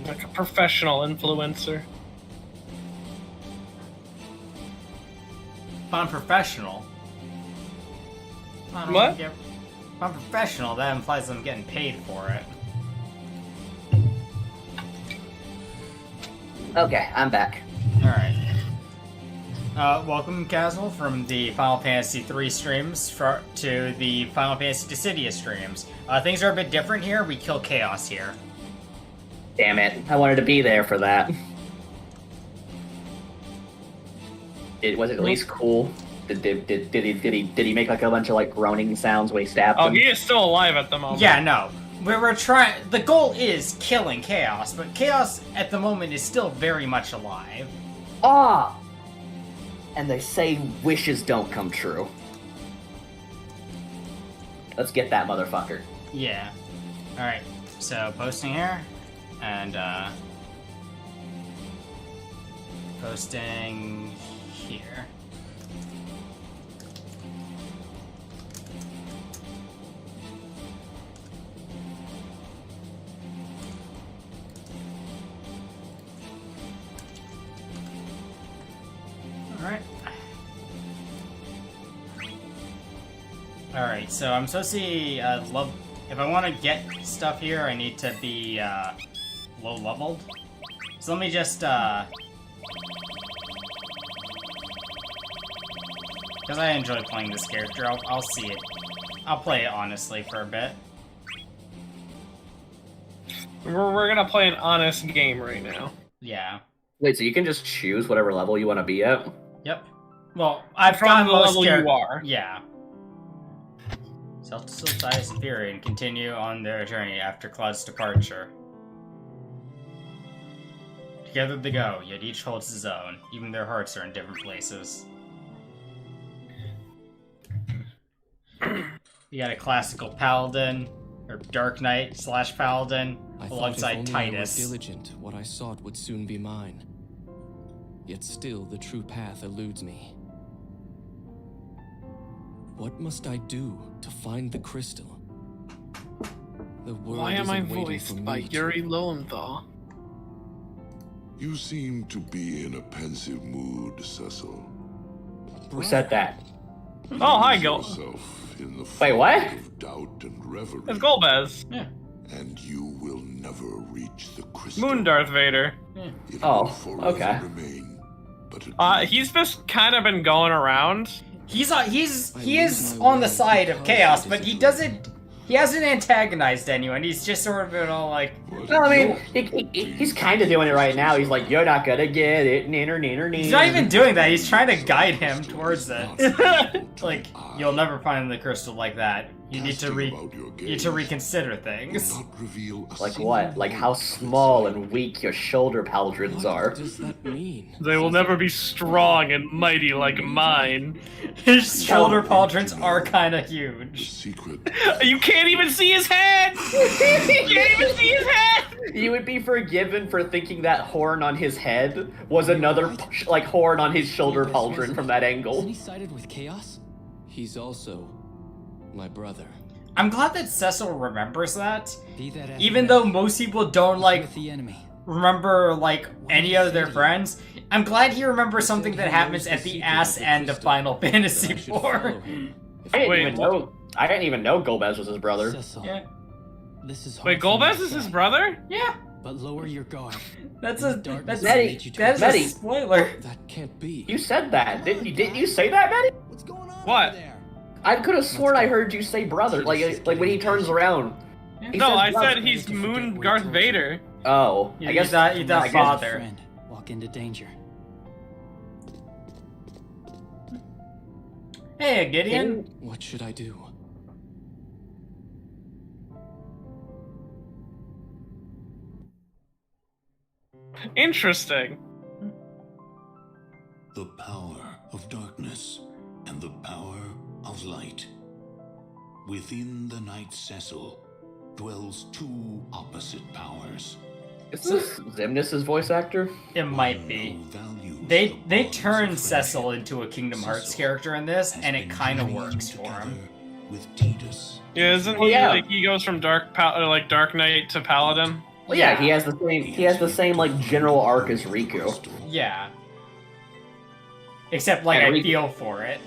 Like a professional influencer. If I'm professional. I don't What? wanna If I'm professional, that implies I'm getting paid for it. Okay, I'm back. Alright. Welcome, Castle, from the Final Fantasy III streams to the Final Fantasy Dissidia streams. Things are a bit different here. We kill Chaos here. Damn it, I wanted to be there for that. Was it at least cool? Did he make like a bunch of like groaning sounds when he stabbed him? Oh, he is still alive at the moment. Yeah, no. We're trying. The goal is killing Chaos, but Chaos at the moment is still very much alive. Ah! And they say wishes don't come true. Let's get that motherfucker. Yeah. Alright, so posting here, and posting here. Alright, so I'm supposed to see, if I want to get stuff here, I need to be, low leveled. So let me just, because I enjoy playing this character, I'll see it. I'll play it honestly for a bit. We're gonna play an honest game right now. Yeah. Wait, so you can just choose whatever level you want to be at? Yep. Well, I've From gotten the most level you are. Yeah. Self-decide superior and continue on their journey after Cloud's departure. Together they go, yet each holds his own. Even their hearts are in different places. You got a classical paladin, or Dark Knight / paladin, alongside Titus. I were diligent, what I sought would soon be mine. Yet still the true path eludes me. What must I do to find the crystal? The world Why am I isn't waiting for voiced me by to- Yuri Lowenthal? You seem to be in a pensive mood, Cecil. Who said that? Oh, hi, Lose Gil. yourself in the Wait, what? fog of doubt and reverie, It's Golbez. Yeah. and you will never reach the crystal. Moon Darth Vader. It Oh, will forever okay. remain but a He's just kind of been going around. He is on the side of Chaos, but he hasn't antagonized anyone. He's just sort of been all like, Well, I mean, he's kind of doing it right now. He's like, you're not gonna get it, neener, neener, neener. he's not even doing that. He's trying to guide him towards it. Like, you'll never find the crystal like that. You need to reconsider things. Will not reveal a Like single what? Like how word small and weak your shoulder pauldrons are. What does that mean? They will never be strong and mighty like mine. His shoulder pauldrons are kind of The huge. secret. You can't even see his head! You can't even see his head! You would be forgiven for thinking that horn on his head was another, like, horn on his shoulder pauldron from that Isn't angle. he sided with Chaos? He's also my brother. I'm glad that Cecil remembers that. Be that as Even it though may, most people don't, he's like, with the enemy. remember, like, any of their friends. I'm glad he remembers something that happens at the ass end of Final Fantasy I should IV. follow him. If I didn't Wait, even know. I didn't even know Golbez was his brother. Cecil, Yeah. this is hard Wait, for me Golbez to is his say, brother? Yeah. But lower your guard. That's The a darkness that's will Maddie, lead you to that's a- a Maddie. spoiler. That can't be. You said that, didn't you say that, Maddie? What's going on What? over there? I could have sworn I heard you say brother, like when he turns around. He No, says I brother. said he's Moon Darth Vader. Oh, I guess that I guess- father. Friend, walk into danger. Hey, Gideon. What should I do? Interesting. The power of darkness and the power of light. Within the Night Cecil dwells two opposite powers. Is this Xemnas' voice actor? It might be. They turned Cecil into a Kingdom Hearts character in this, and it kind of works for him. With Tidus. Yeah, isn't Oh, he yeah. like he goes from Dark Knight to Paladin? Well, yeah, he has the same. He has the same like general arc as Riku. Yeah. Except, like, And I Riku- feel for it.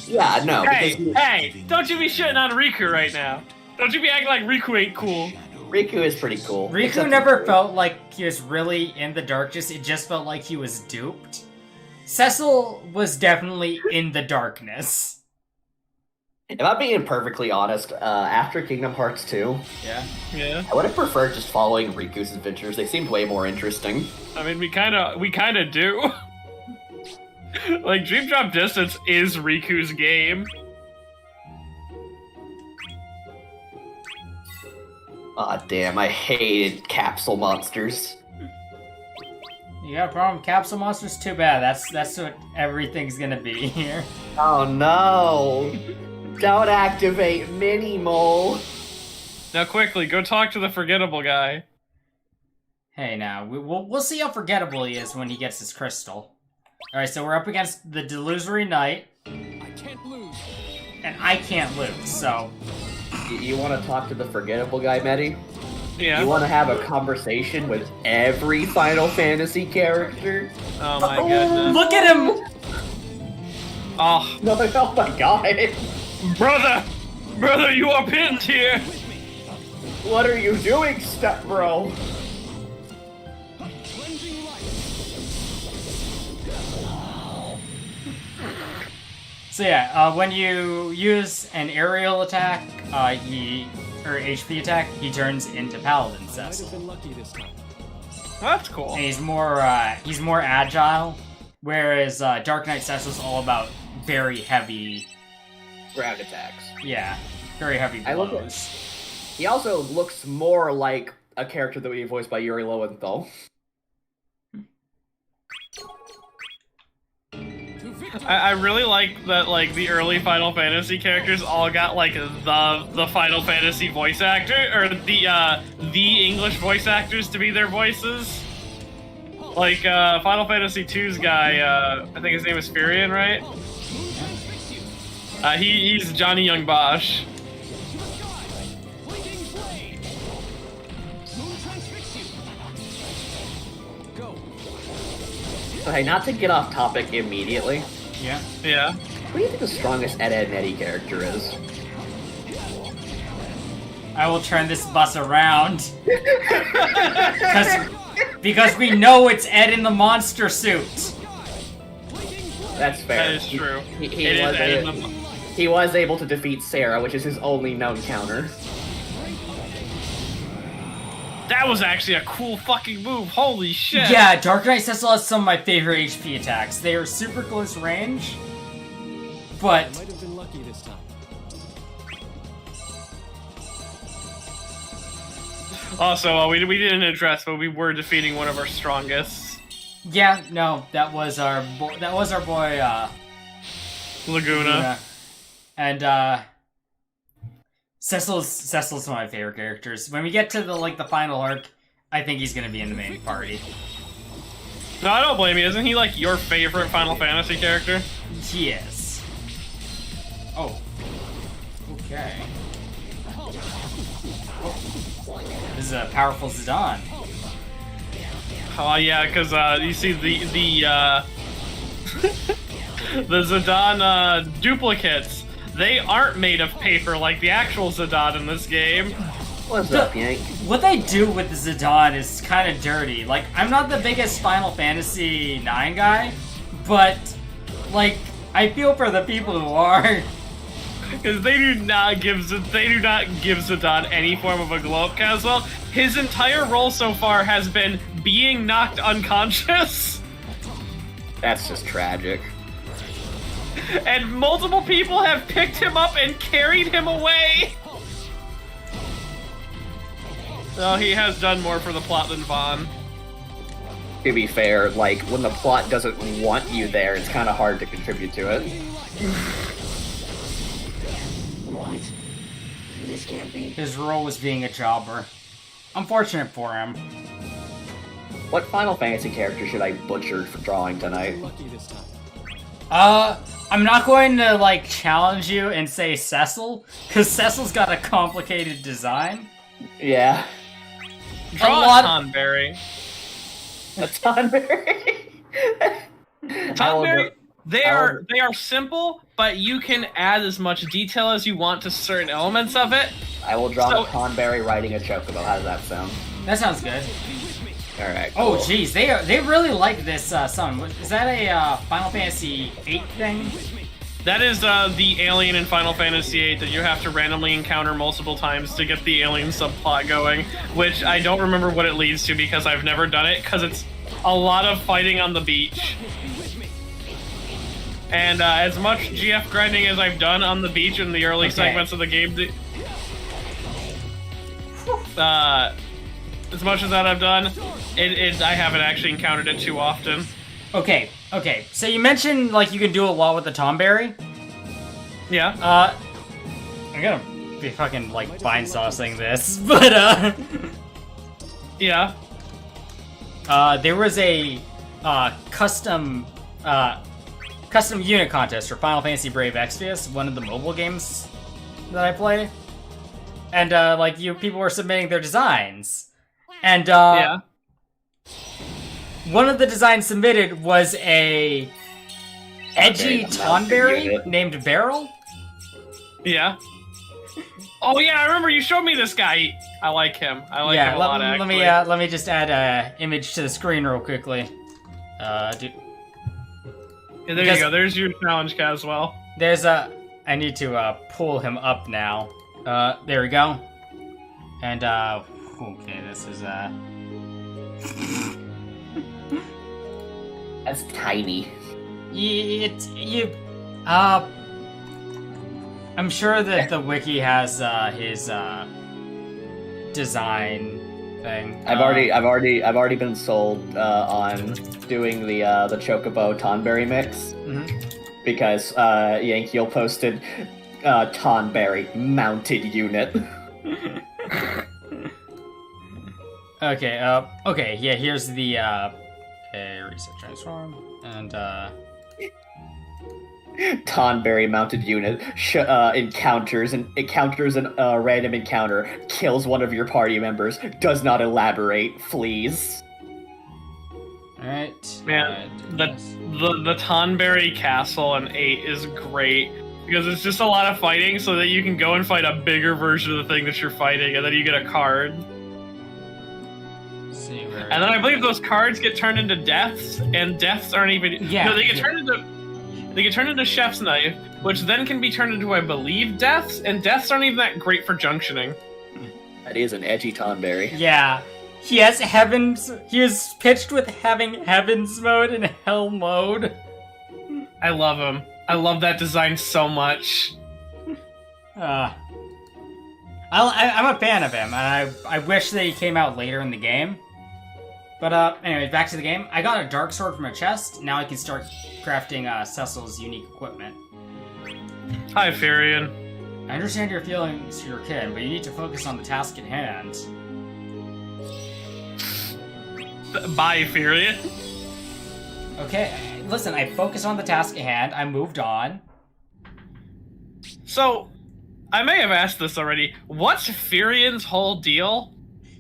Yeah, no. Hey, because hey! Don't you be shitting on Riku right now. Don't you be acting like Riku ain't cool. Riku is pretty cool. Riku Except never for- felt like he was really in the darkness, it just felt like he was duped. Cecil was definitely in the darkness. If I'm being perfectly honest, after Kingdom Hearts 2, Yeah. Yeah. I would have preferred just following Riku's adventures. They seemed way more interesting. I mean, we kind of do. Like, Dream Drop Distance is Riku's game. Aw, damn, I hated capsule monsters. You got a problem? Capsule monsters? Too bad. That's what everything's gonna be here. Oh no! Don't activate Mini Mole! Now, quickly, go talk to the forgettable guy. Hey, now we'll see how forgettable he is when he gets his crystal. All right, so we're up against the Delusory Knight, I can't lose. and I can't lose. So You want to talk to the forgettable guy, Medi? Yeah. You want to have a conversation with every Final Fantasy character? Oh my goodness. look at him. Oh, No, oh my god! brother, you are pinned here. What are you doing, step bro? Cleansing light. So yeah, when you use an aerial attack, or HP attack, he turns into Paladin Might have Cecil, been lucky this time. That's cool. and he's more agile. Whereas Dark Knight Cecil's all about very heavy, Ground attacks. yeah, very heavy I look at- blows. He also looks more like a character that would be voiced by Yuri Lowenthal. To victory. I really like that, like, the early Final Fantasy characters all got, like, the Final Fantasy voice actor, or the English voice actors to be their voices. Like, Final Fantasy II's guy, I think his name is Furion, right? He's Johnny Young Bosch. To the sky. Blinking blade. Moon transfix you. Go. Okay, not to get off topic immediately. Yeah. Yeah. What do you think the strongest Ed Nettie character is? I will turn this bus around. Because we know it's Ed in the monster suit. That's fair. That is true. He It is was Ed a- in the- He was able to defeat Sarah, which is his only known counter. That was actually a cool fucking move. Holy shit. Yeah, Dark Knight Cecil has some of my favorite HP attacks. They are super close range, but Might have been lucky this time. Also, we didn't address, but we were defeating one of our strongest, yeah, no, that was our boy, Laguna. Luna. And Cecil's one of my favorite characters. When we get to the final arc, I think he's gonna be in the main party. No, I don't blame you. Isn't he like your favorite Final Fantasy character? He is. Oh. Okay. This is a powerful Zidane. Oh yeah, because you see the the Zidane duplicates. They aren't made of paper like the actual Zidane in this game. What's up, Yank? What they do with the Zidane is kind of dirty. Like, I'm not the biggest Final Fantasy IX guy, but, like, I feel for the people who are. Because they do not give Zidane any form of a glow up Caswell. His entire role so far has been being knocked unconscious. That's just tragic. And multiple people have picked him up and carried him away. So he has done more for the plot than Vaughn. To be fair, like, when the plot doesn't want you there, it's kind of hard to contribute to it. His role was being a jobber. Unfortunate for him. What Final Fantasy character should I butcher for drawing tonight? Lucky this time. I'm not going to, like, challenge you and say Cecil, because Cecil's got a complicated design. Yeah. Draw a lot. Tonberry. A Tonberry. Tonberry, they are simple, but you can add as much detail as you want to certain elements of it. I will draw a Tonberry riding a chocobo. How does that sound? That sounds good. All right. Oh, cool. geez, they really like this song. Is that a Final Fantasy VIII thing? That is the alien in Final Fantasy VIII that you have to randomly encounter multiple times to get the alien subplot going, which I don't remember what it leads to because I've never done it, because it's a lot of fighting on the beach. And as much GF grinding as I've done on the beach in the early segments of the game, as much as that I've done, I haven't actually encountered it too often. Okay. So you mentioned like you can do a lot with the Tonberry. Yeah. I'm gonna be fucking like vine saucing this, but Yeah. there was a custom unit contest for Final Fantasy Brave Exvius, one of the mobile games that I play, and like people were submitting their designs, and Yeah. one of the designs submitted was a edgy Okay, Tonberry named Beryl. Yeah. Oh yeah, I remember you showed me this guy. I like him. I like him a lot, actually. let me just add a image to the screen real quickly. Yeah, there you go. There's your challenge, Caswell. There's I need to pull him up now. There we go. And okay, this is That's tiny. I'm sure that the wiki has his design thing. I've already been sold on doing the Chocobo Tonberry mix because Yankeel posted Tonberry mounted unit. Okay, yeah, here's the reset transform and Tonberry mounted unit encounters a random encounter, kills one of your party members, does not elaborate, flees. Alright. Man, the Tonberry Castle in 8 is great because it's just a lot of fighting so that you can go and fight a bigger version of the thing that you're fighting, and then you get a card. And then I believe those cards get turned into deaths, and deaths aren't even. Yeah. No, they get turned into Chef's Knife, which then can be turned into, I believe, deaths, and deaths aren't even that great for junctioning. That is an edgy Tonberry. Yeah. He has heavens. He is pitched with having heavens mode and hell mode. I love him. I love that design so much. I'm a fan of him, and I wish that he came out later in the game. But anyway, back to the game. I got a dark sword from a chest. Now I can start crafting Cecil's unique equipment. Hi, Furion. I understand your feelings for your kid, but you need to focus on the task at hand. Bye, Furion. Okay, listen, I focused on the task at hand. I moved on. So, I may have asked this already. What's Furion's whole deal?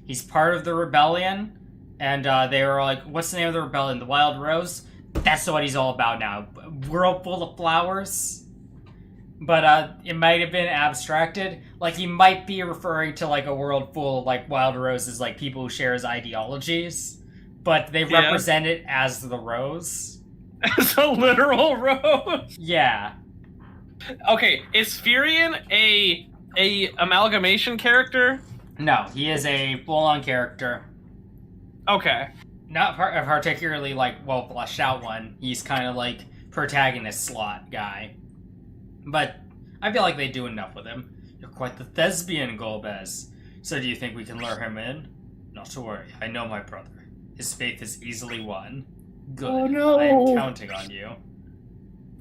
He's part of the rebellion, and they were like, what's the name of the rebellion? The Wild Rose? That's what he's all about now. World full of flowers. But it might have been abstracted. Like, he might be referring to, like, a world full of, like, Wild Roses, like, people who share his ideologies. But they represent it as the rose. As a literal rose? Yeah. Okay, is Furion a amalgamation character? No, he is a full-on character. Okay. Not a particularly, like, well fleshed out one. He's kind of like protagonist slot guy. But I feel like they do enough with him. You're quite the thespian, Golbez. So do you think we can lure him in? Not to worry, I know my brother. His faith is easily won. Good. Oh, no. I am counting on you.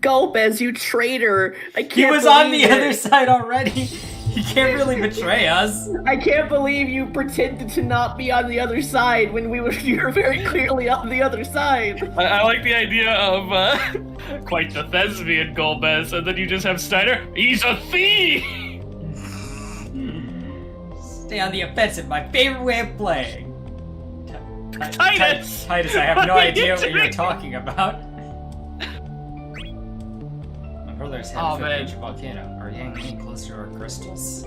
Golbez, you traitor! I can't He was on the believe it. other side already. He can't really betray us. I can't believe you pretended to not be on the other side when you were very clearly on the other side. I like the idea of quite the thespian Golbez, and then you just have Snyder. He's a thief! Stay on the offensive, my favorite way of playing. Titus! Titus, I have no idea what you're talking about. My brother's headed Oh, for the man. ancient volcano. Are you getting closer to our crystals?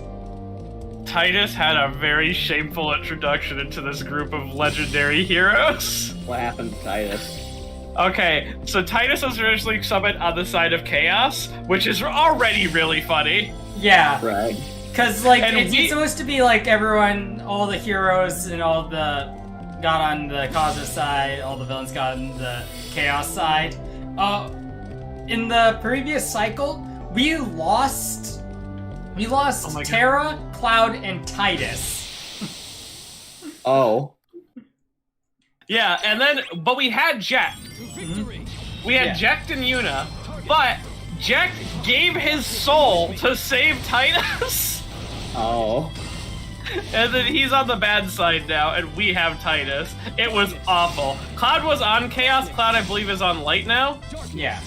Titus had a very shameful introduction into this group of legendary heroes. What happened to Titus? Okay, so Titus was originally summoned on the side of Chaos, which is already really funny. Yeah. Right. Because, like, And it's supposed to be like everyone, all the heroes and all the got on the Cosmos side, all the villains got on the Chaos side. In the previous cycle, we lost Oh my God. Terra, Cloud, and Titus. Oh. Yeah, and then, but we had Jack. We had Yeah. Jack and Yuna, but Jack gave his soul to save Titus, Oh. and then he's on the bad side now, and we have Titus. It was awful. Cloud was on Chaos. Cloud, I believe, is on Light now. Yeah.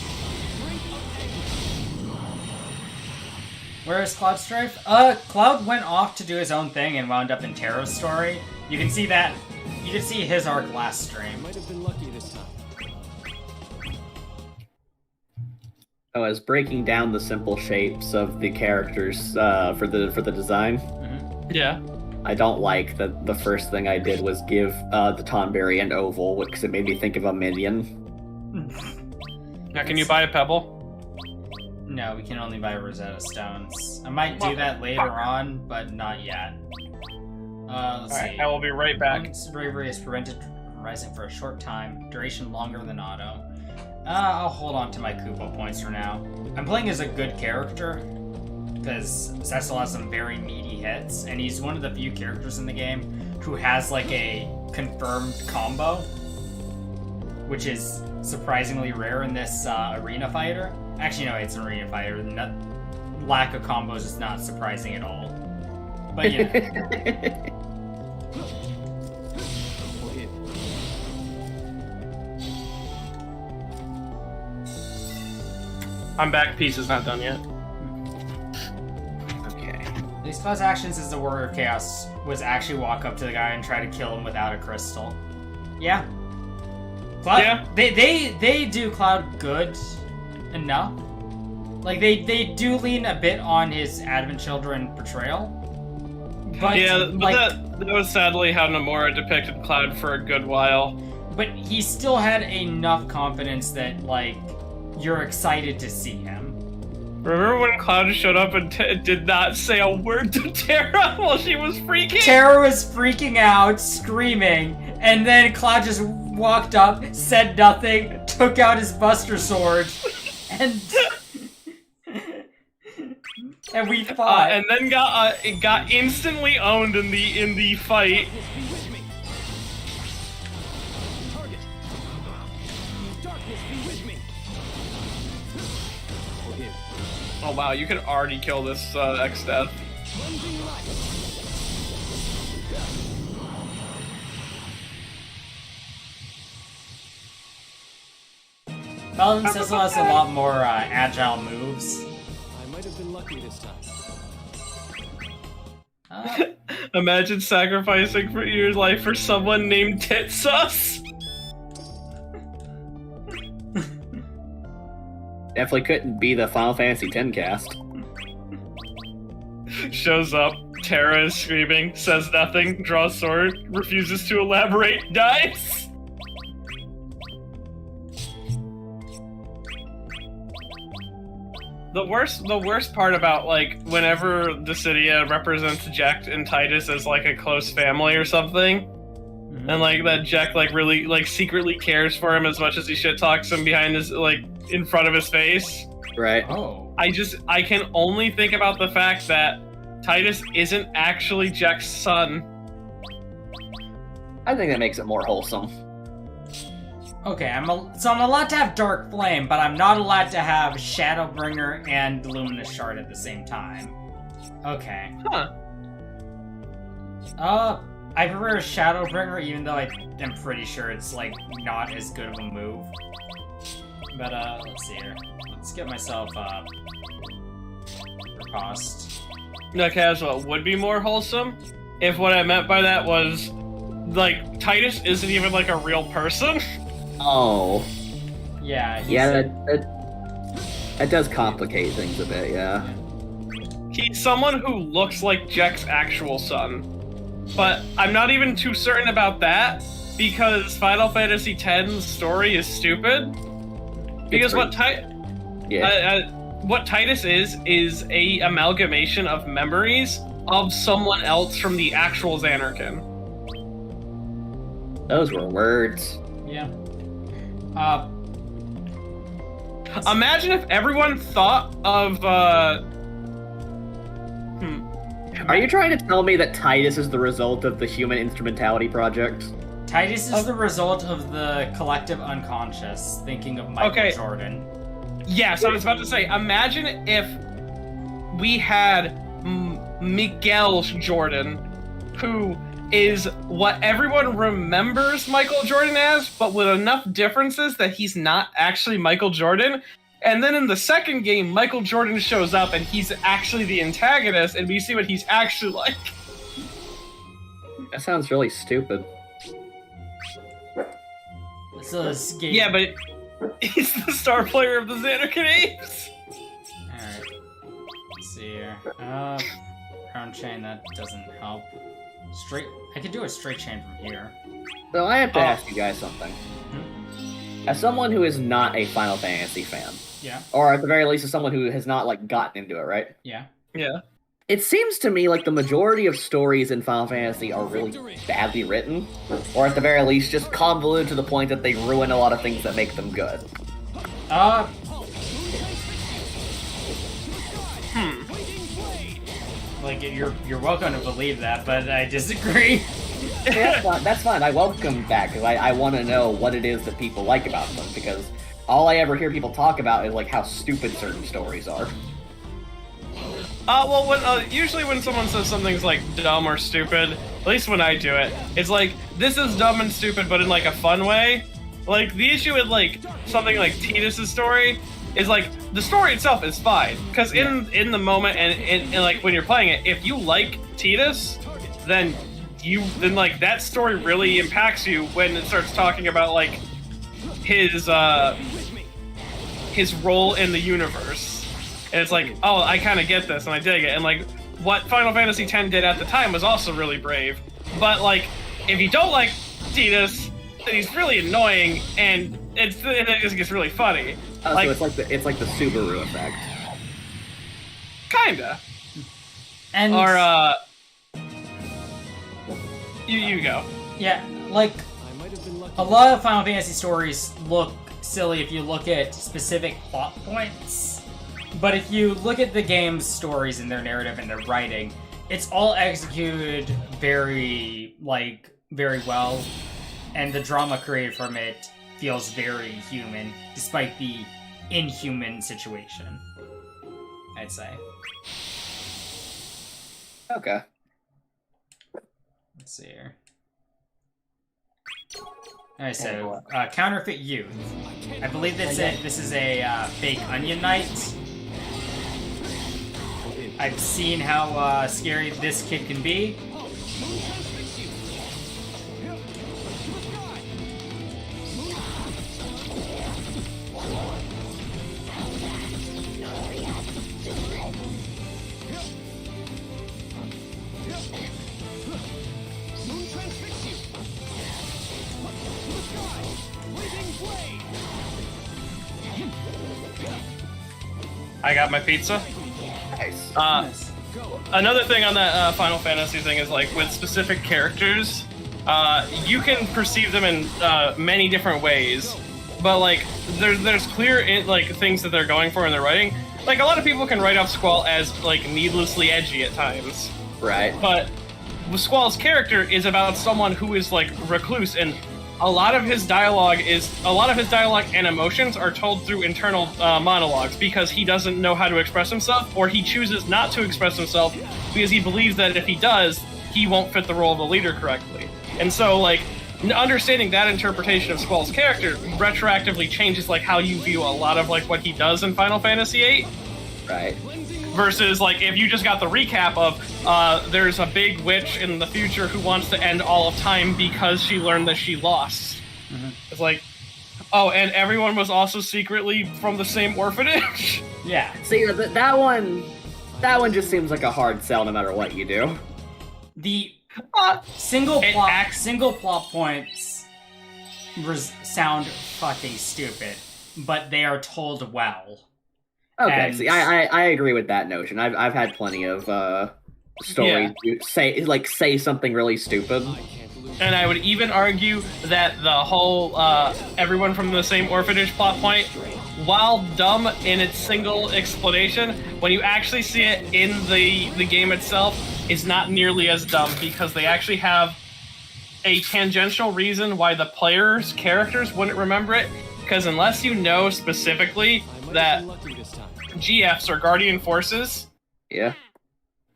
Where is Cloud Strife? Cloud went off to do his own thing and wound up in Terra's story. You can see that. You can see his arc last stream. Might have been lucky this time. I was breaking down the simple shapes of the characters for the design. Yeah. I don't like that the first thing I did was give the Tonberry an oval because it made me think of a minion. Now, can you buy a pebble? No, we can only buy Rosetta Stones. I might do that later on, but not yet. Let's Alright, see. I will be right back. One's bravery is prevented from rising for a short time. Duration longer than auto. I'll hold on to my Kupo points for now. I'm playing as a good character, because Cecil has some very meaty hits, and he's one of the few characters in the game who has, like, a confirmed combo, which is surprisingly rare in this arena fighter. Actually, no, it's an arena fighter. Lack of combos is not surprising at all. But, you know. I'm back. Peace is not done yet. Okay. These class actions as the Warrior of Chaos was actually walk up to the guy and try to kill him without a crystal. Yeah. Cloud, Yeah. They do Cloud good enough. Like, they do lean a bit on his Advent Children portrayal. But, Yeah, but like, that was sadly how Nomura depicted Cloud for a good while. but he still had enough confidence that, like, you're excited to see him. Remember when Cloud showed up and did not say a word to Terra while she was freaking? Terra was freaking out, screaming, and then Cloud just walked up, said nothing, took out his Buster Sword, and and we fought. And then got instantly owned in the fight. Oh wow, you can already kill this X-Death. Paladin Sizzle has a lot more agile moves. I might have been lucky this time. Imagine sacrificing for your life for someone named Titsus. Definitely couldn't be the Final Fantasy X cast. Shows up, Terra is screaming, says nothing, draws sword, refuses to elaborate, dies. The worst part about, like, whenever Dissidia represents Jack and Titus as, like, a close family or something, and, like, that Jack, like, really, like, secretly cares for him as much as he shit talks him behind his, like, in front of his face. Right. Oh. I can only think about the fact that Titus isn't actually Jack's son. I think that makes it more wholesome. Okay, so I'm allowed to have Dark Flame, but I'm not allowed to have Shadowbringer and Luminous Shard at the same time. Okay. Huh. I prefer Shadowbringer, even though I'm pretty sure it's, like, not as good of a move. But, let's see here. Let's get myself, Riposte. Okay, so it would be more wholesome if what I meant by that was like Titus isn't even like a real person. Oh. Yeah. Yeah, that does complicate things a bit, yeah. He's someone who looks like Jack's actual son. But I'm not even too certain about that, because Final Fantasy X's story is stupid. Because what Titus is a amalgamation of memories of someone else from the actual Xanarkin. Those were words. Yeah. Imagine if everyone thought of Are you trying to tell me that Titus is the result of the Human Instrumentality Project? Titus is the result of the collective unconscious thinking of Michael Jordan. Yeah, so I was about to say, imagine if we had Miguel Jordan, who is what everyone remembers Michael Jordan as, but with enough differences that he's not actually Michael Jordan. And then in the second game, Michael Jordan shows up and he's actually the antagonist, and we see what he's actually like. That sounds really stupid. So this game... Yeah, but he's the star player of the Xanarkin Apes. Alright. Let's see here. Round chain, that doesn't help. Straight... I could do a straight chain from here. So I have to ask you guys something. As someone who is not a Final Fantasy fan, Yeah. or at the very least as someone who has not, like, gotten into it, right? Yeah. Yeah. It seems to me like the majority of stories in Final Fantasy are really badly written, or at the very least just convoluted to the point that they ruin a lot of things that make them good. Like, you're welcome to believe that, but I disagree. Yeah, that's fine. I welcome that, because I want to know what it is that people like about them, because all I ever hear people talk about is, like, how stupid certain stories are. Well, usually when someone says something's, like, dumb or stupid, at least when I do it, it's like, this is dumb and stupid, but in, like, a fun way. Like, the issue with, like, something like Tidus's story is, like, the story itself is fine. Because in the moment, and, like, when you're playing it, if you like Tidus, then like, that story really impacts you when it starts talking about, like, his role in the universe. And it's like, oh, I kind of get this, and I dig it. And, like, what Final Fantasy X did at the time was also really brave. But, like, if you don't like Tidus, then he's really annoying, and it just gets really funny. So it's like the Subaru effect. Kinda. And... Or, you go. Yeah, like, a lot of Final Fantasy stories look silly if you look at specific plot points. But if you look at the game's stories and their narrative and their writing, it's all executed very well, and the drama created from it feels very human, despite the inhuman situation, I'd say. Okay. Let's see here. Alright, so, Counterfeit Youth. I believe this is a fake Onion Knight. I've seen how scary this kid can be. I got my pizza. Nice. Another thing on that Final Fantasy thing is, like, with specific characters, you can perceive them in many different ways, but, like, there's clear things that they're going for in their writing. Like, a lot of people can write off Squall as, like, needlessly edgy at times. Right. But Squall's character is about someone who is, like, recluse, and a lot of his dialogue and emotions are told through internal monologues, because he doesn't know how to express himself, or he chooses not to express himself because he believes that if he does, he won't fit the role of the leader correctly. And so, like, understanding that interpretation of Squall's character retroactively changes, like, how you view a lot of, like, what he does in Final Fantasy VIII. Right. Versus, like, if you just got the recap of there's a big witch in the future who wants to end all of time because she learned that she lost. It's like, oh, and everyone was also secretly from the same orphanage? Yeah. See, that one just seems like a hard sell no matter what you do. The single plot points sound fucking stupid, but they are told well. Okay, And- see, I agree with that notion. I've had plenty of stories say something really stupid. And I would even argue that the whole everyone from the same orphanage plot point, while dumb in its single explanation, when you actually see it in the game itself, is not nearly as dumb because they actually have a tangential reason why the players' characters wouldn't remember it. Because unless you know specifically that GFs or Guardian Forces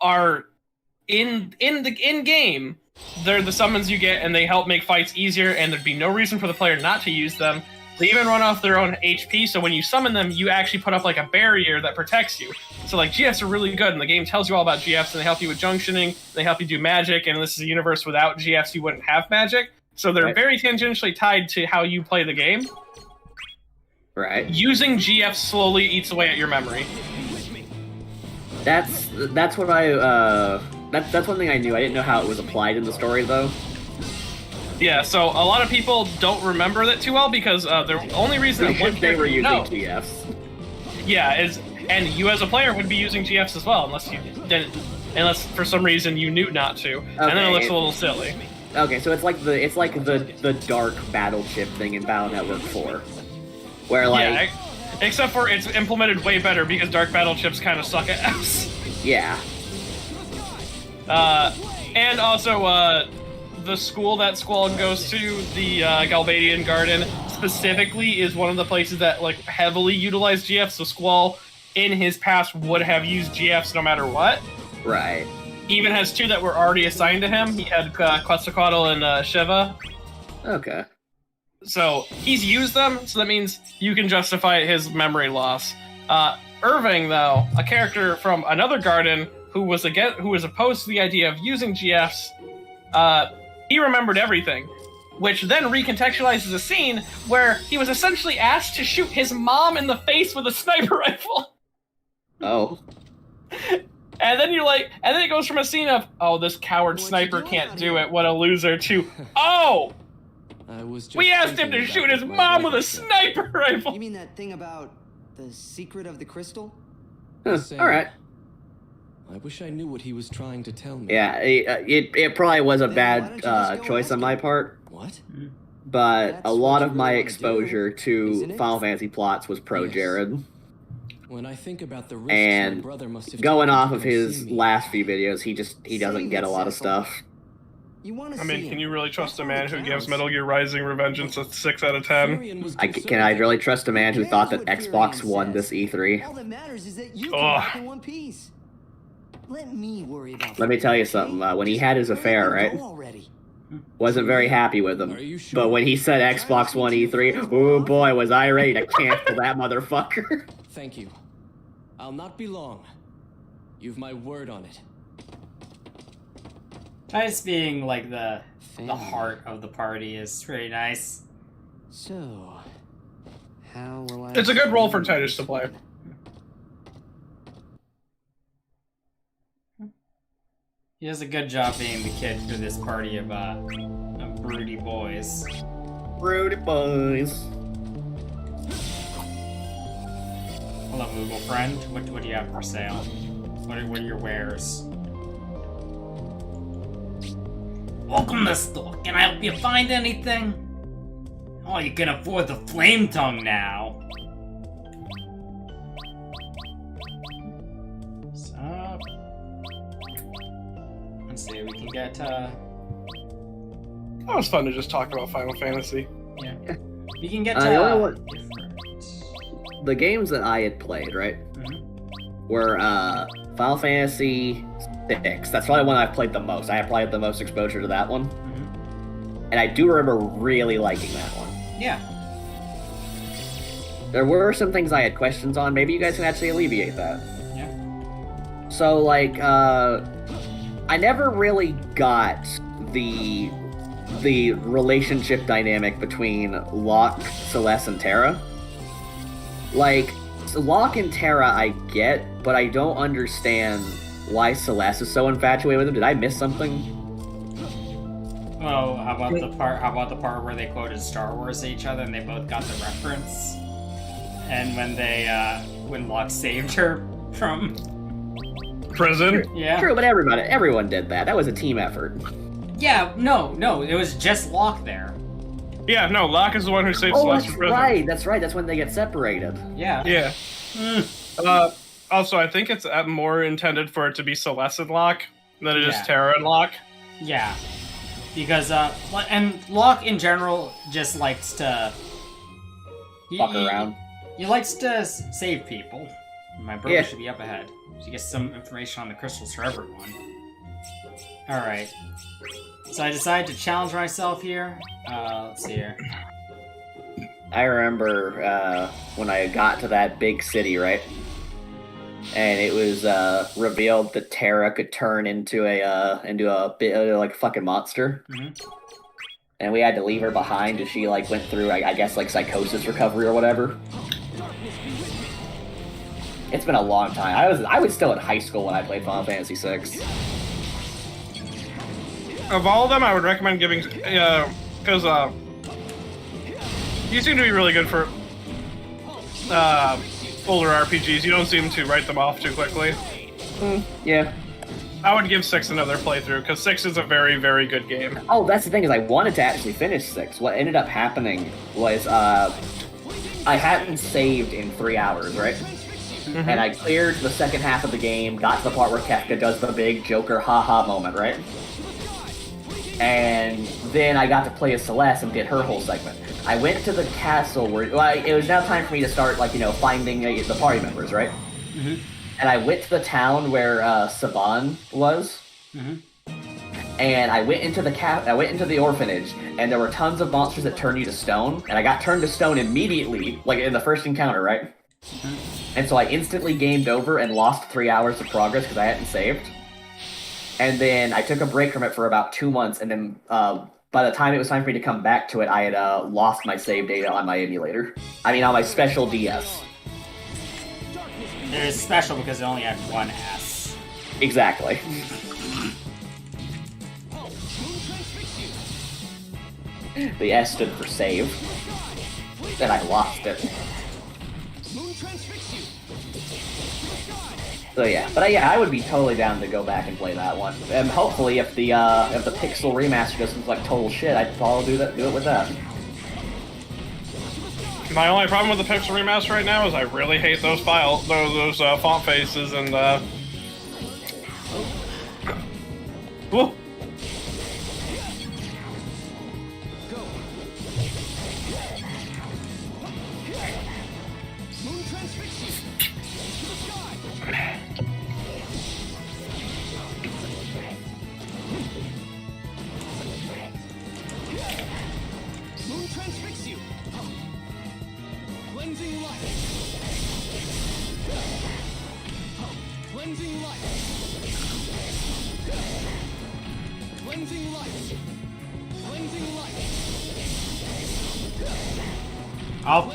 are in game, they're the summons you get and they help make fights easier, and there'd be no reason for the player not to use them. They even run off their own HP, so when you summon them, you actually put up like a barrier that protects you. So like GFs are really good, and the game tells you all about GFs, and they help you with junctioning, they help you do magic, and this is a universe without GFs, you wouldn't have magic. So they're very tangentially tied to how you play the game. Right. Using GFs slowly eats away at your memory. That's what that's one thing I knew. I didn't know how it was applied in the story though. Yeah, so a lot of people don't remember that too well because the only reason that one they were using character- GFs. Yeah, and you as a player would be using GFs as well, unless for some reason you knew not to, and then it looks a little silly. Okay, so it's like the dark battle chip thing in Battle Network 4, where like except for it's implemented way better because dark battle chips kind of suck at Fs. yeah. And also the school that Squall goes to, the Galbadian Garden, specifically is one of the places that like heavily utilize GFs. So Squall, in his past, would have used GFs no matter what. Right. He even has two that were already assigned to him. He had Quetzalcoatl and Shiva. Okay. So he's used them, so that means you can justify his memory loss. Irving, though, a character from another garden who was opposed to the idea of using GFs, he remembered everything, which then recontextualizes a scene where he was essentially asked to shoot his mom in the face with a sniper rifle. Oh. And then it goes from a scene of, oh, this coward sniper can't do it, what a loser, to, oh! We asked him to shoot his mom with a sniper rifle! You mean that thing about the secret of the crystal? Alright. I wish I knew what he was trying to tell me. Yeah, it probably was a bad choice on my part. What? But a lot of my exposure to Final Fantasy plots was pro Jared. When I think about the risks And my brother must have going taken off to of come his see me. last few videos, he doesn't get a lot of stuff. I mean, can you really trust a man who gives Metal Gear Rising Revengeance a 6 out of 10? Furion was Can I really trust a man who thought that Xbox won this E3? All that matters is that you Ugh. come back in one piece. Let me worry about Let me tell you something. When he had his affair, right? Wasn't very happy with him. Are you sure? But when he said Xbox One E3, oh boy, was I ready to cancel that motherfucker. Thank you. I'll not be long. You've my word on it. Titus being like the heart of the party is pretty nice. So, how will I... It's a good role for Titus to play. He does a good job being the kid for this party of broody boys. Rudy boys. Hello, Moogle friend. What do you have for sale? What are your wares? Welcome to the store. Can I help you find anything? Oh, you can afford the flame tongue now. So, let's see. We can get. That was fun to just talk about Final Fantasy. Yeah. We can get. The only one- different. The games that I had played, right, Mhm. were Final Fantasy VI. That's probably one I've played the most. I have probably had the most exposure to that one. Mhm. And I do remember really liking that one. Yeah. There were some things I had questions on. Maybe you guys can actually alleviate that. Yeah. So, like, I never really got the relationship dynamic between Locke, Celeste, and Terra. Like, Locke and Terra I get, but I don't understand why Celeste is so infatuated with him. Did I miss something? Oh, how about the part where they quoted Star Wars to each other and they both got the reference? And when Locke saved her from Prison? yeah. True, but everyone did that. That was a team effort. Yeah, no, it was just Locke there. Yeah, no, Locke is the one who saves Oh, Celeste that's from prison. right. That's right. That's when they get separated. Yeah. Yeah. Also, I think it's more intended for it to be Celeste and Locke than it is Yeah. Terra and Locke. Yeah. Because, and Locke in general just likes to... Fuck around. He likes to save people. My brother Yeah. should be up ahead. To get some information on the crystals for everyone. Alright. So I decided to challenge myself here. Let's see here. I remember when I got to that big city, right? And it was revealed that Terra could turn into a bit like a fucking monster. Mhm. And we had to leave her behind as she like went through I guess like psychosis recovery or whatever. It's been a long time. I was still in high school when I played Final Fantasy VI. Of all of them, I would recommend giving, because you seem to be really good for older RPGs. You don't seem to write them off too quickly. Yeah. I would give 6 another playthrough, because 6 is a very, very good game. Oh, that's the thing is I wanted to actually finish 6. What ended up happening was I hadn't saved in 3 hours, right? Mm-hmm. And I cleared the second half of the game, got to the part where Kefka does the big Joker haha moment, right? And then I got to play as Celeste and did her whole segment. I went to the castle where it was now time for me to start, like, finding the party members, right? Mm-hmm. And I went to the town where Saban was. Mm-hmm. And I went into the orphanage, and there were tons of monsters that turn you to stone, and I got turned to stone immediately, like in the first encounter, right? Mm-hmm. And so I instantly gamed over and lost 3 hours of progress because I hadn't saved. And then I took a break from it for about 2 months, and then by the time it was time for me to come back to it, I had lost my save data on my emulator. I mean, on my special DS. It was special because it only had one S. Exactly. The S stood for save. Then I lost it. So yeah, but I would be totally down to go back and play that one. And hopefully, if the Pixel remaster doesn't look like total shit, I'd probably do it with that. My only problem with the Pixel remaster right now is I really hate those font faces and Whoa.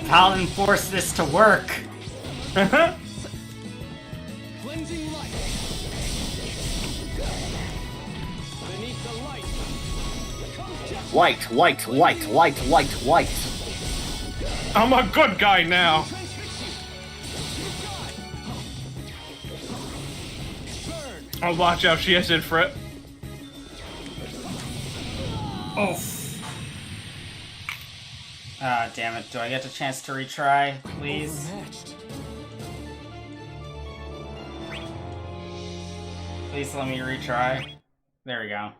I'll enforce this to work. Light. I'm a good guy now. Oh, watch out, she has Infrit. Oof. Ah, damn it. Do I get a chance to retry, please? Overmatched. Please let me retry. There we go.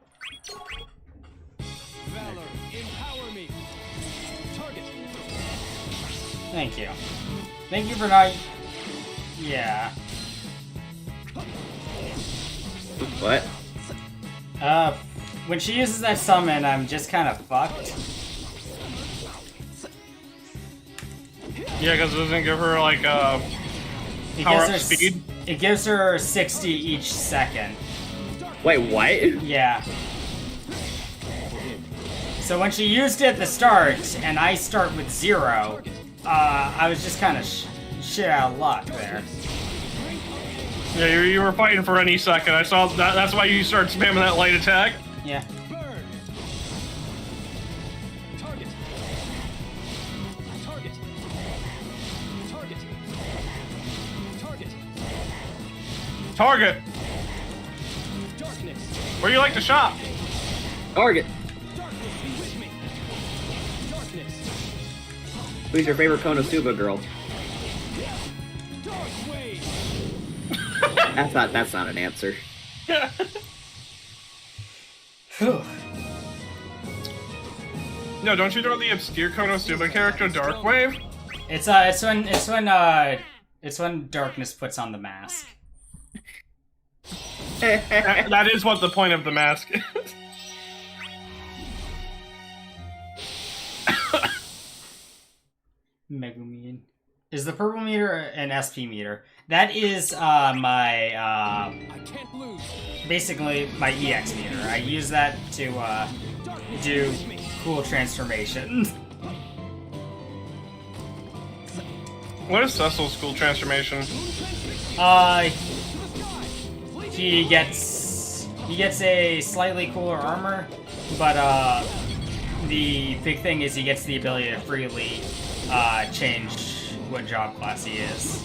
Valor, empower me. Target. Thank you. Thank you for not... Yeah. What? When she uses that summon, I'm just kind of fucked. Yeah, because it doesn't give her, like, power Because up there's- speed. It gives her 60 each second. Wait, what? Yeah. So when she used it at the start, and I start with 0, I was just kind of shit out of luck there. Yeah, you were fighting for any second. I saw that. That's why you started spamming that light attack. Yeah. Target. Where you like to shop? Target. Who's your favorite Konosuba girl? That's not an answer. No, don't you know the obscure Konosuba character Darkwave? It's when darkness puts on the mask. That is what the point of the mask is. Megumin. Is the purple meter an SP meter? That is my I can't lose. basically my EX meter. I use that to do cool transformations. What is Cecil's cool transformation? He gets a slightly cooler armor, but the big thing is he gets the ability to freely change what job class he is.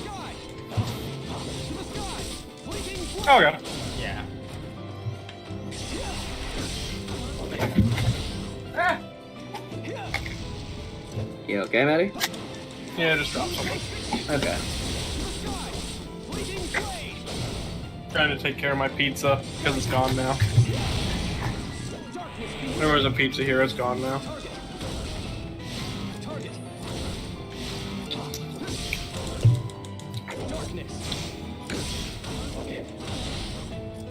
Oh, yeah. Yeah. You okay, Maddie? Yeah, just drop something. Okay. Trying to take care of my pizza, because it's gone now. There was a pizza here, it's gone now.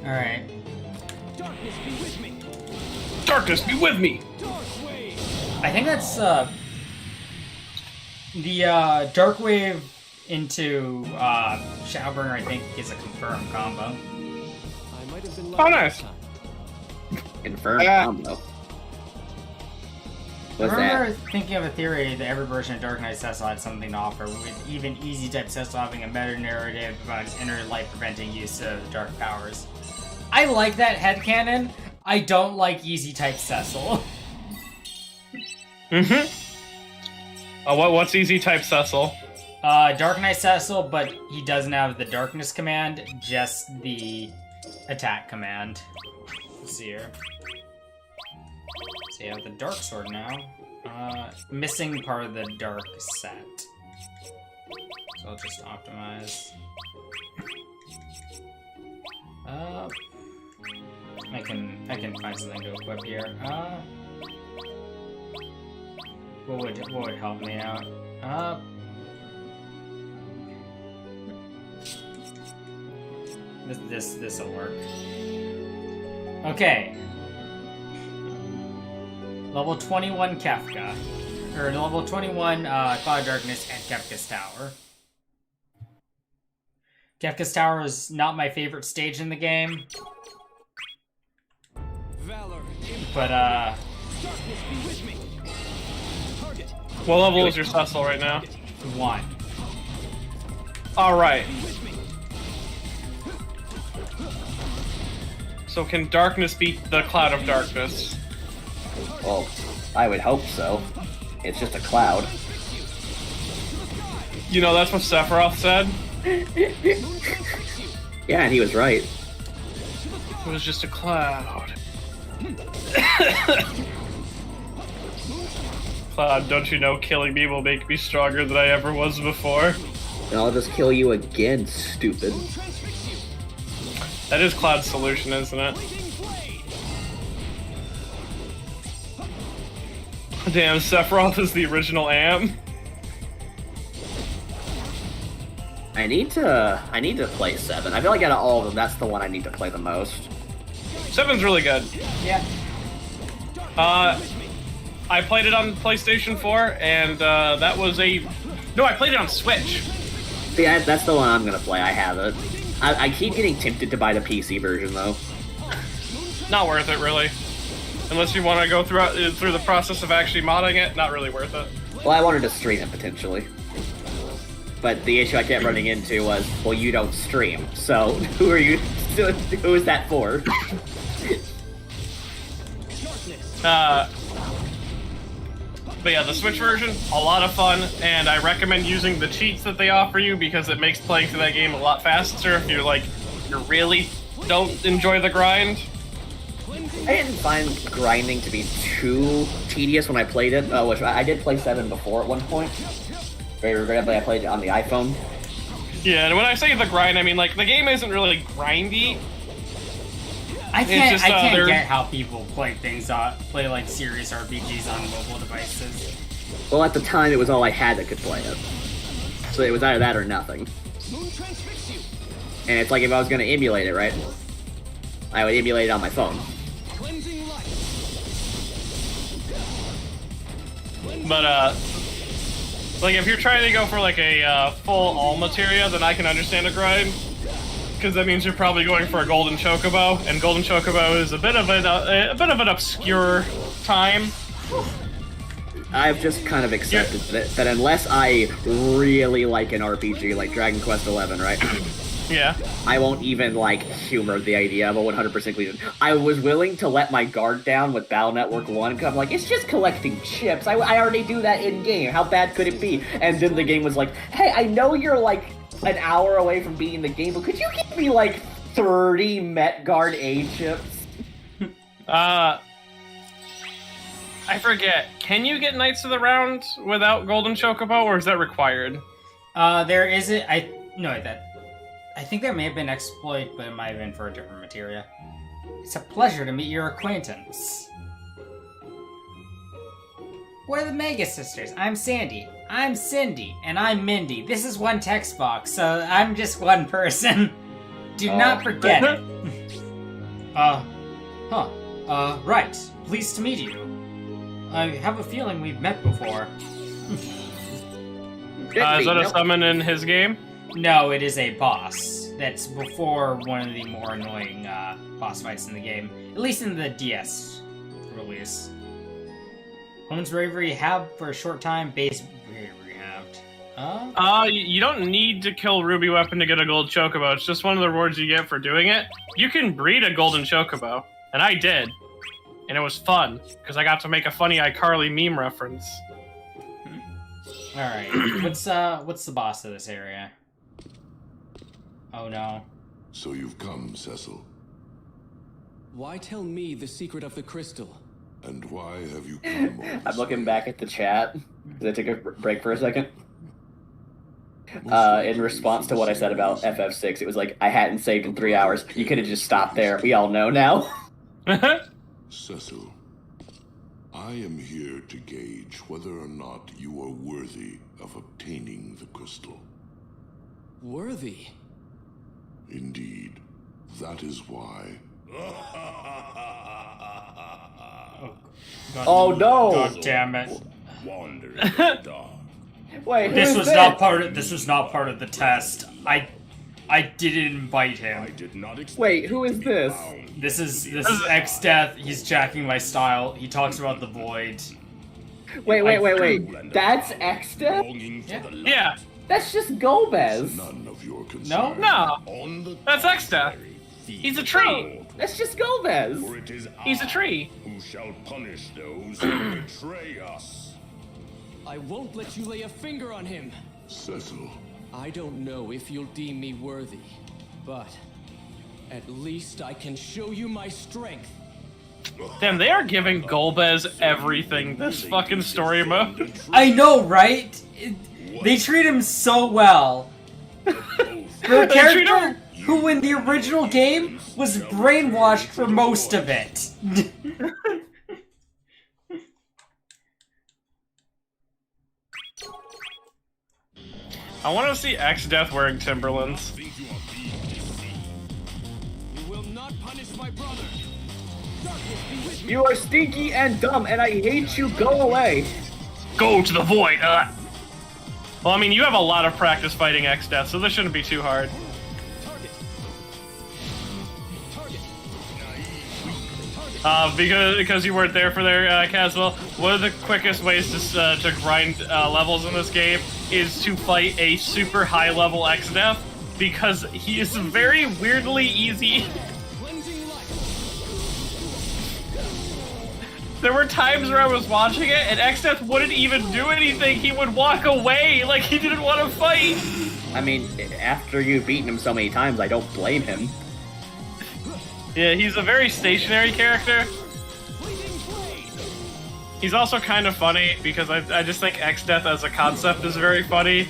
Alright. Darkness, be with me! I think that's the Darkwave into Shadowburner, I think, is a confirmed combo. I might have been Oh, nice. Confirmed combo. I What's remember that? thinking of a theory that every version of Dark Knight Cecil had something to offer, with even Easy Type Cecil having a meta-narrative about his inner life preventing use of dark powers. I like that headcanon. I don't like Easy Type Cecil. What's easy type Cecil? Dark Knight Cecil, but he doesn't have the Darkness command, just the attack command. Let's see here. So you have the Dark Sword now. Missing part of the Dark set. So I'll just optimize. I can find something to equip here. What would help me out? This'll work. Okay. Level 21 Kefka. Or level 21 Cloud of Darkness and Kefka's Tower. Kefka's Tower is not my favorite stage in the game. But What level is your Cecil right now? 1. Alright. So can darkness beat the cloud of darkness? Well, I would hope so. It's just a cloud. You know, that's what Sephiroth said. Yeah, and he was right. It was just a cloud. Cloud, don't you know killing me will make me stronger than I ever was before? And I'll just kill you again, stupid. That is Cloud's solution, isn't it? Damn, Sephiroth is the original Am. I need to play 7. I feel like out of all of them, that's the one I need to play the most. 7's really good. Yeah. I played it on PlayStation 4, and that was a... No, I played it on Switch. See, that's the one I'm gonna play. I have it. I keep getting tempted to buy the PC version though. Not worth it, really. Unless you want to go through the process of actually modding it, not really worth it. Well, I wanted to stream it potentially. But the issue I kept running into was, well, you don't stream, so who is that for? But yeah, the Switch version, a lot of fun, and I recommend using the cheats that they offer you because it makes playing through that game a lot faster if you really don't enjoy the grind. I didn't find grinding to be too tedious when I played it, which I did play 7 before at one point. Very regrettably, I played it on the iPhone. Yeah, and when I say the grind, I mean, like, the game isn't really grindy. I can't just, get how people play like serious RPGs on mobile devices. Well, at the time, it was all I had that could play it. So it was either that or nothing. And it's like if I was going to emulate it, right? I would emulate it on my phone. But, like, if you're trying to go for, like, a full all materia, then I can understand a grind. Because that means you're probably going for a Golden Chocobo, and Golden Chocobo is a bit of an obscure time. I've just kind of accepted that unless I really like an RPG like Dragon Quest XI, right? Yeah. I won't even, like, humor the idea of a 100% completion. I was willing to let my guard down with Battle Network 1, because I'm like, it's just collecting chips. I already do that in-game. How bad could it be? And then the game was like, hey, I know you're, like, an hour away from beating the game, but could you give me, like, 30 Metguard A chips? I forget. Can you get Knights of the Round without Golden Chocobo, or is that required? There isn't. I think there may have been exploit, but it might have been for a different materia. It's a pleasure to meet your acquaintance. We're the Mega Sisters. I'm Sandy. I'm Cindy. And I'm Mindy. This is one text box, so I'm just one person. Do not forget it. Right. Pleased to meet you. I have a feeling we've met before. Is that a summon in his game? No, it is a boss. That's before one of the more annoying boss fights in the game. At least in the DS release. Home's Bravery have for a short time, base Bravery halved. You don't need to kill Ruby Weapon to get a gold chocobo. It's just one of the rewards you get for doing it. You can breed a golden chocobo, and I did. And it was fun, because I got to make a funny iCarly meme reference. Alright, what's the boss of this area? Oh no. So you've come, Cecil. Why tell me the secret of the crystal? And why have you come? I'm looking back at the chat. Did I take a break for a second? In response to what I said about FF6, it was like, I hadn't saved in 3 hours. You could have just stopped there. We all know now. Cecil, I am here to gauge whether or not you are worthy of obtaining the crystal. Worthy? Indeed. That is why. Oh no! God damn it. Wander in the dark. Wait, This who's was not part of the test. I didn't invite him. did not expect. Wait, who is this? This is X-Death. He's jacking my style. He talks about the void. Wait. That's X-Death? Yeah. That's just Gomez. None of your concern. No? No. On the That's X-Death. He's a tree. That's just Gomez. For it is He's a tree. who shall punish those who betray us. I won't let you lay a finger on him. Cecil, I don't know if you'll deem me worthy, but at least I can show you my strength. Damn, they are giving Golbez everything this fucking story mode. I know, right? They treat him so well. For a character who in the original game was brainwashed for most of it. I want to see X-Death wearing Timberlands. You will not punish my brother. Darkness be with me. You are stinky and dumb, and I hate you. Go away. Go to the void. Well, I mean, you have a lot of practice fighting X-Death, so this shouldn't be too hard. Because you weren't there for their Caswell, one of the quickest ways to grind levels in this game is to fight a super high level Xdeath, because he is very weirdly easy. There were times where I was watching it and Xdeath wouldn't even do anything. He would walk away like he didn't want to fight. I mean, after you've beaten him so many times, I don't blame him. Yeah, he's a very stationary character. He's also kind of funny because I just think Xdeath as a concept is very funny,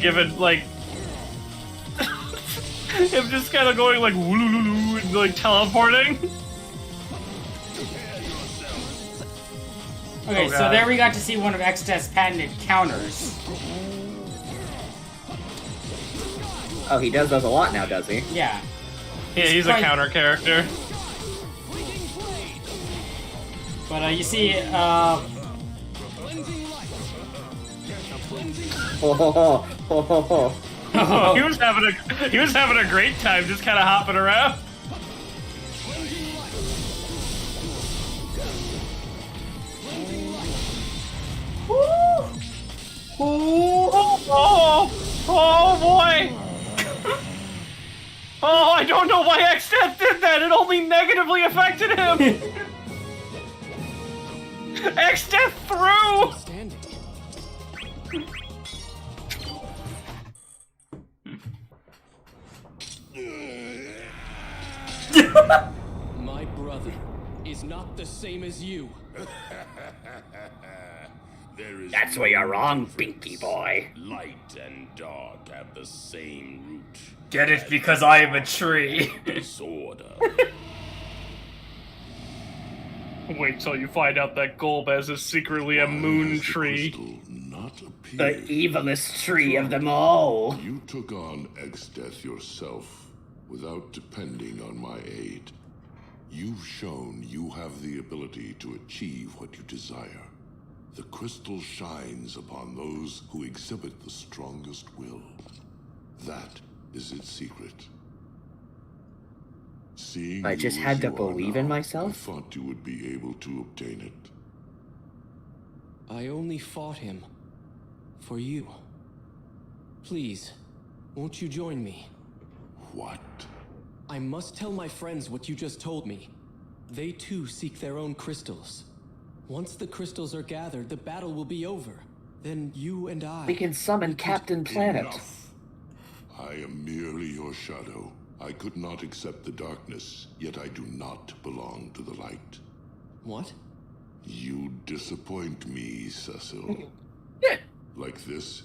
given like him just kind of going like woo and like teleporting. Okay, Oh, so God. there we got to see one of Xdeath's patented counters. Oh, he does those a lot now, does he? Yeah. Yeah, he's a quite- counter character. But you see, Oh, ho, ho, ho, ho, ho, ho. He was having a great time just kind of hopping around. Oh boy! Oh, I don't know why Xdeath did that. It only negatively affected him. Xdeath threw. Standing. My brother is not the same as you. That's where you're wrong, Binky boy. Light and dark have the same root. get it because I am a tree. Disorder. Wait till you find out that Golbez is secretly a moon tree. Not appear. The evilest tree of them all. You took on Exdeath yourself without depending on my aid. You've shown you have the ability to achieve what you desire. The crystal shines upon those who exhibit the strongest will. That is its secret. Seeing I you just as had to you are believe in now, myself? I thought you would be able to obtain it. I only fought him for you. Please, won't you join me? What? I must tell my friends what you just told me. They too seek their own crystals. Once the crystals are gathered, the battle will be over. Then you and I... We can summon Captain Planet. Enough. I am merely your shadow. I could not accept the darkness, yet I do not belong to the light. What? You disappoint me, Cecil. Like this,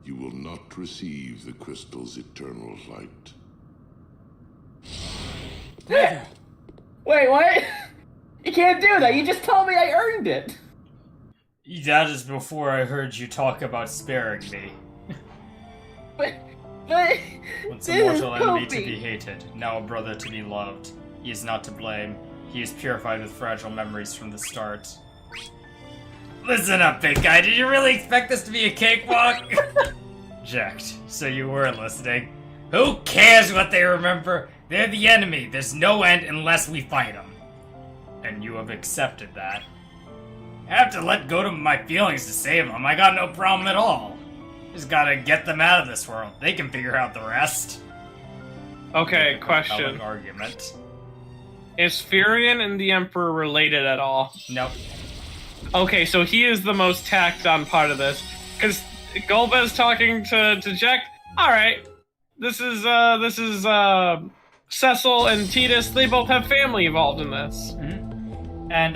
you will not receive the crystal's eternal light. Brother! Wait, what? You can't do that. You just told me I earned it. That is before I heard you talk about sparing me. But Once this a is mortal enemy to Kobe. be hated, now a brother to be loved. He is not to blame. He is purified with fragile memories from the start. Listen up, big guy. Did you really expect this to be a cakewalk? Jacked. So you were listening. Who cares what they remember? They're the enemy. There's no end unless we fight them. And you have accepted that. I have to let go of my feelings to save them. I got no problem at all. Just gotta get them out of this world. They can figure out the rest. Okay, Compelling question. argument. Is Furion and the Emperor related at all? Nope. Okay, so he is the most tacked on part of this. Because Golbez talking to Jack, alright, this is Cecil and Titus, they both have family involved in this. And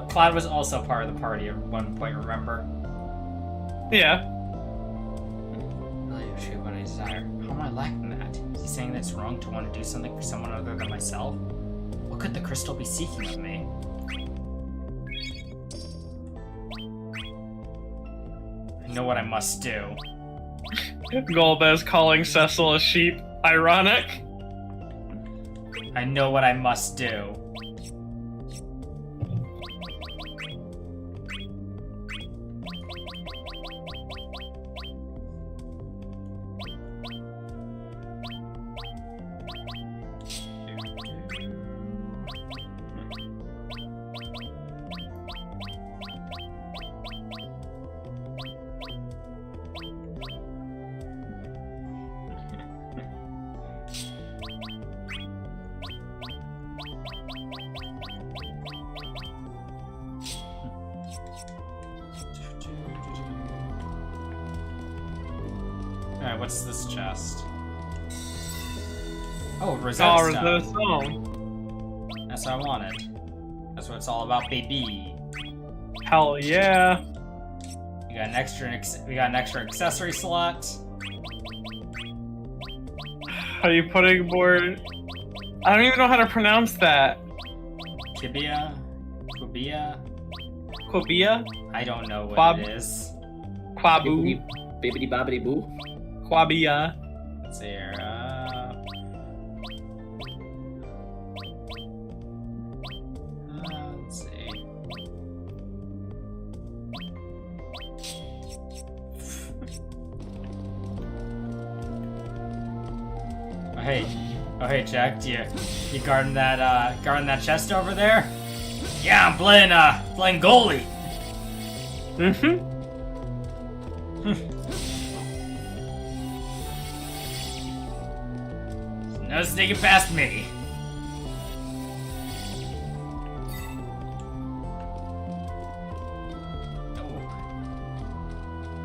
Cloud was also part of the party at one point, remember? Yeah. Really achieve what I desire. How am I lacking that? Is he saying that it's wrong to want to do something for someone other than myself? What could the crystal be seeking of me? I know what I must do. Golbez calling Cecil a sheep. Ironic. I know what I must do. Alright, what's this chest? Oh, Rosetta Oh, Stone. Rosetta Stone. That's what I wanted. That's what it's all about, baby. Hell yeah. We got an extra accessory slot. How are you putting board? I don't even know how to pronounce that. Kibia? Quabia? I don't know what Quab- it is. Quabu? Bibbidi bobbidi boo. Quabia. Let's see here. Let's see. Oh hey, Jack, you guarding that chest over there? Yeah, I'm playing goalie. Mm-hmm. No sneaking past me.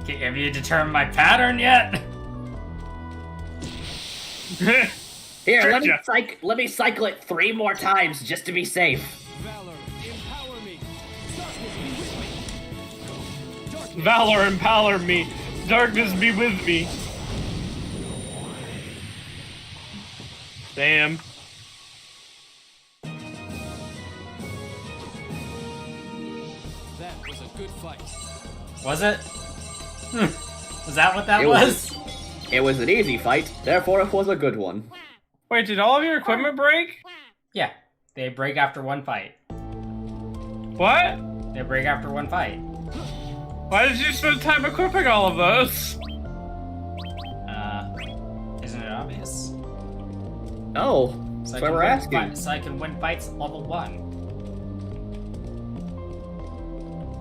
Okay, have you determined my pattern yet? Here, Tricked let me cycle it 3 more times just to be safe. Valor, empower me. Darkness be with me. Valor empower me. Darkness be with me. Damn. That was a good fight. Was it? Was that what that It was? It was an easy fight, therefore it was a good one. Wait, did all of your equipment break? Yeah, they break after one fight. What? They break after one fight. Why did you spend time equipping all of those? Isn't it obvious? Oh, So that's why we're asking. So I can win fights level 1.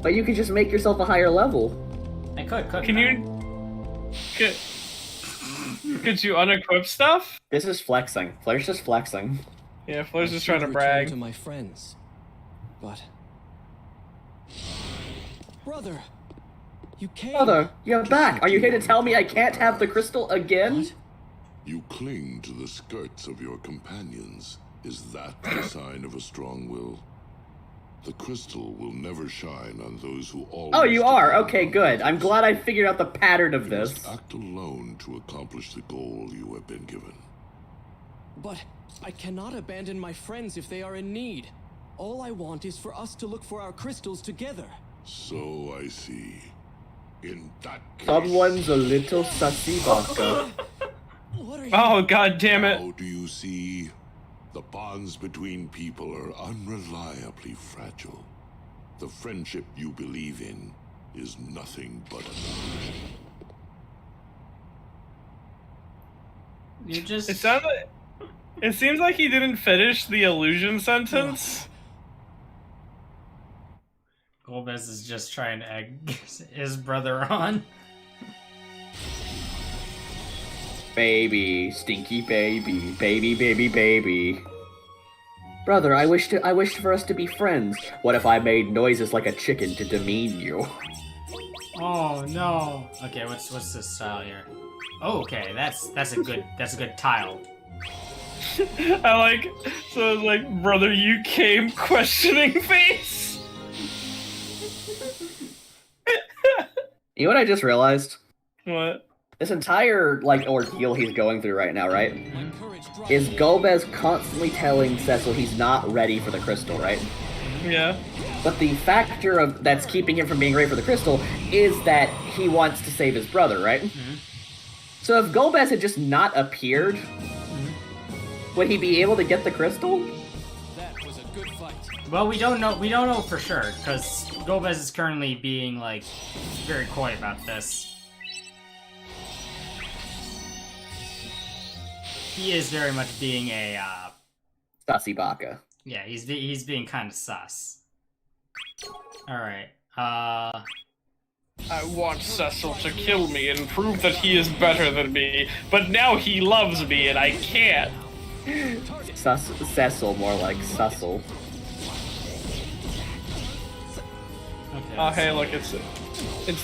But you could just make yourself a higher level. I couldn't Can I? you... Could you unequip stuff? This is flexing. Flair's just flexing. Yeah, Flair's I just should trying to return brag. to my friends, but brother, you came. Brother, you're back. Are you here to tell me I can't have the crystal again? What? You cling to the skirts of your companions. Is that the sign of a strong will? The crystal will never shine on those who always... Oh, you are? depend Okay, on good. I'm others. glad I figured out the pattern of You this. must act alone to accomplish the goal you have been given. But I cannot abandon my friends if they are in need. All I want is for us to look for our crystals together. So I see. In that case... Someone's a little sussy vodka. What are you? Oh, god damn it. How do you see? The bonds between people are unreliably fragile. The friendship you believe in is nothing but an illusion. You just... It seems like he didn't finish the illusion sentence. Golbez is just trying to egg his brother on. Baby, stinky baby, baby. Brother, I wished for us to be friends. What if I made noises like a chicken to demean you? Oh no. Okay, what's this style here? Oh, okay, that's a good tile. I like, so it's like, brother, you came questioning face. You know what I just realized? What? This entire, ordeal he's going through right now, right? My courage dropped. Is Golbez constantly telling Cecil he's not ready for the crystal, right? Yeah. But the factor that's keeping him from being ready for the crystal is that he wants to save his brother, right? Mm-hmm. So if Golbez had just not appeared, would he be able to get the crystal? That was a good fight. Well, we don't know for sure, because Golbez is currently being, very coy about this. He is very much being a, Sussy Baka. yeah, he's being kind of sus. Alright, I want Cecil to kill me and prove that he is better than me, but now he loves me and I can't. Cecil, more like Sussel. okay. Oh, hey, look, it's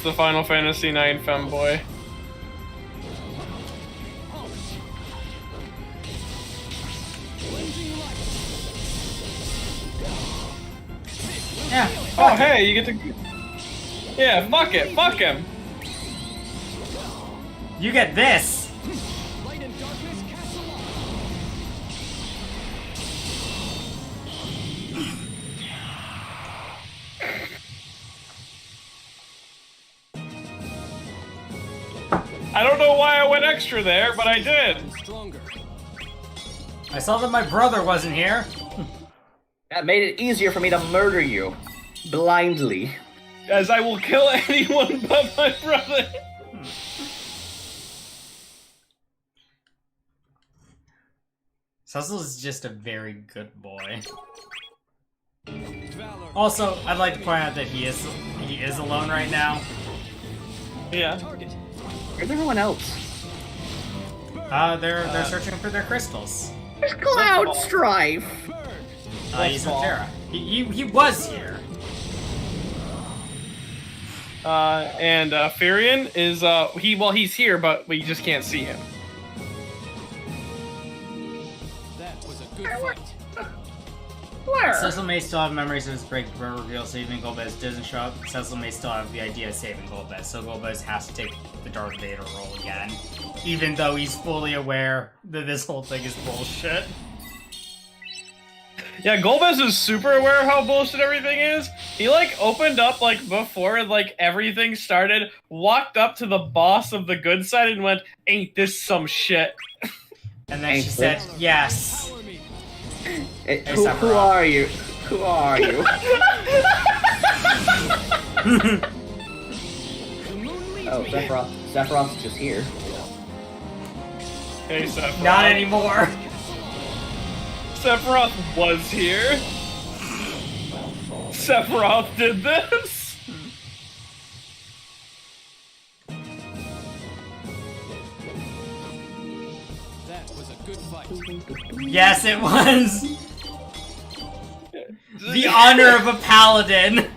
the Final Fantasy IX femboy. Oh, hey, you get to... Yeah, fuck it. Fuck him. You get this. Light and darkness cast aloft. I don't know why I went extra there, but I did. Stronger. I saw that my brother wasn't here. That made it easier for me to murder you. Blindly. As I will kill anyone but my brother. Cecil is just a very good boy. Also, I'd like to point out that he is alone right now. Yeah. Where's everyone else? They're searching for their crystals. There's Cloud Strife! He's in Terra. He was here. And Firion is he's here, but we just can't see him. That was a good fight. Where? Cecil may still have memories of his break from reveal, so even Golbez doesn't show up. Cecil may still have the idea of saving Golbez, so Golbez has to take the Darth Vader role again. Even though he's fully aware that this whole thing is bullshit. Yeah, Golbez is super aware of how bullshit everything is. He, like, opened up, like, before, like, everything started, walked up to the boss of the good side and went, "Ain't this some shit?" And then she said, yes. Who are you? Who are you? Oh, Sephiroth's just here. Hey, Sephiroth. Not anymore. Sephiroth was here. Sephiroth did this. That was a good fight. Yes, it was. The honor of a paladin.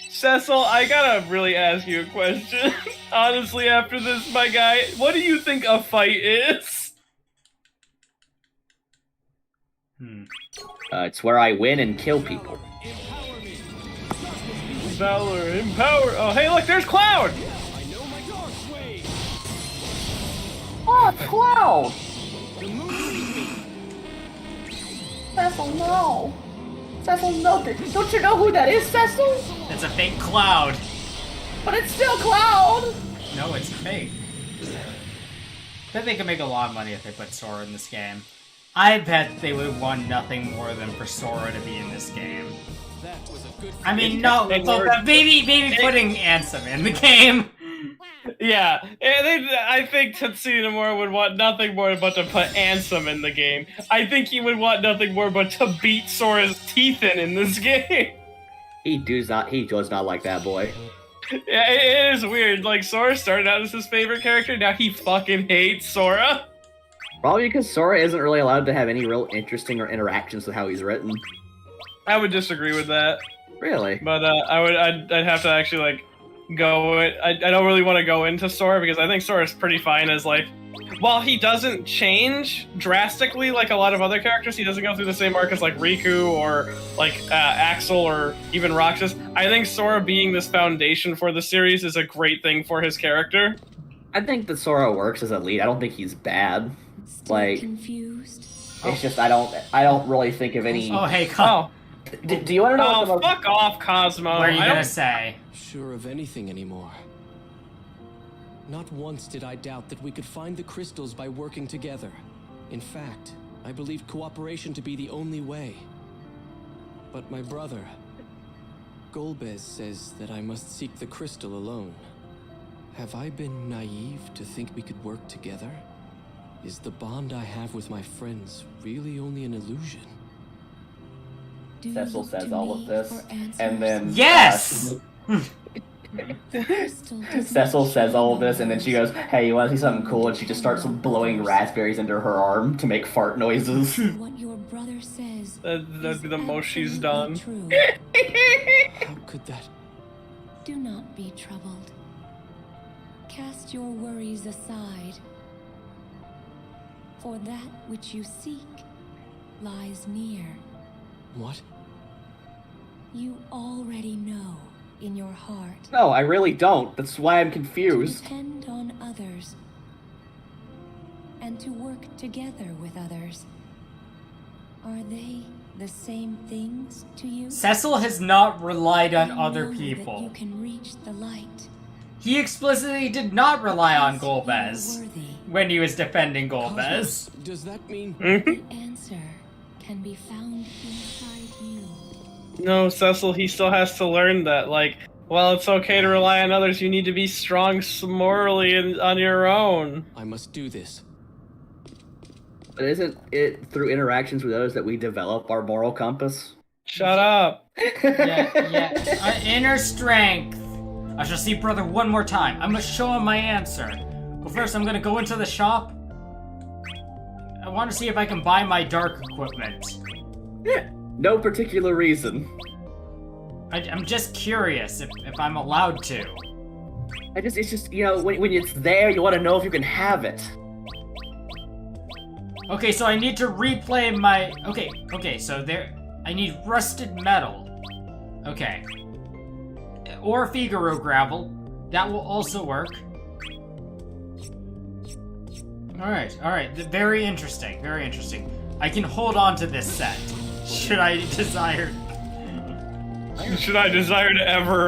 Cecil, I gotta really ask you a question. Honestly, after this, my guy, what do you think a fight is? It's where I win and kill people. Empower me. Valor, empower. Oh, hey, look, there's Cloud. I know my dark ways. Oh, it's Cloud! The moon leads me. Cecil, no! Cecil, no! Don't you know who that is, Cecil? It's a fake cloud. But it's still Cloud! No, it's fake. I bet they could make a lot of money if they put Sora in this game. I bet they would want nothing more than for Sora to be in this game. That was a good fight. I mean, no, but maybe putting Ansem in the game. Yeah, I think Tetsuya Nomura would want nothing more but to put Ansem in the game. I think he would want nothing more but to beat Sora's teeth in this game. He does not like that boy. Yeah, it is weird. Like, Sora started out as his favorite character, now he fucking hates Sora. Probably because Sora isn't really allowed to have any real interesting or interactions with how he's written. I would disagree with that. Really? But I'd have to actually, like, go... I don't really want to go into Sora, because I think Sora's pretty fine as, like... While he doesn't change drastically like a lot of other characters, he doesn't go through the same arc as, like, Riku or, like, Axel or even Roxas. I think Sora being this foundation for the series is a great thing for his character. I think that Sora works as a lead. I don't think he's bad. Like, confused. it's just I don't really think of any... Oh, hey, come. Do you want to know what the most... fuck off, Cosmo. What are you gonna say? Sure of anything anymore. Not once did I doubt that we could find the crystals by working together. In fact, I believed cooperation to be the only way. But my brother, Golbez, says that I must seek the crystal alone. Have I been naive to think we could work together? Is the bond I have with my friends really only an illusion? Cecil says all of this, and then... Yes! Cecil says all of this, and then she goes, "Hey, you want to see something cool?" And she just starts blowing raspberries into her arm to make fart noises. What your brother says That'd be the most she's done. true. How could that... Do not be troubled. Cast your worries aside. For that which you seek lies near. What? You already know in your heart. No, I really don't. That's why I'm To confused. depend on others. And to work together with others. Are they the same things to you? Cecil has not relied on I other know that people. you can reach the light. He explicitly did not rely on Because you are Golbez worthy. when he was defending Golbez. Cosmos, does that mean... The answer can be found inside you. No, Cecil, he still has to learn that, like, while it's okay to rely on others, you need to be strong morally and on your own. I must do this. But isn't it through interactions with others that we develop our moral compass? Shut up. Yeah. Inner strength. I shall see brother one more time. I must show him my answer. But first, I'm gonna go into the shop. I want to see if I can buy my dark equipment. No particular reason. I'm just curious if I'm allowed to. It's just, you know, when it's there, you want to know if you can have it. Okay, so I need to replay my... Okay, so there... I need rusted metal. Okay. Or Figaro gravel. That will also work. Alright. Very interesting, very interesting. I can hold on to this set. Should I desire... Should I desire to ever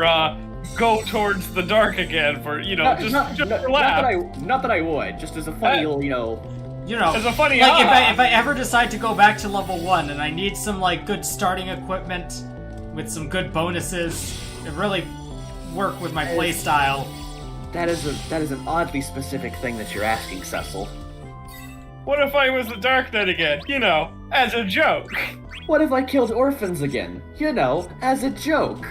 go towards the dark again for, you know, just for laugh? Not that I would. Just as a funny little, you know... You know, As a funny like if I ever decide to go back to level 1 and I need some like good starting equipment with some good bonuses, it really work with my playstyle. That is an oddly specific thing that you're asking, Cecil. What if I was the Dark Knight again? You know, as a joke. What if I killed orphans again? You know, as a joke.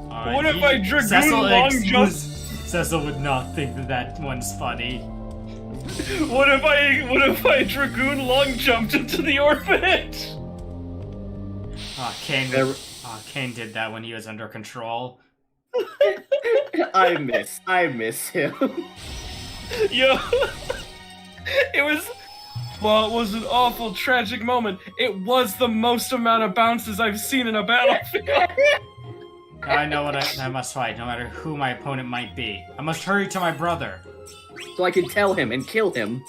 What if I dragoon Cecil long jump? Cecil would not think that one's funny. What if I dragoon long jumped into the orphanage? Kane did that when he was under control. I miss him. Yo, it was an awful, tragic moment. It was the most amount of bounces I've seen in a battlefield. I know what I must fight, no matter who my opponent might be. I must hurry to my brother. So I can tell him and kill him.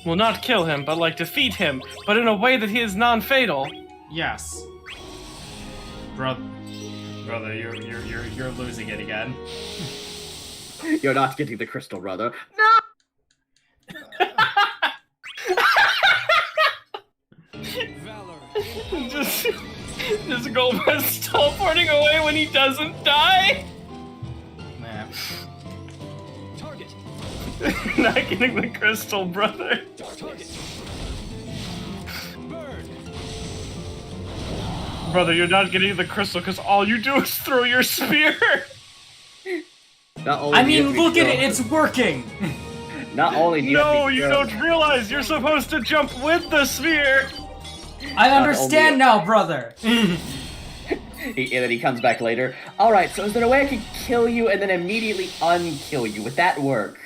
Well, not kill him, but like defeat him, but in a way that he is non-fatal. Yes. Brother, you're losing it again. You're not getting the crystal, brother. Just Golbez teleporting away when he doesn't die? Man. Target. Not getting the crystal, brother. Target. Burn. Brother, you're not getting the crystal because all you do is throw your spear. Not only I do you mean, have to look at kill- it, it's working! Not only do you have No, to you kill- don't realize you're supposed to jump with the spear. I understand now, brother! And then he comes back later. Alright, so is there a way I can kill you and then immediately unkill you? Would that work?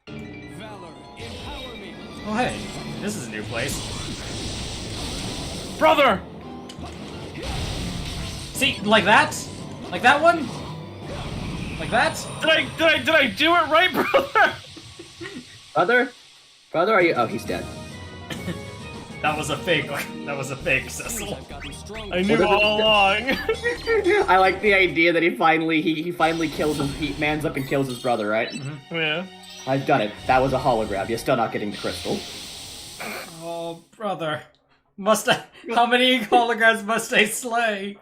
Valor, empower me. Oh hey, this is a new place. Brother! See, like that? Like that one? Like that? Did I do it right, brother? Brother? Brother, are you... Oh, he's dead. That was a fake. That was a fake, Cecil. I've gotten stronger. I knew all along. I like the idea that he finally kills his... He mans up and kills his brother, right? Yeah. I've done it. That was a hologram. You're still not getting the crystal. Oh, brother. Must I... How many holograms must I slay?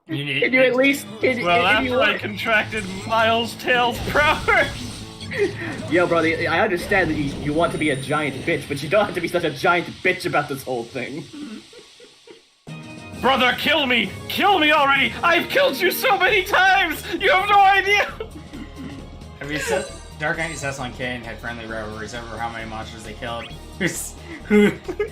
You need... Can you at least... Well, after I contracted Miles' Tails power. Yo, brother, I understand that you want to be a giant bitch, but you don't have to be such a giant bitch about this whole thing. Brother, kill me! Kill me already! I've killed you so many times! You have no idea! Have you said... Dark Knight, Cecil, and Kane had friendly rivalries over how many monsters they killed. Who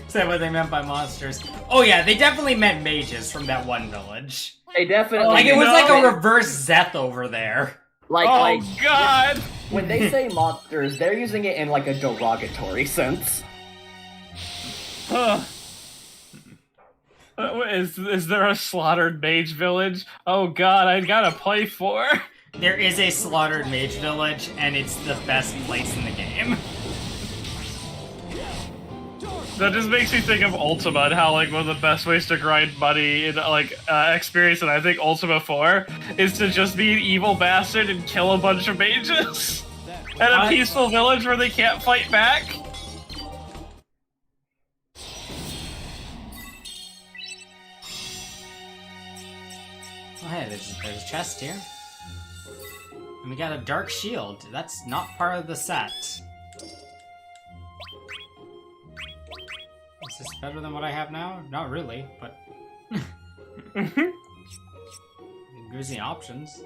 said what they meant by monsters? Oh yeah, they definitely meant mages from that one village. They definitely... Like, it was No. like a reverse Zeth over there. Oh, God! when they say monsters, they're using it in like a derogatory sense. Huh. Is there a slaughtered mage village? Oh god, I gotta play 4. There is a slaughtered mage village, and it's the best place in the game. That just makes me think of Ultima and how like one of the best ways to grind money in like experience, and I think Ultima 4 is to just be an evil bastard and kill a bunch of mages at a peaceful village where they can't fight back. Oh, hey, there's a chest here. And we got a dark shield. That's not part of the set. Is this better than what I have now? Not really, but... It gives me options.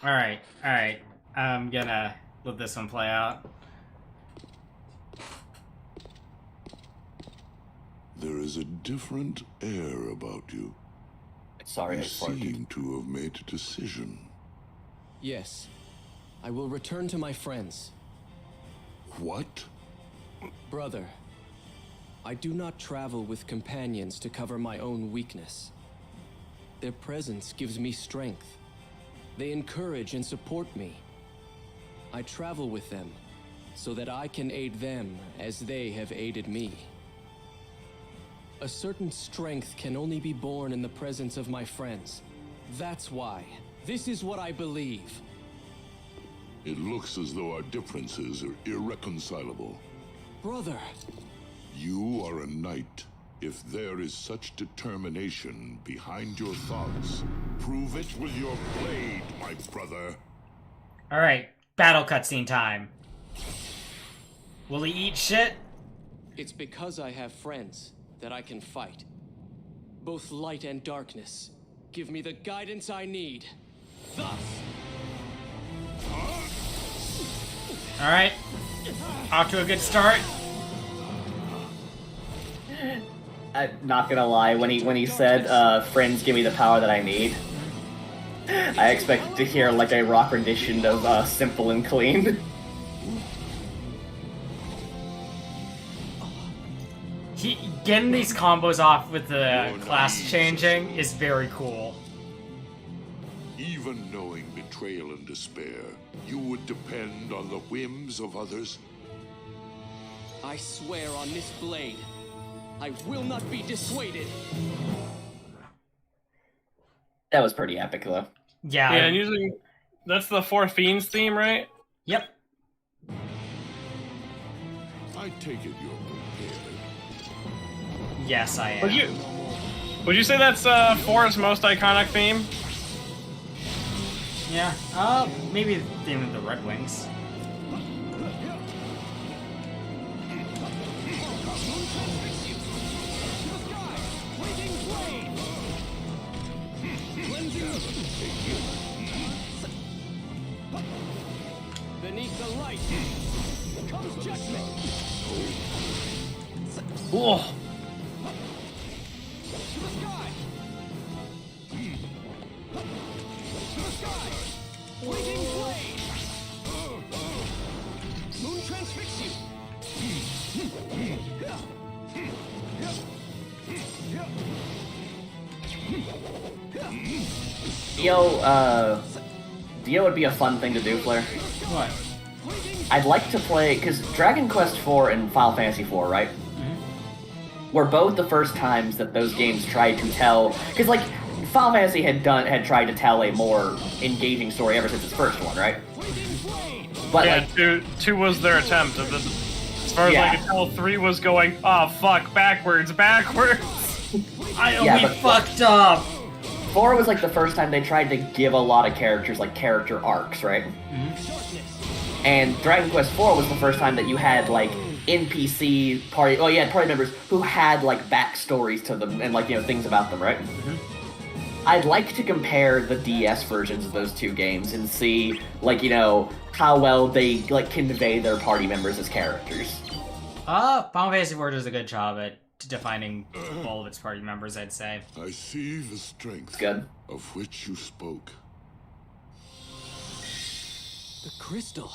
Alright. I'm gonna let this one play out. There is a different air about you. Sorry, I You farted. seem to have made a decision. Yes. I will return to my friends. What? Brother, I do not travel with companions to cover my own weakness. Their presence gives me strength. They encourage and support me. I travel with them so that I can aid them as they have aided me. A certain strength can only be born in the presence of my friends. That's why. This is what I believe. It looks as though our differences are irreconcilable. Brother, You are a knight. If there is such determination behind your thoughts, prove it with your blade, my brother. Alright, battle cutscene time. Will he eat shit? it's because I have friends that I can fight. Both light and darkness give me the guidance I need. Thus, Alright. Off to a good start. I'm not gonna lie, when he said, friends give me the power that I need, I expected to hear like a rock rendition of Simple and Clean. Getting these combos off with the class changing is very cool. Even knowing betrayal and despair, you would depend on the whims of others? I swear on this blade, I will not be dissuaded. That was pretty epic, though. Yeah. Yeah, and usually that's the Four Fiends theme, right? Yep. I take it you're prepared. Yes, I am. Would you say that's Four's most iconic theme? Yeah. Maybe the theme of the Red Wings. Beneath the light comes judgment. Whoa. To the sky. To the sky. Waiting blade. Moon transfix Dio would be a fun thing to do, Flair. What? I'd like to play, because Dragon Quest IV and Final Fantasy IV, right? Were both the first times that those games tried to tell, because like Final Fantasy had tried to tell a more engaging story ever since its first one, right? But Yeah, like, two was their attempt, and then, as far as Yeah. I can tell, 3 was going, oh fuck, backwards. Yeah, We but- fucked up. 4 was like the first time they tried to give a lot of characters like character arcs, right? And Dragon Quest IV was the first time that you had like NPC party, you had party members who had like backstories to them and like, things about them, right? I'd like to compare the DS versions of those two games and see like, how well they like convey their party members as characters. Final Fantasy IV does a good job at defining all of its party members, I'd say. I see the strength Good. of which you spoke. The crystal.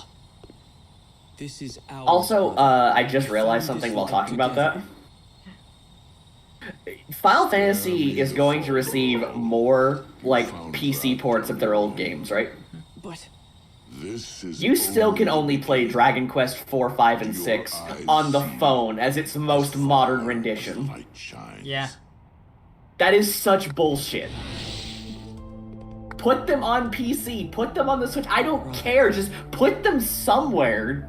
This is our Also, brother. I just realized something while talking about that. Final Fantasy is going to receive more, like, PC ports of their old games, right? But This is You still can only play Dragon Quest 4, 5, and 6 on the phone as its most modern rendition. light shines. Yeah. That is such bullshit. Put them on PC, put them on the Switch, I don't care, just put them somewhere.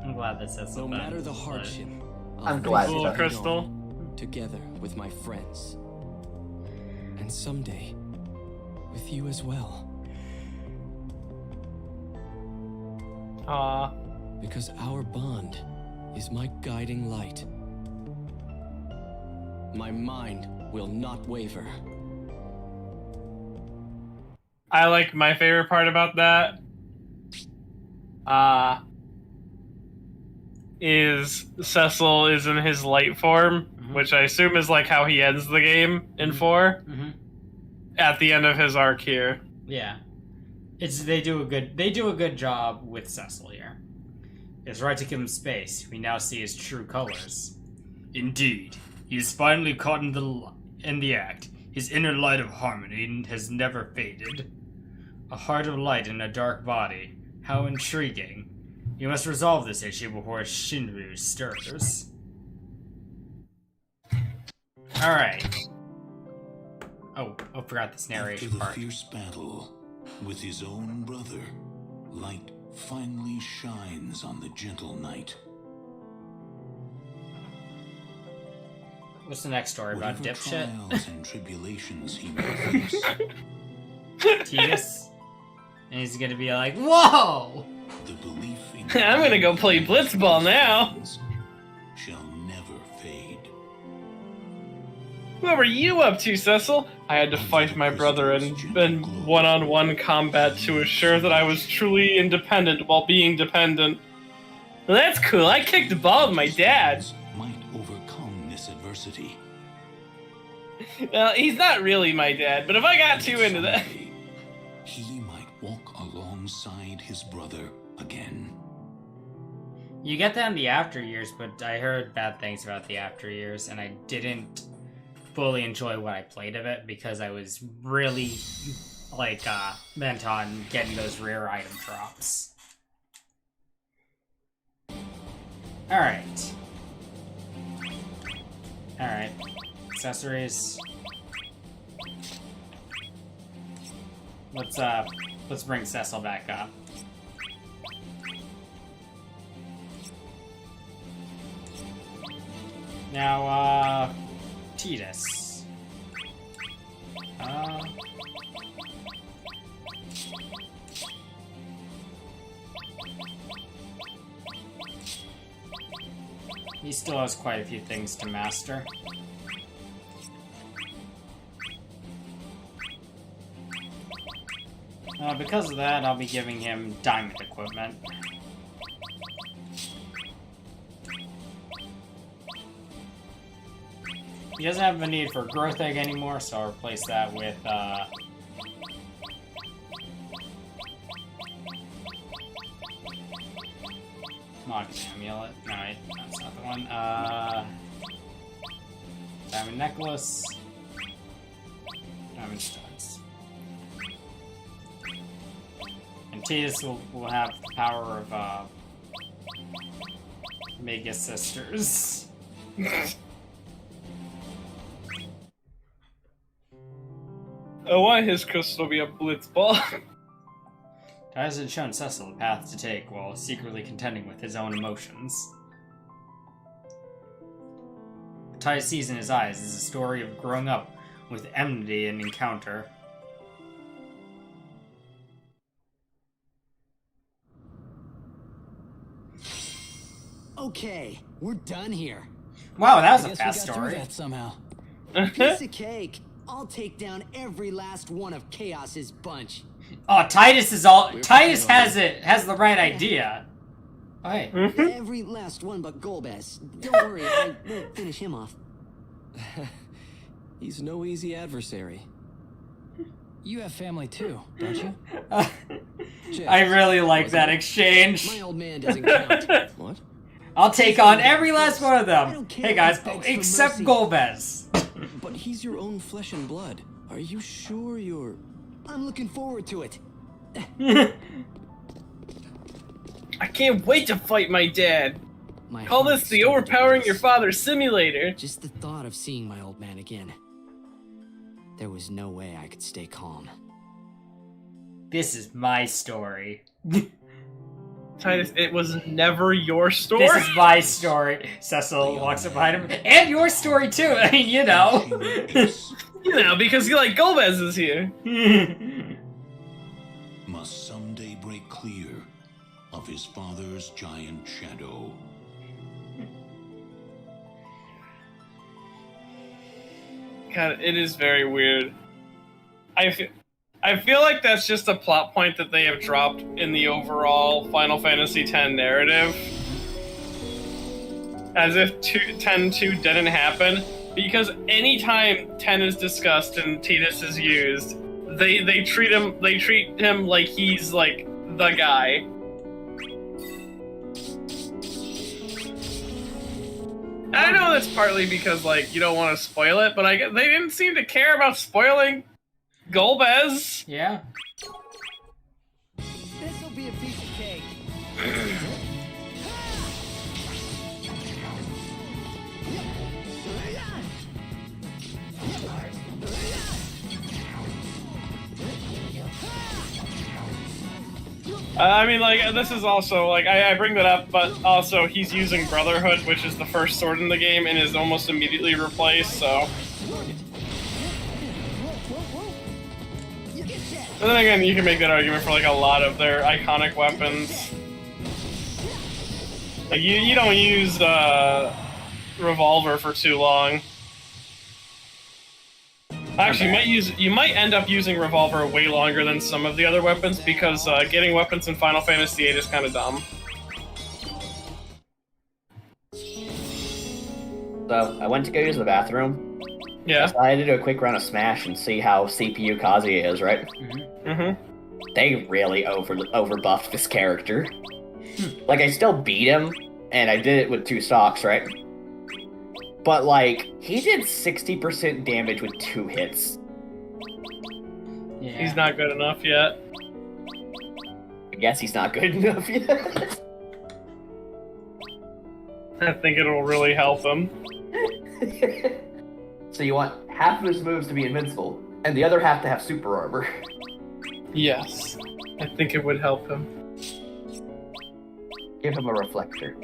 I'm glad that says no so. matter the hardship, I'm glad Cool, that- Crystal. together with my friends. And someday, with you as well. Aw. Because our bond is my guiding light. My mind will not waver. I like my favorite part about that. Is Cecil is in his light form, which I assume is like how he ends the game in 4. Mm-hmm. At the end of his arc here. Yeah, they do a good job with Cecil here. It's right to give him space. We now see his true colors. Indeed, he is finally caught in the act. His inner light of harmony has never faded. A heart of light in a dark body. How intriguing. You must resolve this issue before Shinryu stirs. Alright. Oh, forgot this narration After the part. fierce battle with his own brother, light finally shines on the gentle knight. What's the next story about? Whatever Dipshit? trials and tribulations he may face, Titus? And he's gonna be like, whoa! the belief in I'm gonna go play blitzball now. shall never fade. What were you up to, Cecil? I had to fight my brother in one-on-one combat to assure that I was truly independent while being dependent. Well, that's cool. I kicked the ball with my dad. Might overcome this adversity. Well, he's not really my dad, but if I got too into that... Someday, he might walk alongside his brother again. You get that in the after years, but I heard bad things about the after years, and I didn't fully enjoy what I played of it because I was really, bent on getting those rare item drops. Alright. Alright. Accessories. Let's bring Cecil back up. Now, Titus. He still has quite a few things to master. Because of that, I'll be giving him diamond equipment. He doesn't have a need for a growth egg anymore, so I'll replace that with, Mogging Amulet. No, that's not the one. Diamond Necklace. Diamond Studs. And Titus will have the power of, Mega Sisters. I want his crystal to be a blitzball. Titus had shown Cecil the path to take while secretly contending with his own emotions. What Titus sees in his eyes is a story of growing up with enmity and encounter. Okay, we're done here. Wow, that was a Guess fast we got through story. that somehow. Piece of cake. I'll take down every last one of Chaos's bunch. Oh, Titus is all. Titus has the right idea. Oh, hey. Every last one but Golbez. Don't worry, I will finish him off. He's no easy adversary. You have family too, don't you? I really like that exchange. My old man doesn't count. What? I'll take on every last one of I them. don't care Hey if guys, he begs for except mercy. Golbez. But he's your own flesh and blood. Are you sure you're... I'm looking forward to it. I can't wait to fight my dad. My Call heart this the started to overpowering your race. father simulator. Just the thought of seeing my old man again. There was no way I could stay calm. This is my story. Titus, it was never your story. This is my story. Cecil walks up behind him. And your story too. I mean, you know. You know, because you like Golbez is here. Must someday break clear of his father's giant shadow. God, it is very weird. I feel like that's just a plot point that they have dropped in the overall Final Fantasy X narrative. As if 10-2 didn't happen. Because anytime 10 is discussed and Tidus is used, they treat him like he's like the guy. I know that's partly because like you don't want to spoil it, but they didn't seem to care about spoiling Golbez. Yeah. This'll be a piece of cake. I mean, like, this is also, like, I bring that up, but also he's using Brotherhood, which is the first sword in the game, and is almost immediately replaced, so... And then again, you can make that argument for, like, a lot of their iconic weapons. Like, you don't use, Revolver for too long. Actually, you might end up using Revolver way longer than some of the other weapons because getting weapons in Final Fantasy VIII is kind of dumb. So, I went to go use the bathroom. Yeah. So I had to do a quick run of Smash and see how CPU Kazuya is, right? Mm-hmm. They really overbuffed this character. Like, I still beat him, and I did it with 2 stocks, right? But, like, he did 60% damage with 2 hits. Yeah. He's not good enough yet. I guess he's not good enough yet. I think it'll really help him. So you want half of his moves to be invincible, and the other half to have super armor. Yes. I think it would help him. Give him a reflector.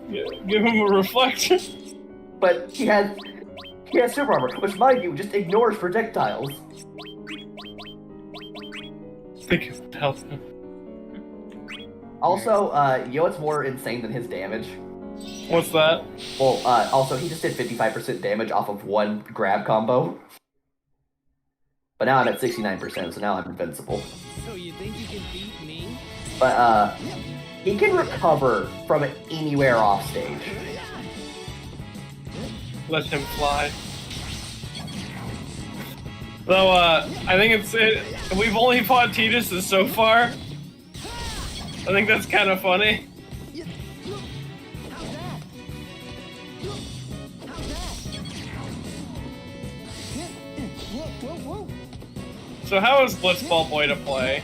Yeah, give him a reflector. But he has super armor, which, mind you, just ignores projectiles. I think it would help him. Also, you know what's more insane than his damage? What's that? Well, also, he just did 55% damage off of 1 grab combo. But now I'm at 69%, so now I'm invincible. So you think you can beat me? But, he can recover from anywhere off stage. Let him fly. Though, I think we've only fought Tidus so far. I think that's kind of funny. So how is Blitzball Boy to play?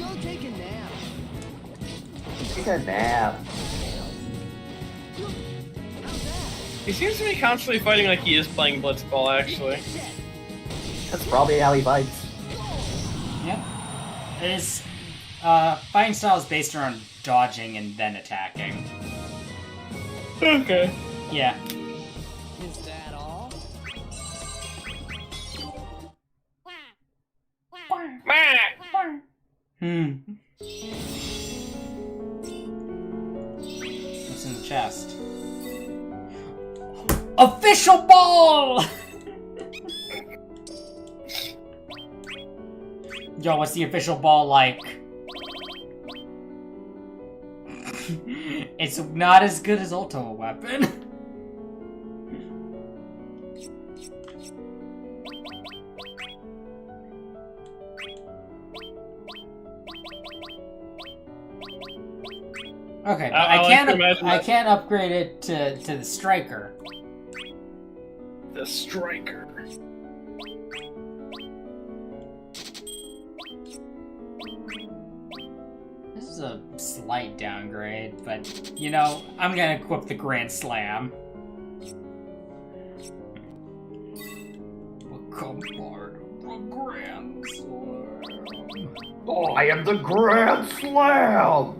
Go take a nap. Take a nap. He seems to be constantly fighting like he is playing Blitzball, actually. That's probably how he fights. Yeah. His fighting style is based around dodging and then attacking. Okay. Yeah. Is that all? What's in the chest? Official ball! Yo, what's the official ball like? It's not as good as Ultimate Weapon. Okay, I like to imagine I that- can't upgrade it to the striker. The striker. This is a slight downgrade, but you know, I'm gonna equip the Grand Slam. Become part of the Grand Slam. I am the Grand Slam!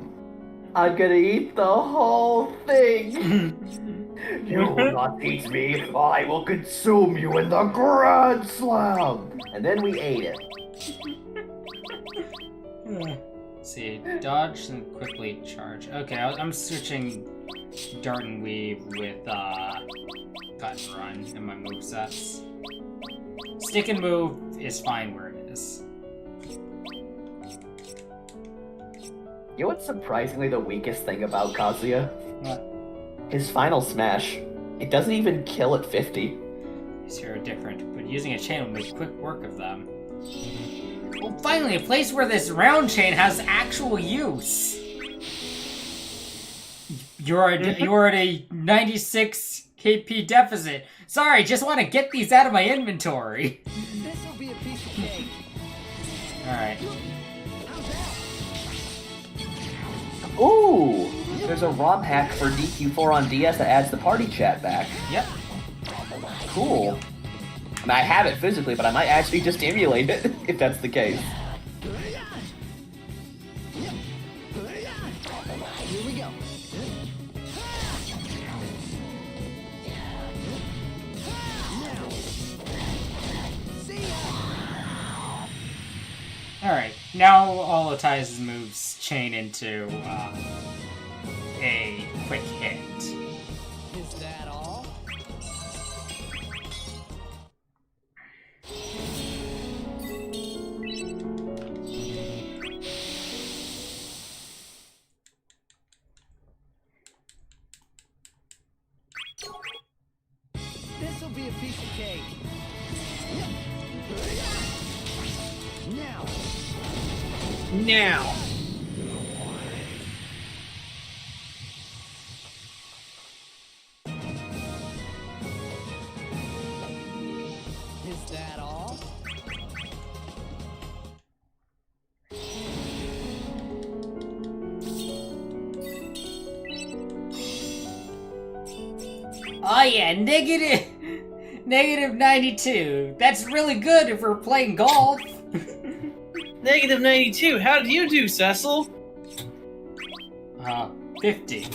I'm gonna eat the whole thing! You will not eat me, I will consume you in the Grand Slam! And then we ate it. Let's see, dodge and quickly charge. Okay, I'm switching dart and weave with cut and run in my movesets. Stick and move is fine where it is. You know what's surprisingly the weakest thing about Kazuya? What? His final smash. It doesn't even kill at 50. These here are different, but using a chain will make quick work of them. Well, finally, a place where this round chain has actual use. You're at a 96 KP deficit. Sorry, just want to get these out of my inventory. This'll be a piece of cake. Alright. Ooh! There's a ROM hack for DQ4 on DS that adds the party chat back. Yep. Cool. I mean, I have it physically, but I might actually just emulate it, if that's the case. Here we go. Alright, now all of Ty's moves chain into a quick hit. Is that all? This'll be a piece of cake. Now. Now. Is that all? Oh yeah, negative 92. That's really good if we're playing golf. Negative 92. How did you do, Cecil? 50.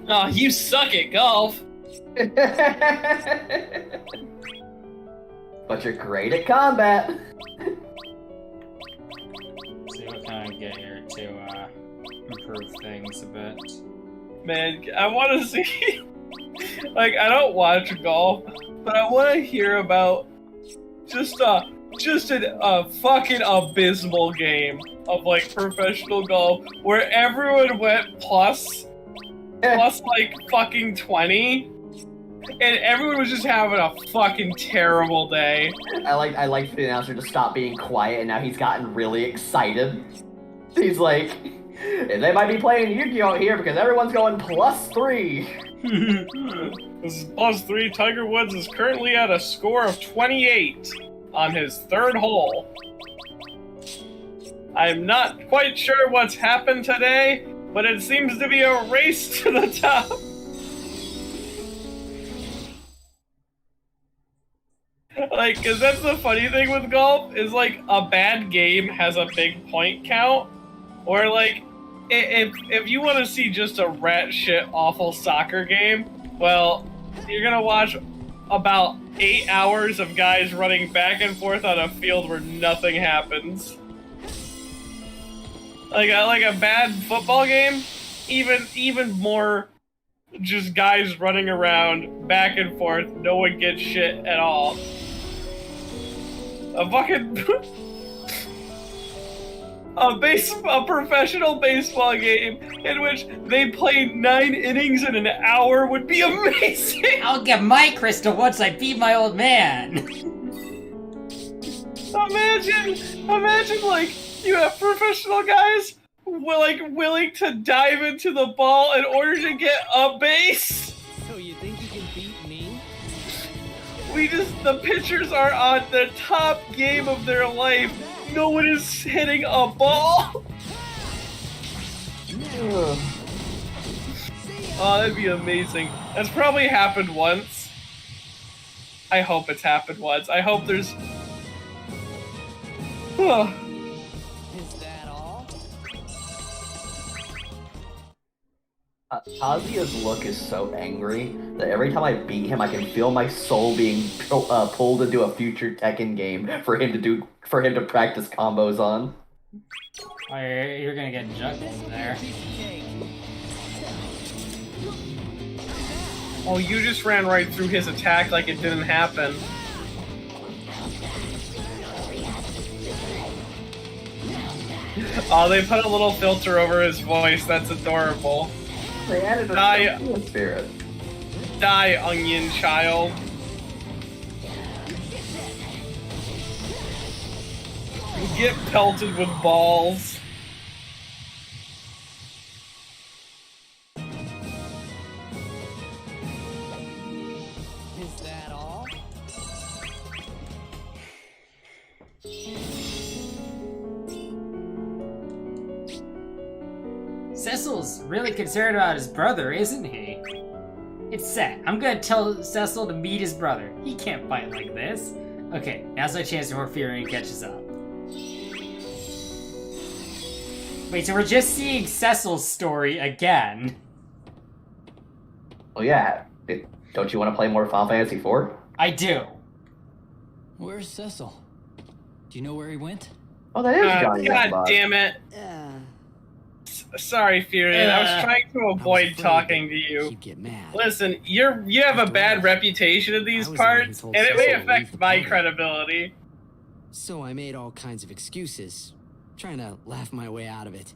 Oh, you suck at golf. But you're great at combat. See what can I get here to improve things a bit. Man, I want to see. Like, I don't watch golf, but I want to hear about just a fucking abysmal game of like professional golf where everyone went plus like fucking 20, and everyone was just having a fucking terrible day. I like the announcer to stop being quiet, and now he's gotten really excited. He's like, they might be playing Yu-Gi-Oh here because everyone's going +3. This is +3. Tiger Woods is currently at a score of 28 on his third hole. I'm not quite sure what's happened today, but it seems to be a race to the top. Like, cause that's the funny thing with golf, is like, a bad game has a big point count, or like, if you want to see just a rat shit awful soccer game, well, you're gonna watch about 8 hours of guys running back and forth on a field where nothing happens. Like a bad football game, even more just guys running around back and forth, no one gets shit at all. A fucking a professional baseball game in which they play 9 innings in an hour would be amazing. I'll get my crystal once I beat my old man. Imagine like you have professional guys willing to dive into the ball in order to get a base. So you think you can beat me? The pitchers are on the top game of their life. No one is hitting a ball. Oh, that'd be amazing. That's probably happened once. I hope it's happened once. I hope there's... Is that all? Kazuya's look is so angry that every time I beat him, I can feel my soul being pulled into a future Tekken game for him to practice combos on. Oh, you're gonna get juggled there. Oh, you just ran right through his attack like it didn't happen. Oh, they put a little filter over his voice. That's adorable. They added a spirit. Die, onion child. Get pelted with balls. Is that all? Cecil's really concerned about his brother, isn't he? It's set. I'm gonna tell Cecil to meet his brother. He can't fight like this. Okay, now's our chance before Furion catches up. Wait, so we're just seeing Cecil's story again? Oh yeah, don't you want to play more Final Fantasy IV? I do. Where's Cecil? Do you know where he went? Oh, that is Johnny. God damn it. Sorry, Furion. I was trying to avoid talking to you. Get mad. Listen, you have a bad reputation in these parts, and it may affect my credibility. So I made all kinds of excuses, trying to laugh my way out of it.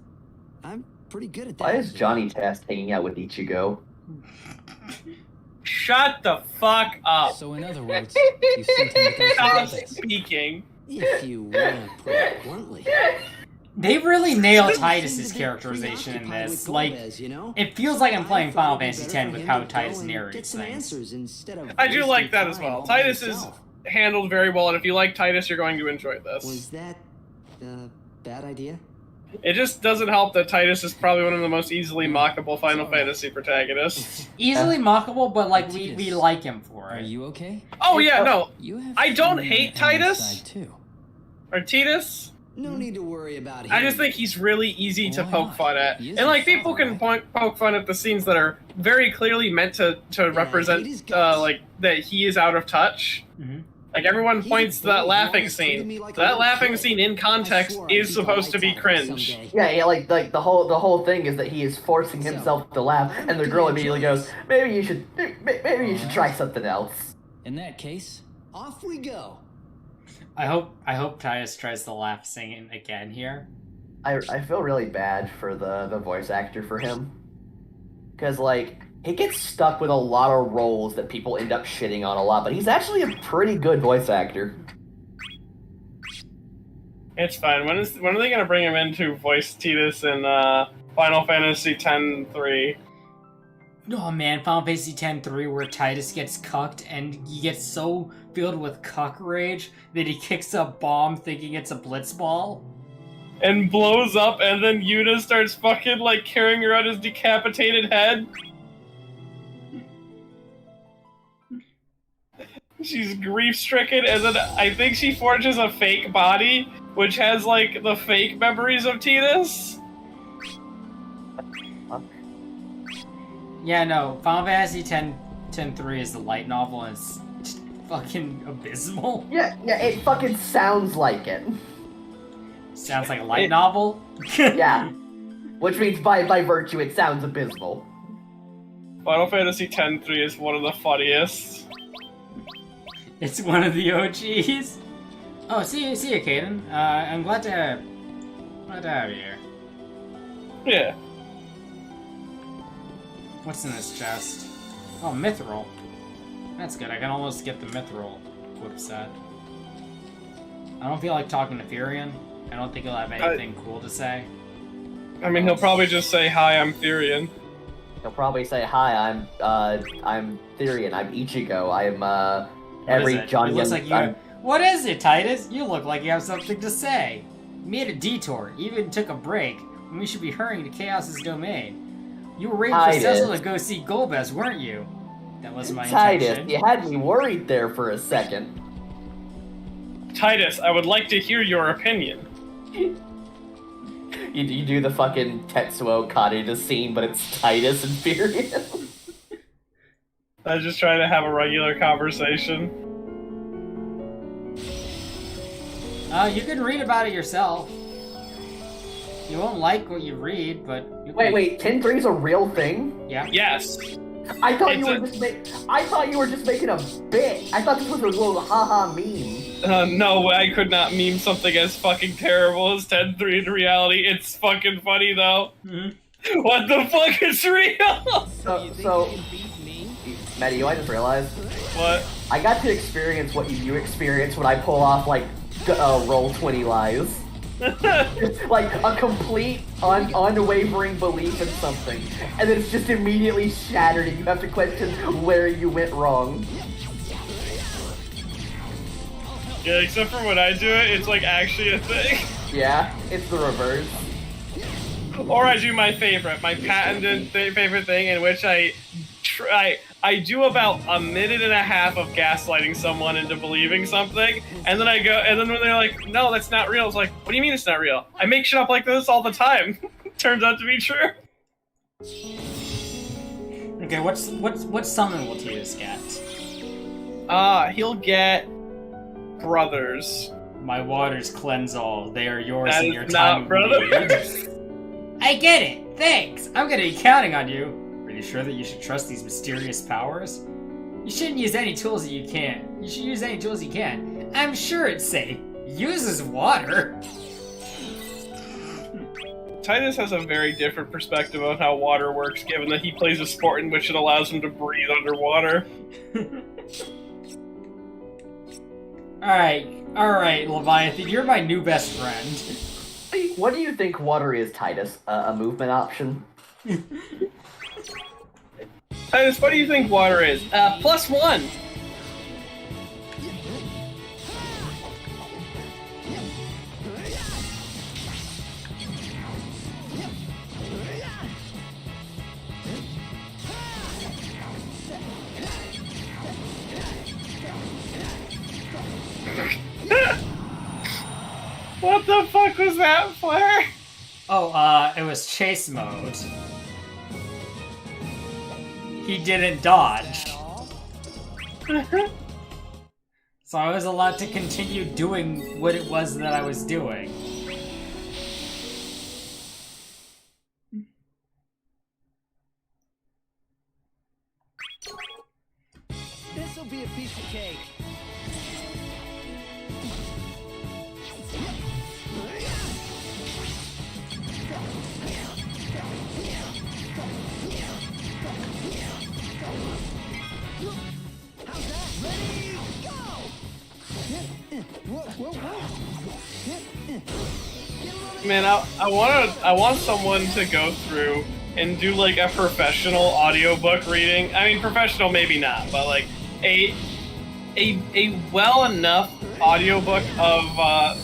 I'm pretty good at that. Why is Johnny Test hanging out with Ichigo? Shut the fuck up. So in other words, you sent him to go Stop see Titus. speaking. If you want to put it bluntly. They really nailed Titus's characterization in this. Like, it feels like I'm playing Final Fantasy X with how Titus narrates things. I do like that as well. Titus is handled very well, and if you like Titus, you're going to enjoy this. Was that a bad idea? It just doesn't help that Titus is probably one of the most easily mockable Final Fantasy protagonists. Easily mockable, but like we like him for it. Are you okay? Oh yeah, no. You have I don't Furion hate on your Titus. side, too. Or Titus. No need to worry about him. I just think he's really easy to Why poke not? fun at. He is And like your people father, can poke fun at the scenes that are very clearly meant to represent his guts. like that he is out of touch. Mhm. Like everyone He's points to a that bully. laughing Always treated scene. me like a That little laughing kid. scene in context I swore I'd is beat the supposed to be lights out of him cringe. someday. Yeah, like the whole thing is that he is forcing himself to laugh, and the girl immediately goes, maybe you should try something else. In that case, Off we go. I hope Titus tries to laugh singing again here. I feel really bad for the voice actor for him, because like he gets stuck with a lot of roles that people end up shitting on a lot, but he's actually a pretty good voice actor. It's fine. When are they gonna bring him in to voice Titus in Final Fantasy X-3? Oh man, Final Fantasy X-3 where Titus gets cucked and he gets so filled with cuck rage that he kicks a bomb thinking it's a blitzball. And blows up, and then Yuna starts fucking like carrying around his decapitated head. She's grief-stricken, and then I think she forges a fake body, which has like the fake memories of Titus. Yeah, no, Final Fantasy X-3 is the light novel and it's just fucking abysmal. Yeah, it fucking sounds like it. Sounds like a light novel? Yeah. Which means by virtue it sounds abysmal. Final Fantasy X-3 is one of the funniest. It's one of the OGs. Oh, see you, Caden. I'm glad to have you here. Yeah. What's in this chest? Oh, Mithril. That's good. I can almost get the Mithril equip set. I don't feel like talking to Furion. I don't think he'll have anything cool to say. I mean, he'll probably just say, "Hi, I'm Therian." He'll probably say, "Hi, I'm Therian. I'm Ichigo. Every It John looks Young." like you. What is it, Titus? You look like you have something to say. You made a detour, even took a break, when we should be hurrying to Chaos's domain. You were waiting for Titus. Cecil to go see Golbez, weren't you? That was my Titus, intention. you had me worried there for a second. Titus, I would like to hear your opinion. You do the fucking Tetsuo Kadena scene, but it's Titus and Furion. I was just trying to have a regular conversation. You can read about it yourself. You won't like what you read, but you can... Wait, 10-3's a real thing? Yeah. Yes. I thought you were just making a bit. I thought this was a little haha meme. No, I could not meme something as fucking terrible as 10-3 in reality. It's fucking funny though. Mm-hmm. What the fuck is real? So, Maddie, I just realized. What? I got to experience what you experience when I pull off like roll 20 lies. It's like a complete, unwavering belief in something, and then it's just immediately shattered, and you have to question where you went wrong. Yeah, except for when I do it, it's like actually a thing. Yeah, it's the reverse. Or I do my favorite, my patented favorite thing, in which I do about a minute and a half of gaslighting someone into believing something, and then when they're like, "No, that's not real," it's like, "What do you mean it's not real? I make shit up like this all the time." Turns out to be true. Okay, what summon will Titus get? He'll get brothers. My waters cleanse all. They are yours That in your is time not brothers. of need. I get it. Thanks. I'm gonna be counting on you. Are you sure that you should trust these mysterious powers? You shouldn't use any tools that you can. You should use any tools you can. I'm sure it's safe. Uses water. Titus has a very different perspective on how water works, given that he plays a sport in which it allows him to breathe underwater. Alright, Leviathan, you're my new best friend. What do you think water is, Titus? A movement option? Titus, what do you think water is? +1! What the fuck was that, Flare? Oh, it was chase mode. He didn't dodge. So I was allowed to continue doing what it was that I was doing. This'll be a piece of cake. How's that? Ready, go! Man, I want someone to go through and do like a professional audiobook reading. I mean, professional maybe not, but like a well enough audiobook of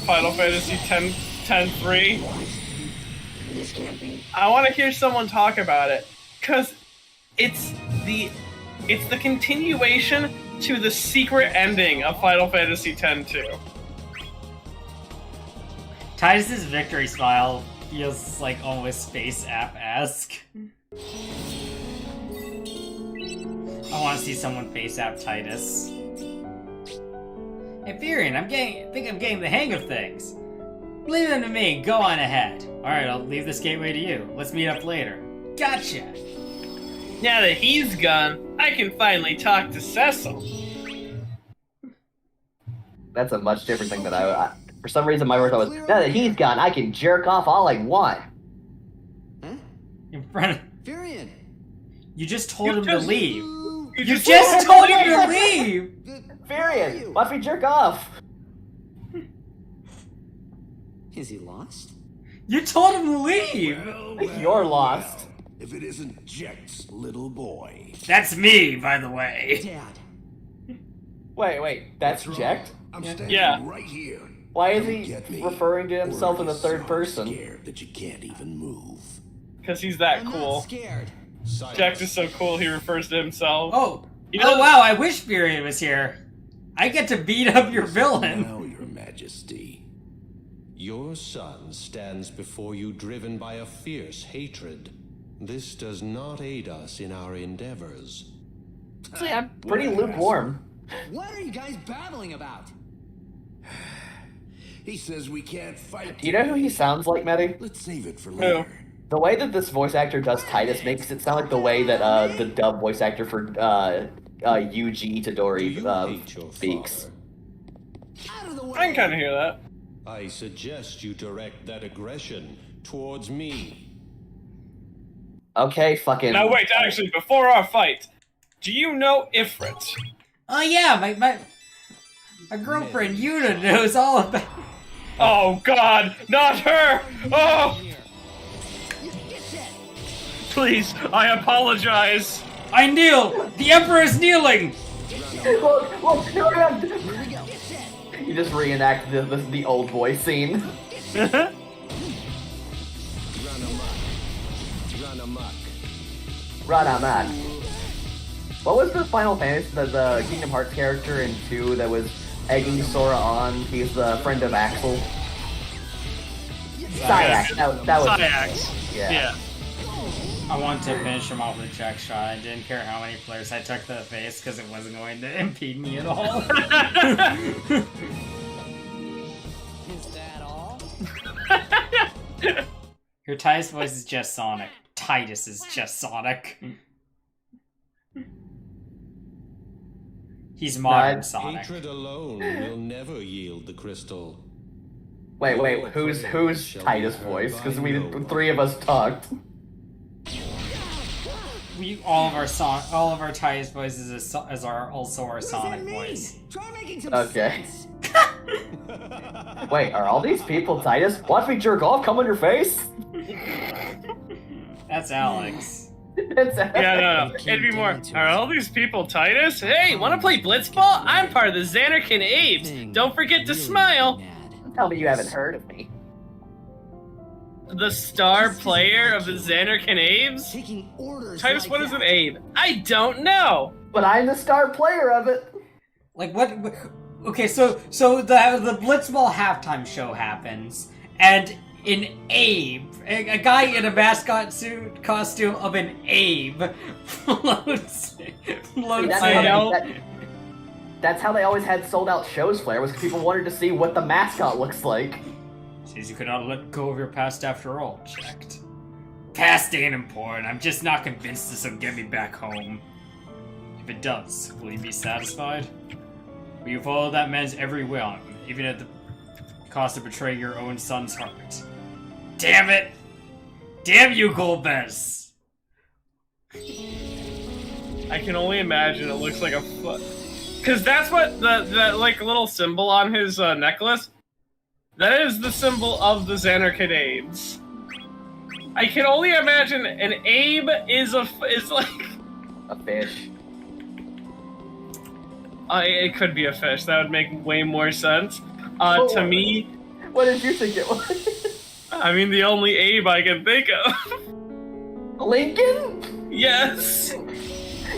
Final Fantasy X-3. I want to hear someone talk about it, cause it's the continuation to the secret ending of Final Fantasy X-2. Titus's victory smile feels like almost Space App-esque. I want to see someone face app Titus. Hey, Furion, I think I'm getting the hang of things. Leave them to me. Go on ahead. Alright, I'll leave this gateway to you. Let's meet up later. Gotcha! Now that he's gone, I can finally talk to Cecil. That's a much different thing that I for some reason my word was, now that he's gone, I can jerk off all I want. Huh? In front of... Furion! You just told him to leave. You You just told him to leave! Furion, watch me jerk off. Is he lost? You told him to leave! You're lost. If it isn't Jecht's little boy. That's me, by the way. Dad. Wait, that's Jecht? I'm standing Yeah. right here. Why is Don't he get me. referring to himself in the third So person? Scared that you can't even move. Because he's that I'm cool. not scared. Jack is so cool, he refers to himself. Oh. You know- Oh, wow, I wish Furion was here. I get to beat up your villain. Now, Your Majesty. Your son stands before you driven by a fierce hatred. This does not aid us in our endeavors. See, I'm pretty lukewarm. What are you guys babbling about? He says we can't fight. Do you know who he sounds like, Medi? Let's save it for later. The way that this voice actor does Titus makes it sound like the way that the dub voice actor for Yuji Do Itadori you hate your speaks. father? Out of the way. I can kind of hear that. I suggest you direct that aggression towards me. Okay, fucking. Now wait, actually, before our fight, do you know Ifrit? Oh, yeah, my girlfriend Yuna knows all about. Oh God, not her! Oh! Please, I apologize. I kneel! The Emperor is kneeling! Look, you just reenact the old boy scene. Run amok. Run amok. What was the Final Fantasy, the Kingdom Hearts character in 2 that was egging Sora on? He's the friend of Axel. Syax. That was. Syax. Yeah. I wanted to finish him off with a check shot. I didn't care how many players I took to the face because it wasn't going to impede me at all. Is that all? Your Titus voice is just Sonic. Titus is just Sonic. He's modern Sonic. Hatred alone will never yield the crystal. Wait, who's Titus' voice? Because the 3 of us talked. All of our Titus voices is also our Sonic voice. Try making some Okay. sense. Wait, are all these people Titus? Watch me jerk off, come on your face? That's Alex. Yeah, no. It'd be more. Are all these people Titus? Hey, wanna play Blitzball? I'm part of the Xanarkin Apes. Don't forget to smile. Tell me you haven't heard of me. The star player of the Xanarkin Apes? Taking orders. Titus, like what is that. an Abe? I don't know. But I'm the star player of it. Like what? Okay, so the Blitzball halftime show happens, and an Abe, a guy in a mascot suit costume of an Abe, floats That's how they always had sold out shows, Flair, was 'cause people wanted to see what the mascot looks like. Says you could not let go of your past after all. Checked. Past ain't important. I'm just not convinced this will get me back home. If it does, will you be satisfied? Will you follow that man's every whim, even at the cost of betraying your own son's heart? Damn it! Damn you, Golbez! I can only imagine it looks like a foot. Because that's what that like little symbol on his necklace. That is the symbol of the Xanarkin Apes. I can only imagine an Abe is like a fish. It could be a fish. That would make way more sense. To me, what did you think it was? I mean, the only Abe I can think of. Lincoln? Yes.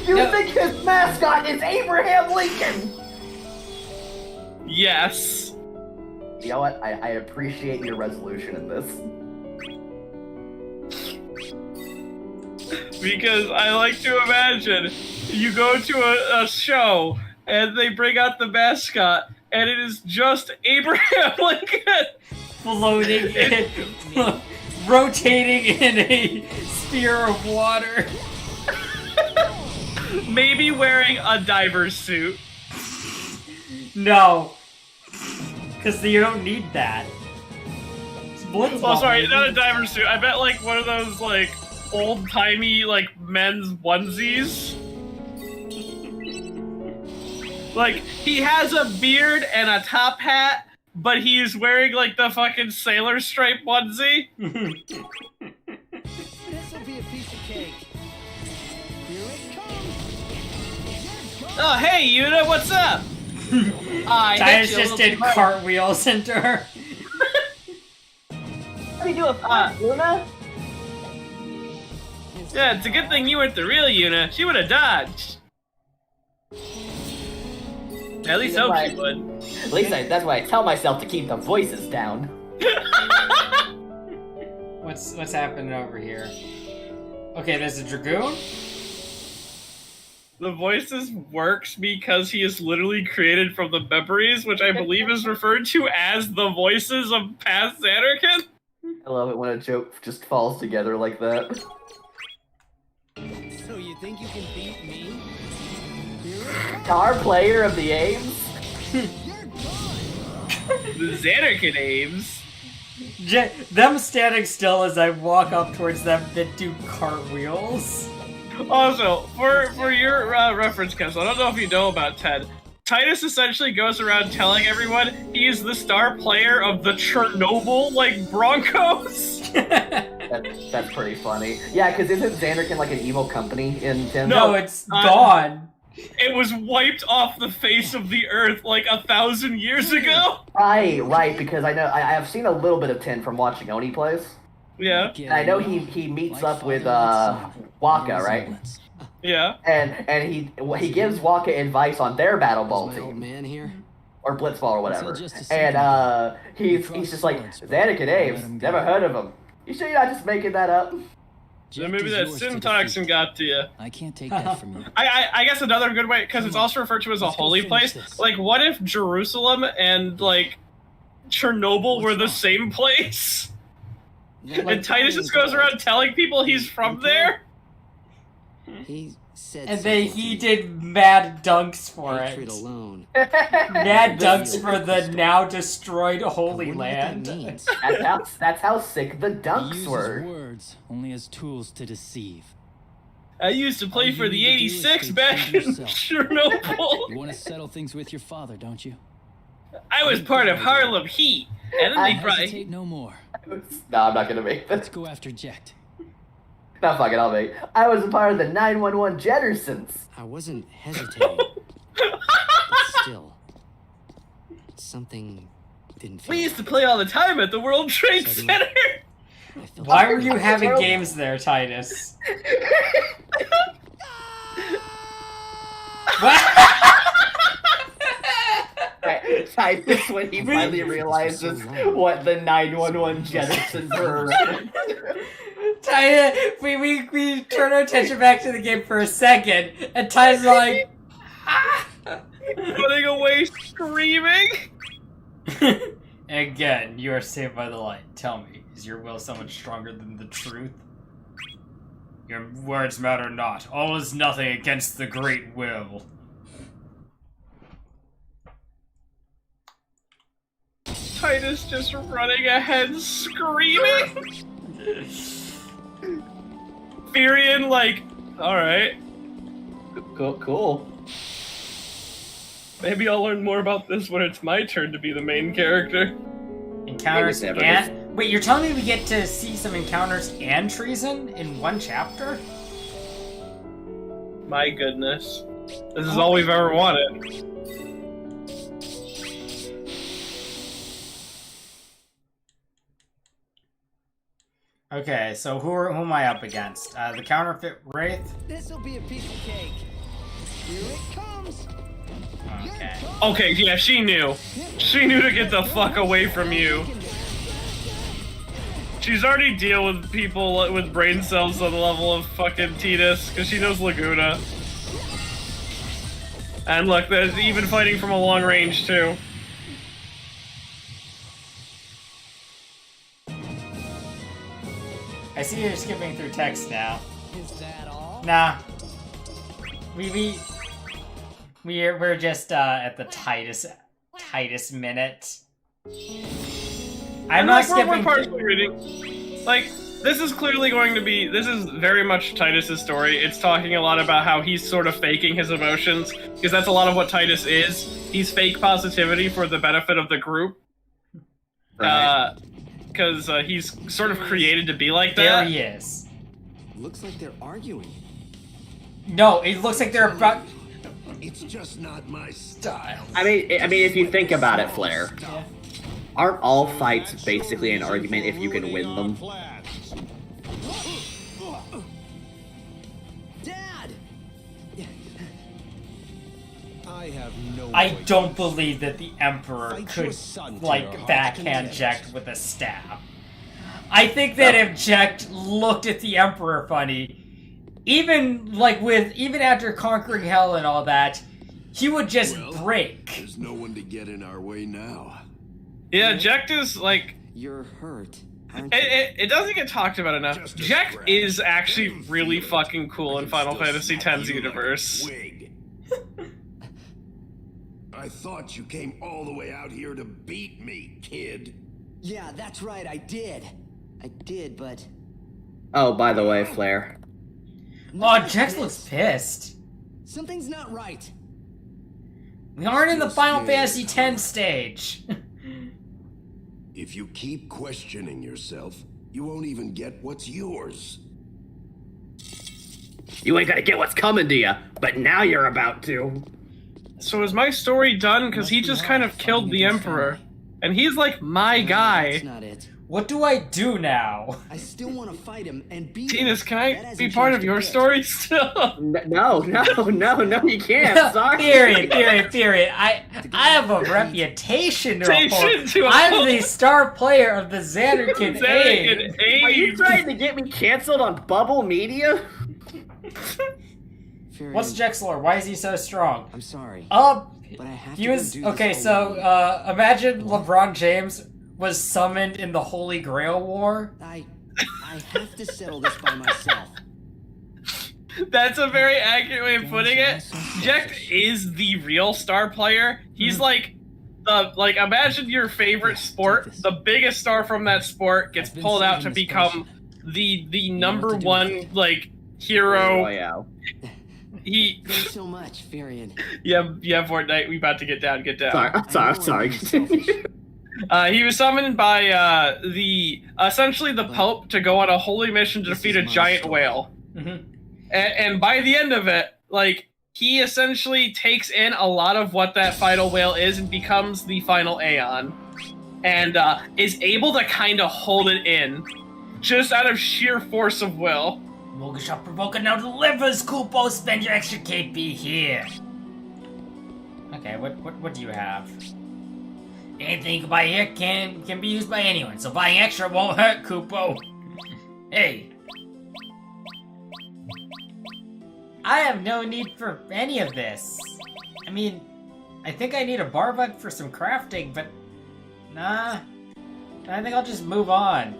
You think his mascot is Abraham Lincoln? Yes. You know what? I appreciate your resolution in this. Because I like to imagine you go to a show and they bring out the mascot and it is just Abraham Lincoln Floating in, rotating in a sphere of water. Maybe wearing a diver's suit. No. Because you don't need that. It's Blitzball. Oh, sorry, not a diver's suit. I bet like one of those like old-timey like men's onesies. Like he has a beard and a top hat, but he's wearing like the fucking sailor stripe onesie. This'll be a piece of cake. Here it comes. Oh, hey, Yuna, what's up? Titus just did cartwheels into her. What are you doing, Luna? Yeah, it's a good thing you weren't the real Yuna. She would have dodged. At least hope she would. At least that's why I tell myself to keep the voices down. What's happening over here? Okay, there's a dragoon. The voices works because he is literally created from the memories, which I believe is referred to as the voices of past Xanarkin. I love it when a joke just falls together like that. So you think you can beat me? Star player of the Ames? The Xanarkin aims. Them standing still as I walk up towards them that do cartwheels. Also, for your reference, Kessel, I don't know if you know about Ted. Titus essentially goes around telling everyone he is the star player of the Chernobyl, like, Broncos. That's pretty funny. Yeah, because isn't Xanarkin like an evil company in Tim? No, it's gone. It was wiped off the face of the earth like 1,000 years ago. Right, because I know I have seen a little bit of Tin from watching Oni plays. Yeah. And I know he meets up with Waka, right? Yeah. And he gives Waka advice on their battle ball Old team. man here. Or Blitzball or whatever. Just a second. And he's just like, Xanarkin Ames, never heard of him. You sure you're not just making that up? So maybe that syntaxing got to you. I can't take that from you. I guess another good way, because it's also referred to as a holy place. Like, what if Jerusalem and, like, Chernobyl were the same place? And Titus just goes around telling people he's from there? He said And then he did mad dunks for hatred it. alone. Mad dunks for the now destroyed Holy Land. That's how sick the He dunks uses were. words only as tools to deceive. I used to play All for you the need to do is 86 stay back true in to yourself. Chernobyl. You want to settle things with your father, don't you? I was part of Harlem Heat. And then they Hesitate brought... no more. No, I'm not gonna make Let's that. go after Jet. No, fuck it, I'll make. I was a part of the 911 Jettersons. I wasn't hesitating. But still, something didn't feel We used to right. play all the time at the World Trade Suddenly- Center. I felt Why were you having games there, Titus? Titus, when he finally realizes what the 911 Jettersons were. Titus, we turn our attention back to the game for a second, and Titus is like, Running away screaming. again, you are saved by the light. Tell me, is your will so much stronger than the truth? Your words matter not. All is nothing against the great will. Titus just running ahead screaming. Firion, like, alright. Cool. Maybe I'll learn more about this when it's my turn to be the main character. Encounters Maybe and... Wait, you're telling me we get to see some encounters and treason in one chapter? My goodness. This is all we've ever wanted. Okay, so who am I up against? The counterfeit Wraith? This'll be a piece of cake. Here it comes. Okay. Okay, yeah, she knew. She knew to get the fuck away from you. She's already deal with people with brain cells on the level of fucking Titus, because she knows Laguna. And look, there's even fighting from a long range, too. I see you're skipping through text now. Is that all? Nah. We're just at the Titus minute. I'm not we're skipping. partially reading. Like, this is clearly going to be. This is very much Titus's story. It's talking a lot about how he's sort of faking his emotions, because that's a lot of what Titus is. He's fake positivity for the benefit of the group. Right. Because he's sort of created to be like There that. he is. Looks like they're arguing. No, it looks like they're about. It's just not my style. I mean, if you think about it, Flair, aren't all fights basically an argument if you can win them? Dad! I have no I voice. don't believe that the Emperor Fight could, your son to your like, heart's backhand content. Jecht with a stab. I think that if Jecht looked at the Emperor funny, even after conquering hell and all that, he would just break. There's no one to get in our way now. Yeah, Jecht is like. You're hurt, aren't you? It doesn't get talked about enough. Just a Jecht scratch. is actually You really feel it. fucking cool I in can Final still Fantasy snap X's you like a universe. twig. I thought you came all the way out here to beat me, kid. Yeah, that's right, I did. I did, but... Oh, by the way, Flair. Oh, Jecht looks pissed. Something's not right. We aren't in the Just Final scared. Fantasy X stage. If you keep questioning yourself, you won't even get what's yours. You ain't gonna get what's coming to you, but now you're about to. So is my story done? Because he just kind of killed the Emperor. And he's like my That's guy. not it. What do I do now? I still want to fight him and beat Tinus, him. can That I hasn't be part changed of a your bit. story still? No, you can't. Sorry. Period. I have a reputation to Reputation uphold. to I'm uphold. the star player of the Xanarkin Age. Are you trying to get me canceled on Bubble Media? Furion, What's Jecht's lore? Why is he so strong? I'm sorry, But but I have he to was go do this okay. So alone. imagine LeBron James was summoned in the Holy Grail War. I have to settle this by myself. That's a very accurate way of putting it. Jecht is the real star player. He's like imagine your favorite sport. The biggest star from that sport gets pulled out to become the number one like hero. Royale. He Thanks so much, Furion. yeah, Fortnite, we about to get down. Sorry. He was summoned by essentially the Pope to go on a holy mission to defeat a giant whale. Mhm. And by the end of it, like, he essentially takes in a lot of what that final whale is and becomes the final Aeon. And is able to kind of hold it in, just out of sheer force of will. Mogasha Provoker now delivers, Kupo. Spend your extra KP here. Okay, what do you have? Anything you can buy here can be used by anyone, so buying extra won't hurt, Kupo. Hey. I have no need for any of this. I mean, I think I need a barbug for some crafting, but nah. I think I'll just move on.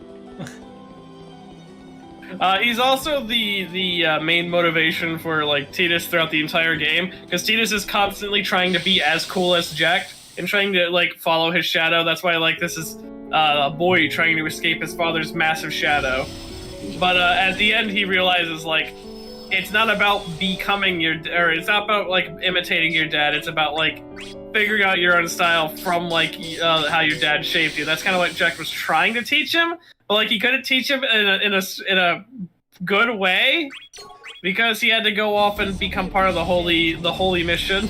He's also the main motivation for like Tidus throughout the entire game, because Tidus is constantly trying to be as cool as Jecht and trying to like follow his shadow. That's why like this is a boy trying to escape his father's massive shadow. But at the end, he realizes like it's not about becoming or it's not about like imitating your dad. It's about like figuring out your own style from like how your dad shaped you. That's kind of what Jecht was trying to teach him. But like he couldn't teach him in a good way because he had to go off and become part of the holy mission.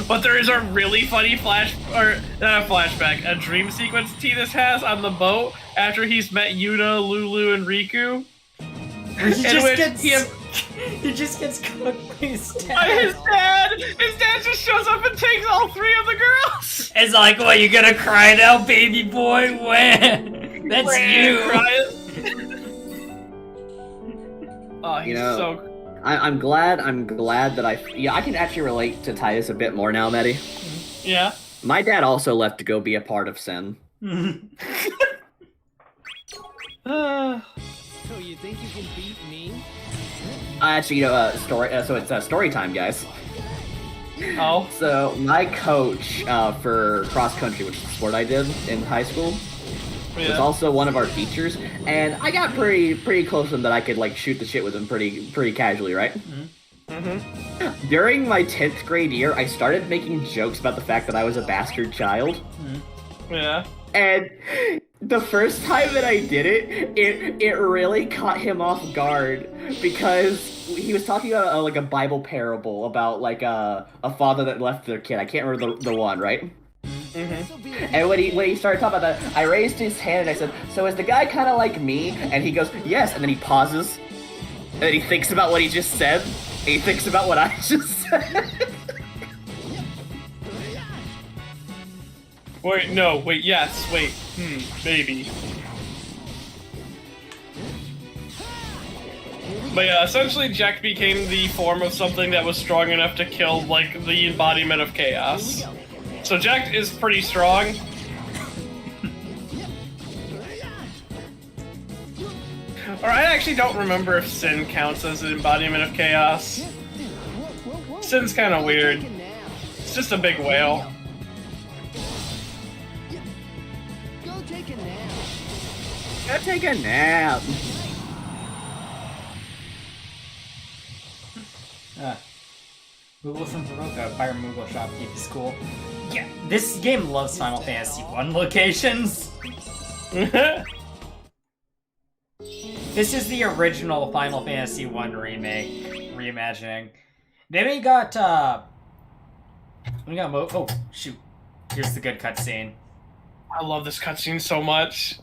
But there is a really funny a dream sequence Tidus has on the boat after he's met Yuna, Lulu, and Riku. He just gets cooked by his dad. His dad just shows up and takes all three of the girls. It's like, what, you gonna cry now, baby boy? When? That's you. Oh, he's You know, so. I'm glad that I can actually relate to Titus a bit more now, Medi. Yeah. My dad also left to go be a part of Sin. So you think you can beat me? Actually, so it's story time, guys. Oh. So my coach for cross country, which is the sport I did in high school, was also one of our teachers, and I got pretty close to him that I could like shoot the shit with him pretty casually, right? Mm-hmm. During my 10th grade year, I started making jokes about the fact that I was a bastard child. Yeah. And the first time that I did it, it really caught him off guard because he was talking about like a Bible parable about like a father that left their kid. I can't remember the one, right? And when he started talking about that, I raised his hand and I said, "So is the guy kind of like me?" And he goes, "Yes." And then he pauses, and then he thinks about what he just said, and he thinks about what I just said. Wait, no, wait, yes, wait, maybe. But yeah, essentially Jack became the form of something that was strong enough to kill, like, the embodiment of chaos. So Jack is pretty strong. Or I actually don't remember if Sin counts as an embodiment of chaos. Sin's kind of weird. It's just a big whale. Go take a nap. Moogle from Baroka, Fire Moogle Shopkeep is cool. Yeah, this game loves Final Fantasy 1 locations. This is the original Final Fantasy 1 remake, reimagining. Then we got, oh, shoot. Here's the good cutscene. I love this cutscene so much.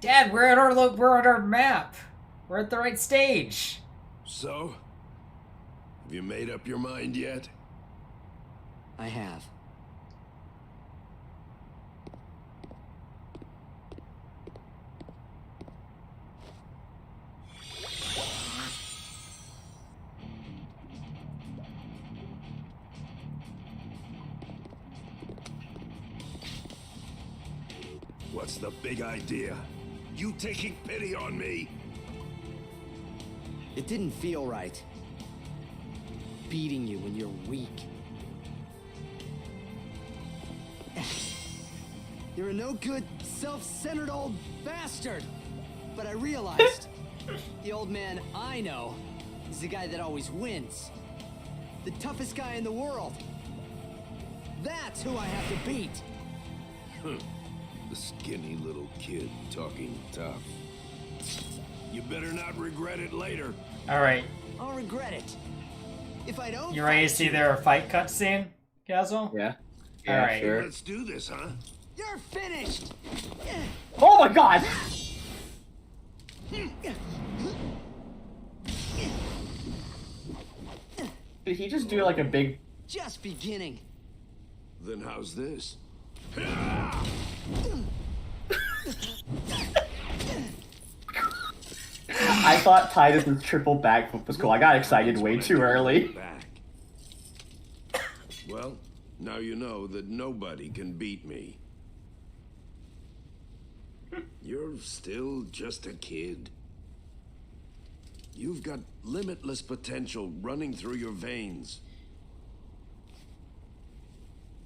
Dad, we're at our map. We're at the right stage. So? Have you made up your mind yet? I have. What's the big idea? You taking pity on me? It didn't feel right. Beating you when you're weak. You're a no-good, self-centered old bastard. But I realized the old man I know is the guy that always wins. The toughest guy in the world. That's who I have to beat. The skinny little kid talking tough. You better not regret it later. Alright. I'll regret it. If I don't. You ready to see their fight cutscene, Gazel? Yeah. Alright. Sure. Let's do this, huh? You're finished. Oh my god! Did he just do like a big... Just beginning. Then how's this? I thought Titus's triple backflip was cool. I got excited way too early. Back. Well, now you know that nobody can beat me. You're still just a kid. You've got limitless potential running through your veins.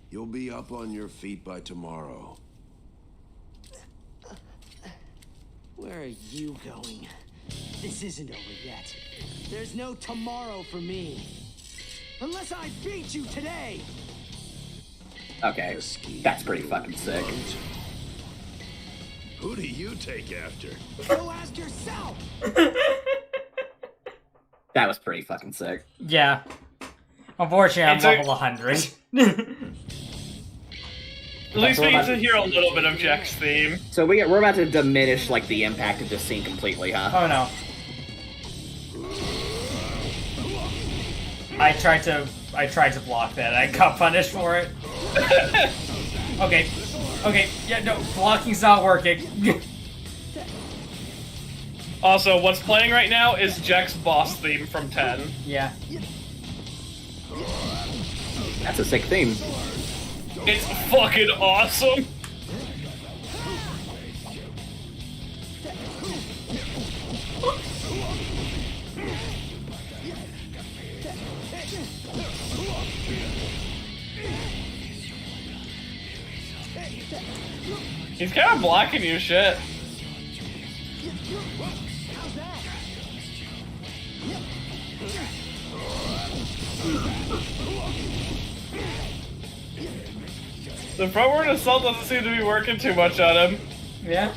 You'll be up on your feet by tomorrow. Where are you going? This isn't over yet. There's no tomorrow for me. Unless I beat you today! Okay, that's pretty fucking sick. Who do you take after? Go ask yourself! That was pretty fucking sick. Yeah. Unfortunately, I'm It's level 100. At least we get to hear a little bit of Jack's theme. So we're about to diminish like the impact of this scene completely, huh? Oh no. I tried to block that. I got punished for it. Okay. Okay, yeah, no, blocking's not working. Also, what's playing right now is Jack's boss theme from 10. Yeah. That's a sick theme. It's fucking awesome! He's kind of blocking you, shit. The frontward assault doesn't seem to be working too much on him. Yeah.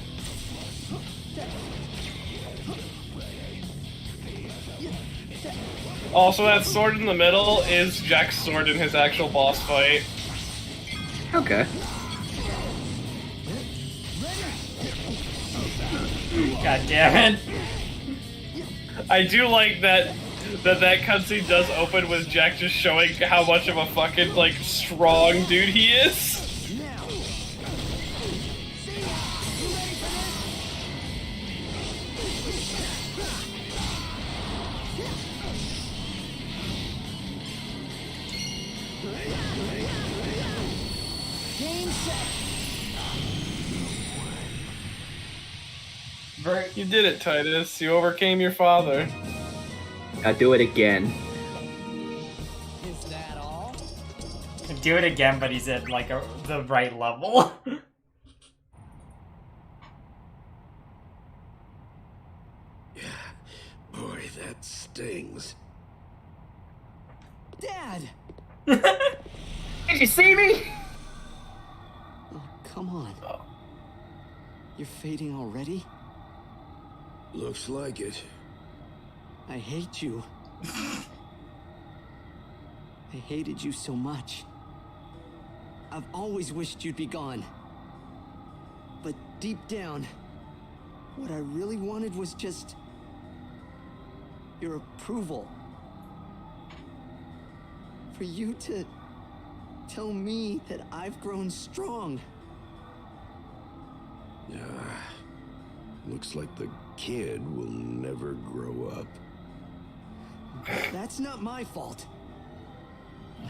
Also, that sword in the middle is Jack's sword in his actual boss fight. Okay. God damn it. I do like that cutscene does open with Jack just showing how much of a fucking, like, strong dude he is. You did it, Titus. You overcame your father. I'll do it again. Is that all? Do it again, but he's at like the right level. Boy, that stings. Dad! Did you see me? Oh, come on. You're fading already? Looks like it. I hate you. I hated you so much. I've always wished you'd be gone. But deep down, what I really wanted was just your approval. For you to tell me that I've grown strong. Looks like the kid will never grow up. That's not my fault.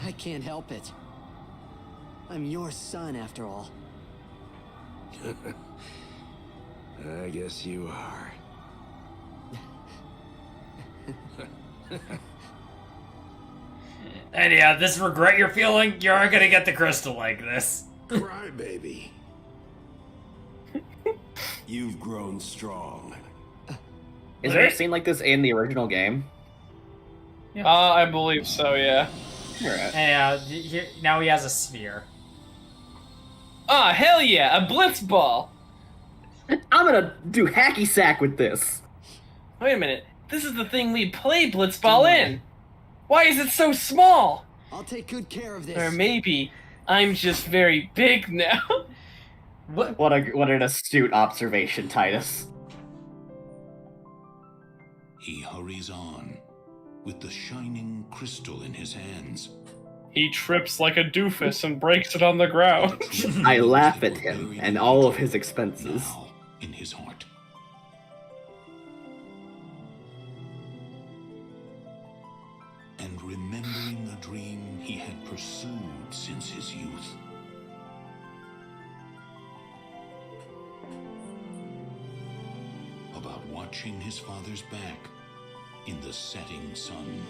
I can't help it. I'm your son, after all. I guess you are. And yeah, this regret you're feeling, you aren't gonna get the crystal like this. Cry, baby. You've grown strong. Is there a scene like this in the original game? I believe so, yeah. Alright. And now he has a sphere. Ah, hell yeah, a blitz ball! I'm gonna do hacky sack with this. Wait a minute, this is the thing we play blitzball in! Why is it so small? I'll take good care of this. Or maybe I'm just very big now. What an astute observation, Titus. He hurries on, with the shining crystal in his hands. He trips like a doofus and breaks it on the ground. I laugh at him and all of his expenses. Now in his heart. And remembering a dream he had pursued since his youth. About watching his father's back in the setting sun.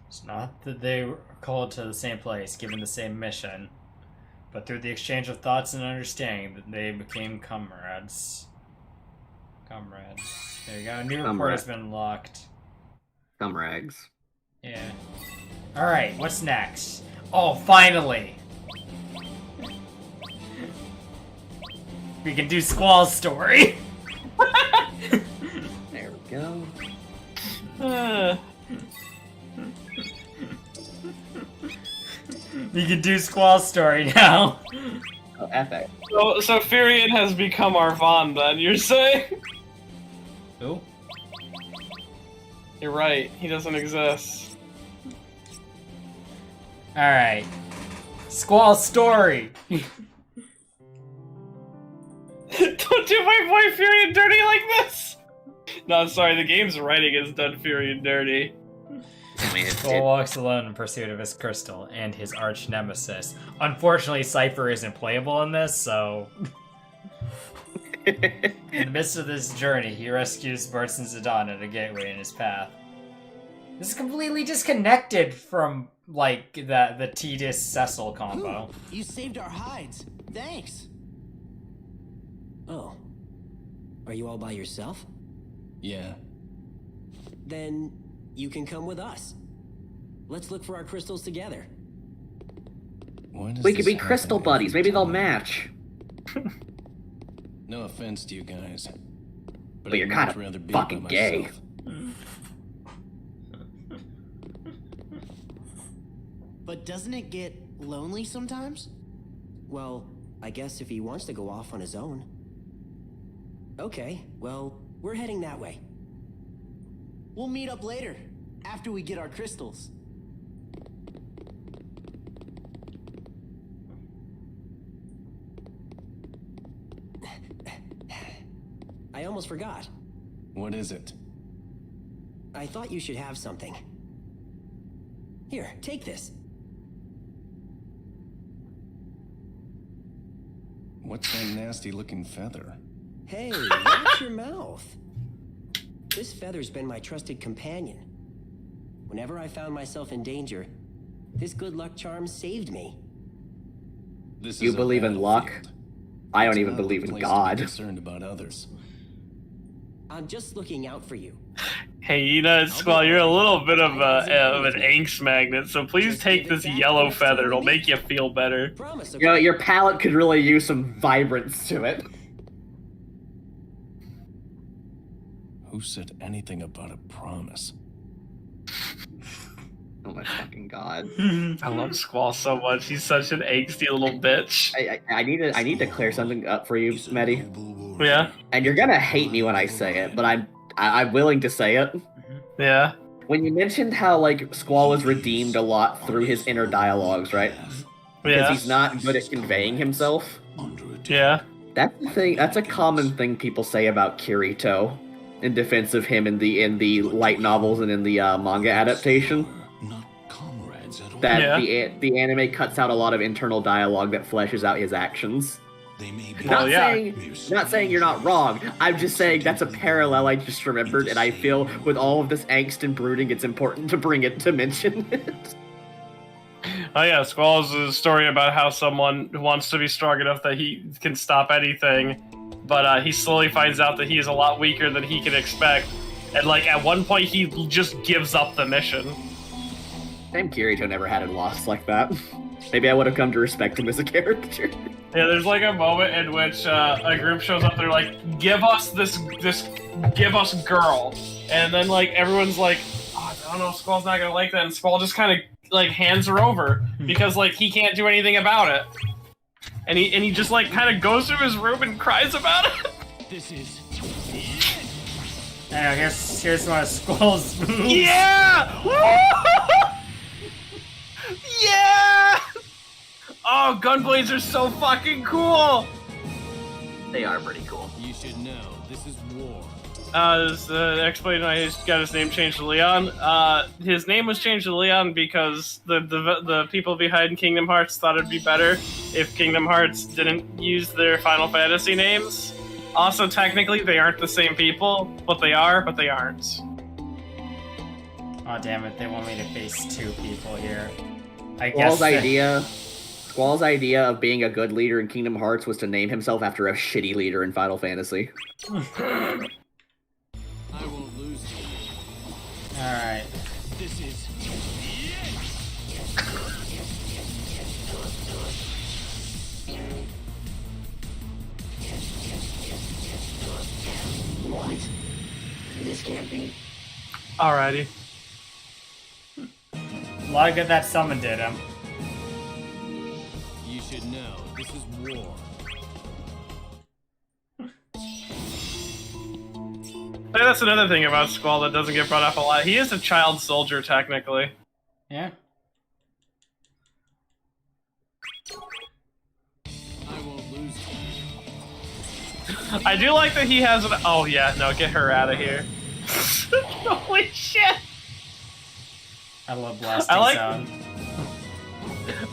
It's not that they were called to the same place, given the same mission, but through the exchange of thoughts and understanding, that they became comrades. Comrades. There you go. A new report has been unlocked. Rags. Yeah. Alright, what's next? Oh, finally! We can do Squall's story! There we go. We can do Squall's story now. Oh, epic. So Furion has become our Vaughn, then, you're saying? Who? You're right, he doesn't exist. Alright. Squall's story! Don't do my boy Furion dirty like this! No, I'm sorry, the game's writing has done Furion dirty. I mean, Squall walks alone in pursuit of his crystal and his arch nemesis. Unfortunately, Cypher isn't playable in this, so... In the midst of this journey, he rescues Bert and Zidane at a gateway in his path. This is completely disconnected from, like, the Tidus-Cecil combo. You saved our hides. Thanks. Oh. Are you all by yourself? Yeah. Then you can come with us. Let's look for our crystals together. We could be crystal buddies. Maybe they'll match. No offense to you guys, But you're kind of fucking gay. But doesn't it get lonely sometimes? Well, I guess if he wants to go off on his own. Okay, well, we're heading that way. We'll meet up later, after we get our crystals. I almost forgot. What is it? I thought you should have something. Here, take this. What's that nasty-looking feather? Hey, watch your mouth. This feather's been my trusted companion. Whenever I found myself in danger, this good luck charm saved me. You believe in luck? I don't even believe in God. Concerned about others. I'm just looking out for you. Hey, you know, Squall, you're a little bit of an angst magnet, so please take this yellow feather. It'll make you feel better. Promise, You know, your palette could really use some vibrance to it. Who said anything about a promise? Oh my fucking god! I love Squall so much. He's such an angsty little bitch. I need to clear something up for you, Medi. Yeah. And you're gonna hate me when I say it, but I'm willing to say it. Yeah. When you mentioned how like Squall is redeemed a lot through his inner dialogues, right? Because Yeah. he's not good at conveying himself. Yeah. That's the thing. That's a common thing people say about Kirito, in defense of him in the light novels and in the manga adaptation. That the anime cuts out a lot of internal dialogue that fleshes out his actions. Not saying you're not wrong. I'm just saying that's a parallel I just remembered, and I feel with all of this angst and brooding, it's important to bring it to mention it. Oh yeah, Squall is a story about how someone wants to be strong enough that he can stop anything, but he slowly finds out that he is a lot weaker than he can expect, and like at one point he just gives up the mission. Damn, Kirito never had a loss like that. Maybe I would have come to respect him as a character. Yeah, there's like a moment in which a group shows up. They're like, "Give us give us girl," and then like everyone's like, oh, "I don't know, Squall's not gonna like that." And Squall just kind of like hands her over because like he can't do anything about it, and he just like kind of goes to his room and cries about it. This is. And I guess here's one of Squall's moves. Yeah! Yeah! Oh, gunblades are so fucking cool! They are pretty cool. You should know, this is war. This explanation, I got his name changed to Leon. His name was changed to Leon because the people behind Kingdom Hearts thought it'd be better if Kingdom Hearts didn't use their Final Fantasy names. Also, technically, they aren't the same people, but they are, but they aren't. Oh damn it! They want me to face two people here. I guess. Squall's idea of being a good leader in Kingdom Hearts was to name himself after a shitty leader in Final Fantasy. I won't lose to you. All right. This is. This can't be. Alrighty. A lot of good that summon did him. You should know, this is war. Hey, that's another thing about Squall that doesn't get brought up a lot. He is a child soldier, technically. Yeah. I won't lose to you. I do like that he has an. Oh yeah, no, get her out of here. Holy shit! I love blasting sound.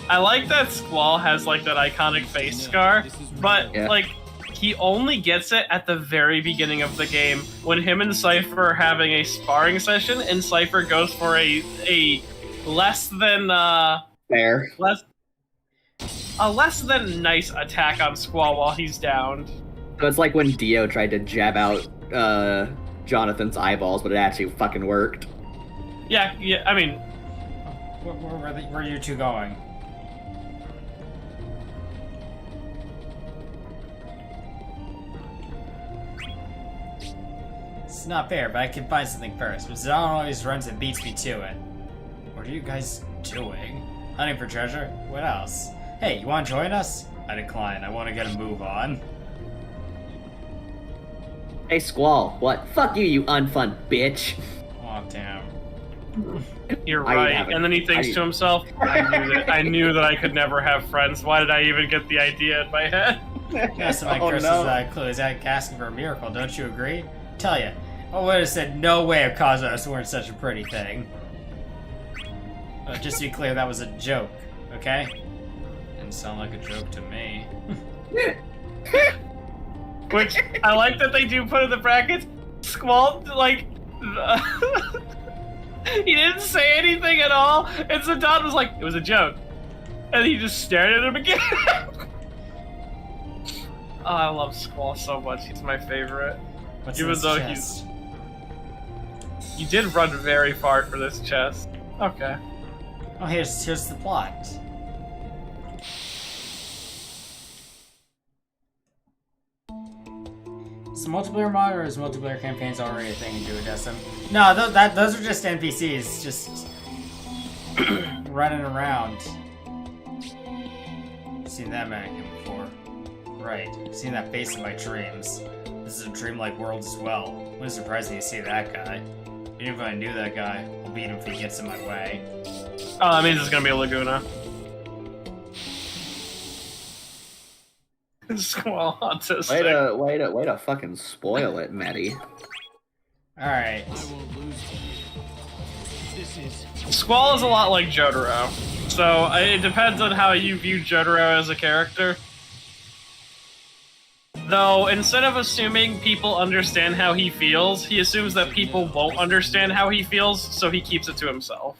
I like that Squall has like that iconic face scar, but like he only gets it at the very beginning of the game when him and Cypher are having a sparring session, and Cypher goes for a less than less than nice attack on Squall while he's downed. So it's like when Dio tried to jab out Jonathan's eyeballs, but it actually fucking worked. Yeah, I mean, Where are you two going? It's not fair, but I can find something first. But Zidane always runs and beats me to it. What are you guys doing? Hunting for treasure? What else? Hey, you want to join us? I decline. I want to get a move on. Hey, Squall, what? Fuck you, you unfun bitch. Oh, damn. you're right. And then he thinks to himself, I knew that I could never have friends. Why did I even get the idea in my head? Yes, my curse is asking for a miracle. Don't you agree? Tell you, I would have said no way if cosmos weren't such a pretty thing. But just to be clear, that was a joke, okay? Didn't sound like a joke to me. Which, I like that they do put in the brackets, Squall, like, he didn't say anything at all, and so Don was like, it was a joke. And he just stared at him again. Oh, I love Squall so much, he's my favorite. What's Even though chest? You did run very far for this chest. Okay. Oh, here's the plot. Is multiplayer mod or is multiplayer campaigns already a thing in Duodecim? No, those are just NPCs, just running around. Seen that mannequin before. Right, seen that face in my dreams. This is a dreamlike world as well. Wouldn't surprise me to see that guy. Even if I knew that guy, I'll beat him if he gets in my way. Oh, that means it's gonna be a Laguna. Squall autistic. Way to fucking spoil it, Maddie. Alright. Squall is a lot like Jotaro. So, it depends on how you view Jotaro as a character. Though, instead of assuming people understand how he feels, he assumes that people won't understand how he feels, so he keeps it to himself.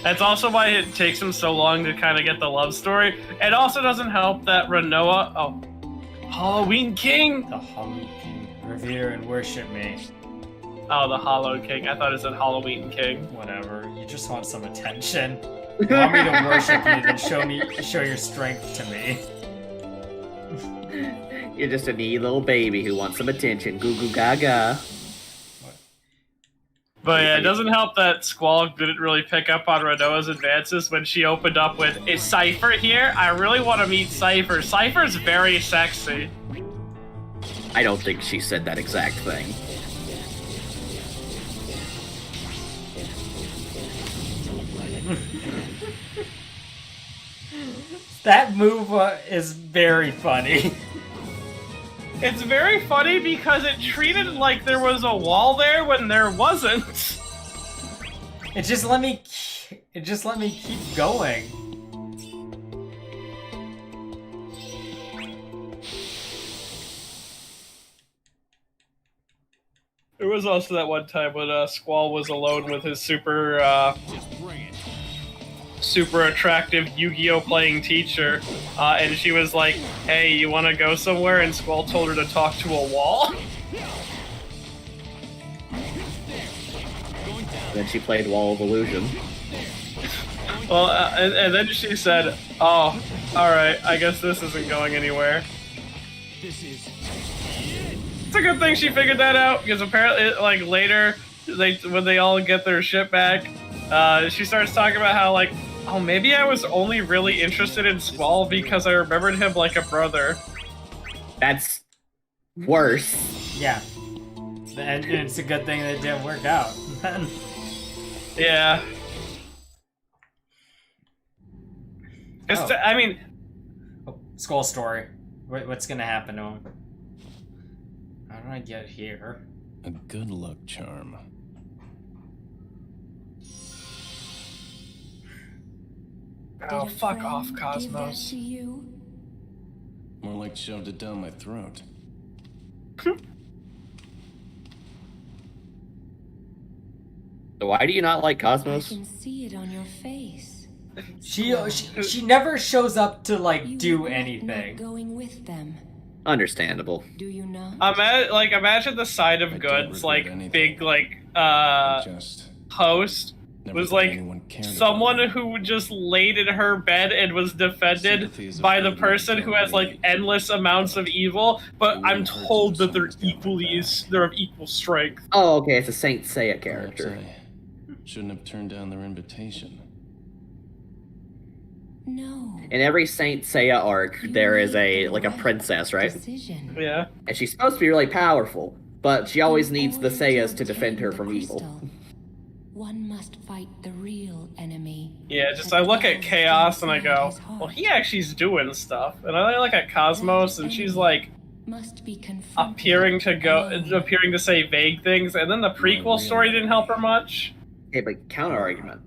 That's also why it takes him so long to kind of get the love story. It also doesn't help that Renoa... Oh. Halloween King? The Halloween King. Revere and worship me. Oh, the Hollow King. I thought it said Halloween King. Whatever. You just want some attention. You want me to worship you, then show your strength to me. You're just a neat little baby who wants some attention. Goo goo gaga. But yeah, it doesn't help that Squall didn't really pick up on Renoa's advances when she opened up with, is Cypher here? I really want to meet Cypher. Cypher's very sexy. I don't think she said that exact thing. That move is very funny. It's very funny because it treated like there was a wall there when there wasn't. It just let me keep going. There was also that one time when Squall was alone with his super attractive Yu-Gi-Oh playing teacher, and she was like, hey, you want to go somewhere? And Squall told her to talk to a wall. Then she played Wall of Illusion. Well, and then she said, oh, alright, I guess this isn't going anywhere. It's a good thing she figured that out, because apparently, like, later, when they all get their shit back, she starts talking about how, like, oh, maybe I was only really interested in Squall because I remembered him like a brother. That's worse. Yeah. And it's a good thing that it didn't work out. Yeah. I mean... Oh, Squall story. What's gonna happen to him? How do I get here? A good luck charm. Oh, fuck off, Cosmos. More like shoved it down my throat. So why do you not like Cosmos? I can see it on your face. She never shows up to like You do regret anything. not going with them, Understandable. do you not? Imagine the side of I don't goods, regret like anything. big, like Just host never was thought like anyone cared about someone me. who just laid in her bed and was defended Sympathy is a by the burden person I who has like carry. endless amounts of evil, but It I'm wouldn't hurt to told know that they're someone's got my back. they're of equal strength. Oh, okay, it's a Saint Seiya Perhaps character. I shouldn't have turned down their invitation. No. In every Saint Seiya arc, You there is made a the like a right princess, right? Decision. Yeah. And she's supposed to be really powerful, but she always In needs the order Seiyas to defend obtain her the from evil. crystal, one must fight the real enemy. Yeah, just that I look at dwells Chaos and I inside go, his heart. well, he actually's doing stuff. And I look at Cosmos That and she's enemy like must be confronted appearing alone. to say vague things, and then the prequel story didn't help her much. Okay, but counter argument.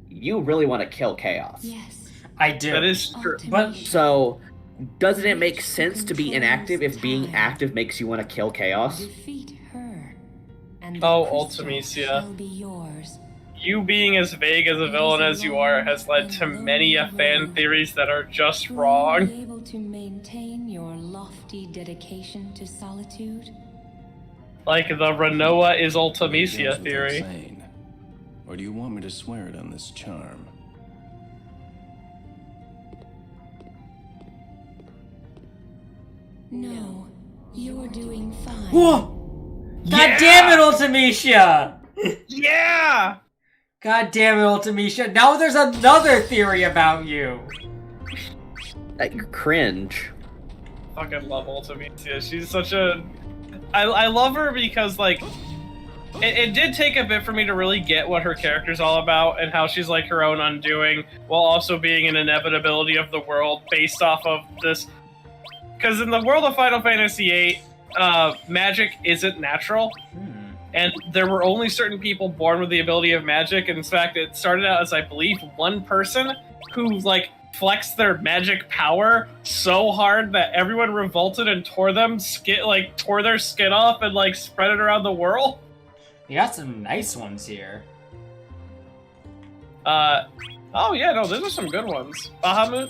You really want to kill Chaos. Yes. I do. That is true. But So, doesn't it make sense to be inactive if being active makes you want to kill Chaos? Defeat her, and the Oh, crystal Ultimecia. shall be yours. You being as vague as a villain as you are has led to many a fan theories that are just Will you wrong. be able to maintain your lofty dedication to solitude? Like the Renoa is Goes Ultimecia without theory. saying. Or do you want me to swear it on this charm? No, you're doing fine. whoa! God Yeah! damn it, Ultimecia! Yeah! God damn it, Ultimecia! Now there's another theory about you. That you cringe. Fucking love Ultimecia. She's such a... I love her because, like, it did take a bit for me to really get what her character's all about and how she's, like, her own undoing, while also being an inevitability of the world based off of this... Because in the world of Final Fantasy VIII, magic isn't natural. And there were only certain people born with the ability of magic. And in fact, it started out as, I believe, one person who, like, flexed their magic power so hard that everyone revolted and tore their skin off and, like, spread it around the world. You got some nice ones here. Oh yeah, no, those are some good ones. Bahamut.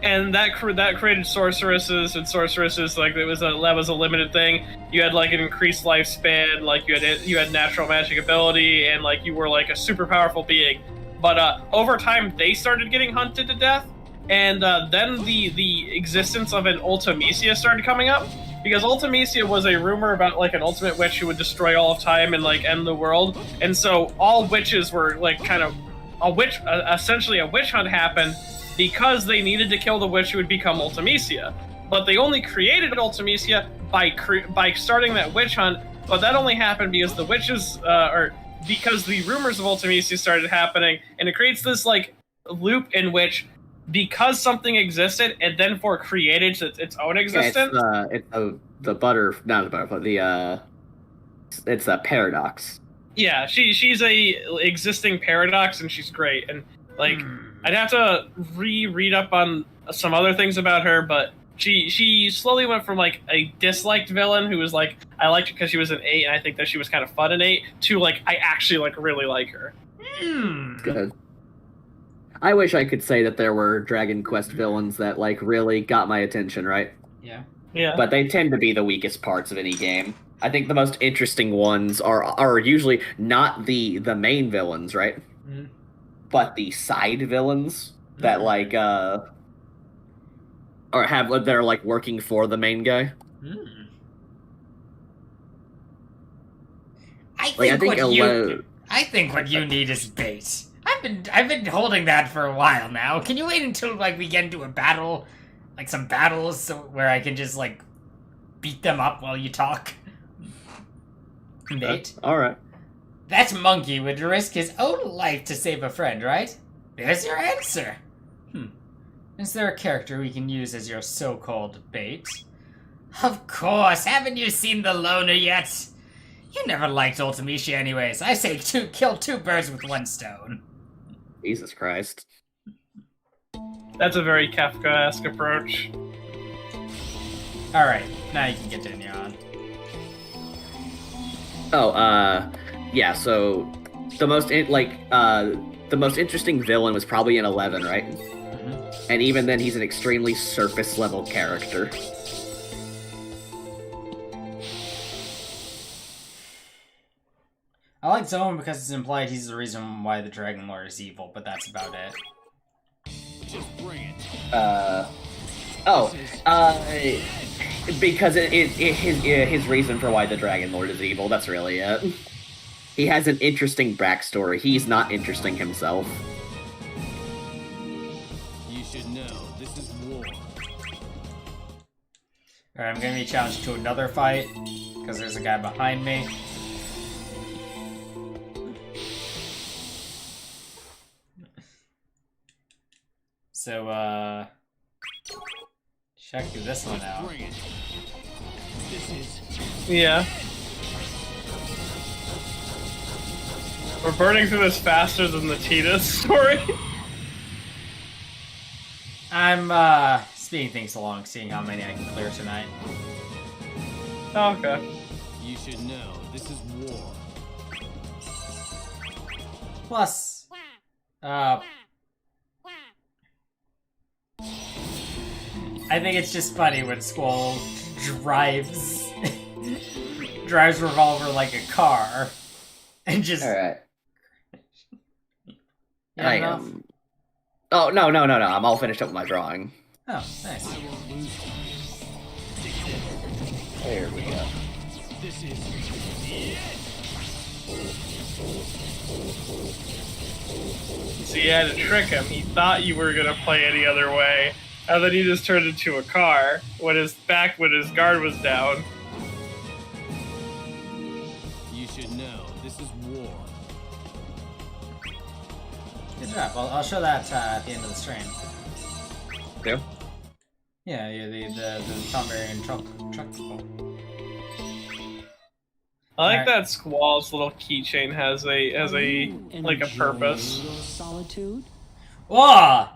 And that created sorceresses, and sorceresses, like, that was a limited thing. You had, like, an increased lifespan, like, you had natural magic ability, and, like, you were, like, a super powerful being. But over time, they started getting hunted to death, and then the existence of an Ultimecia started coming up, because Ultimecia was a rumor about, like, an ultimate witch who would destroy all of time and, like, end the world. And so all witches were, like, kind of essentially a witch hunt happened, because they needed to kill the witch who would become Ultimecia. But they only created Ultimecia by starting that witch hunt, but that only happened because the witches, because the rumors of Ultimecia started happening, and it creates this, like, loop in which, because something existed, it then created its own existence. Yeah, it's it's a paradox. Yeah, she's a existing paradox, and she's great, and, like, I'd have to read up on some other things about her, but she slowly went from, like, a disliked villain who was like, I liked her because she was an 8 and I think that she was kind of fun in 8, to, like, I actually, like, really like her. Good. I wish I could say that there were Dragon Quest villains that, like, really got my attention, right? Yeah. But they tend to be the weakest parts of any game. I think the most interesting ones are usually not the main villains, right? But the side villains that, like, they're, like, working for the main guy. I Like, think what you need is bait. I've been holding that for a while now. Can you wait until, like, we get into a battle, like some battles, where I can just, like, beat them up while you talk? Bait. All right. That monkey would risk his own life to save a friend, right? There's your answer. Is there a character we can use as your so-called bait? Of course. Haven't you seen the loner yet? You never liked Ultimecia anyways. I say kill two birds with one stone. Jesus Christ. That's a very Kafka-esque approach. Alright, now you can continue on. Oh, Yeah, so the most the most interesting villain was probably in 11, right? Mm-hmm. And even then, he's an extremely surface level character. I like Zoan because it's implied he's the reason why the Dragon Lord is evil, but that's about it. Just bring it. Because his reason for why the Dragon Lord is evil, that's really it. He has an interesting backstory. He's not interesting himself. You should know, this is war. Alright, I'm gonna be challenged to another fight, because there's a guy behind me. So, check this one out. Yeah. We're burning through this faster than the Tidus story. I'm, speeding things along, seeing how many I can clear tonight. Oh, okay. You should know, this is war. Plus, I think it's just funny when Squall drives Revolver like a car, and just. All right. Yeah, I enough? am. Oh no! I'm all finished up with my drawing. Oh, nice. There we go. This is So you had to trick him. He thought you were gonna play any other way, and then he just turned into a car when his guard was down. You should know, this is war. Good job. I'll show that at the end of the stream. Yeah. Yeah, the Tom Berry and truck people. I like Alright. that Squall's little keychain has a like a purpose. Solitude? Whoa!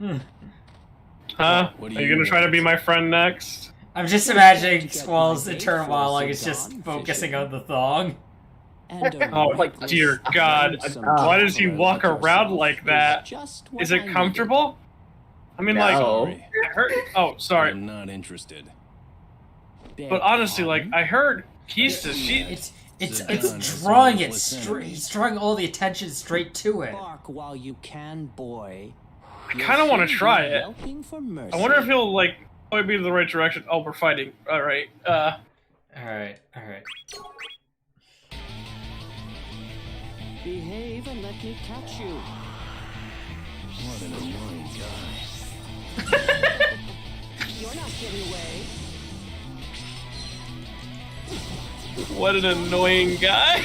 Huh? What Are do you you gonna try to want? be my friend next? I'm just imagining Squall's internal monologue is just focusing on the thong. Oh dear God! Why does he walk around like that? Is it comfortable? I mean, like, No. I heard. Oh, sorry. I'm not interested. But honestly, like, I heard Kista. It's drawing it straight. He's drawing all the attention straight to it. Bark while you can, boy. I kind of want to try it. Yelping for mercy. I wonder if he'll like point me in the right direction. Oh, we're fighting. All right. Alright. Behave and let me catch you. What an annoying guy. You're not getting away. What an annoying guy.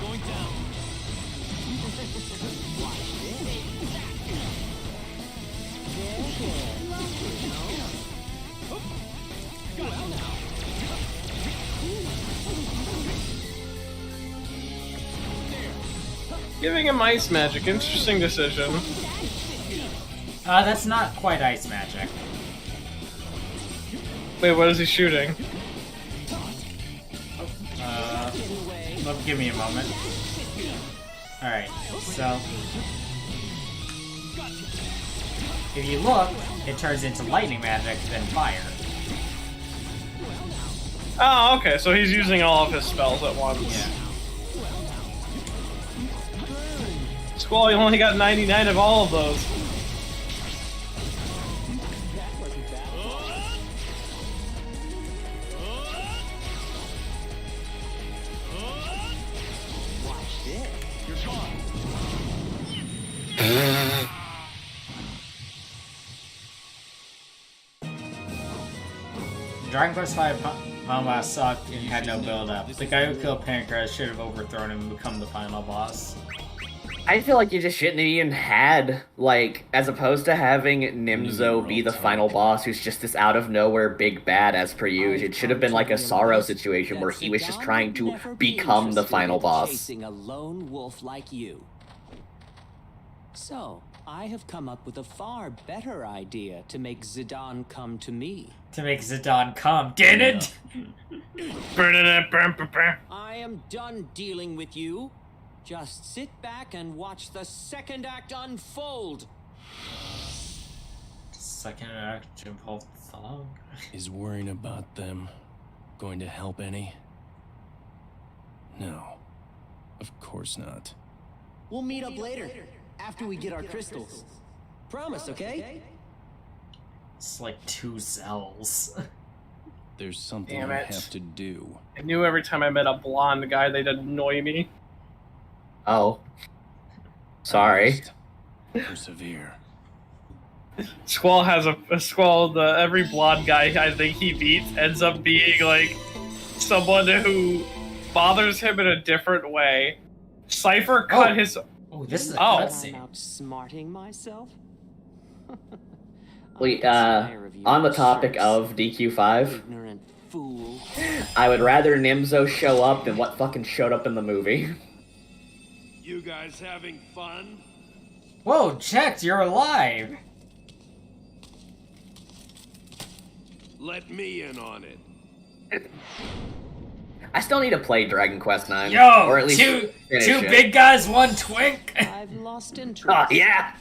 going down. Giving him ice magic. Interesting decision. That's not quite ice magic. Wait, what is he shooting? Give me a moment. Alright, so... if you look, it turns into lightning magic, then fire. Oh, okay. So he's using all of his spells at once. Yeah. Squall, you only got 99 of all of those. Dragon Quest V Mama sucked and had no build-up. The guy who killed Pancras should have overthrown him and become the final boss. I feel like you just shouldn't have even had, like, as opposed to having Nimzo be the final boss who's just this out-of-nowhere big bad as per usual, it should have been like a Sorrow situation where he was just trying to become the final boss. Chasing a lone wolf like you. So, I have come up with a far better idea to make Zidane come to me. To make Zidane come, did it? I am done dealing with you. Just sit back and watch the second act unfold. Second act involved song. Is worrying about them going to help any? No. Of course not. We'll meet up later, after we get our crystals. Promise, okay? It's like 2 cells. There's something Damn I it. have to do. I knew every time I met a blonde guy, they'd annoy me. Oh. Sorry. Persevere. Squall has a Squall. Every blonde guy I think he beats ends up being like someone who bothers him in a different way. Cypher cut his. Oh, this is a I'm cutscene. outsmarting myself. We, on the topic of DQ5, Ignorant fool. I would rather Nimzo show up than what fucking showed up in the movie. You guys having fun? Whoa, checked, you're alive. Let me in on it. I still need to play Dragon Quest IX. Yo, or at least two finish it. big guys, one twink. I've lost interest. Oh, yeah!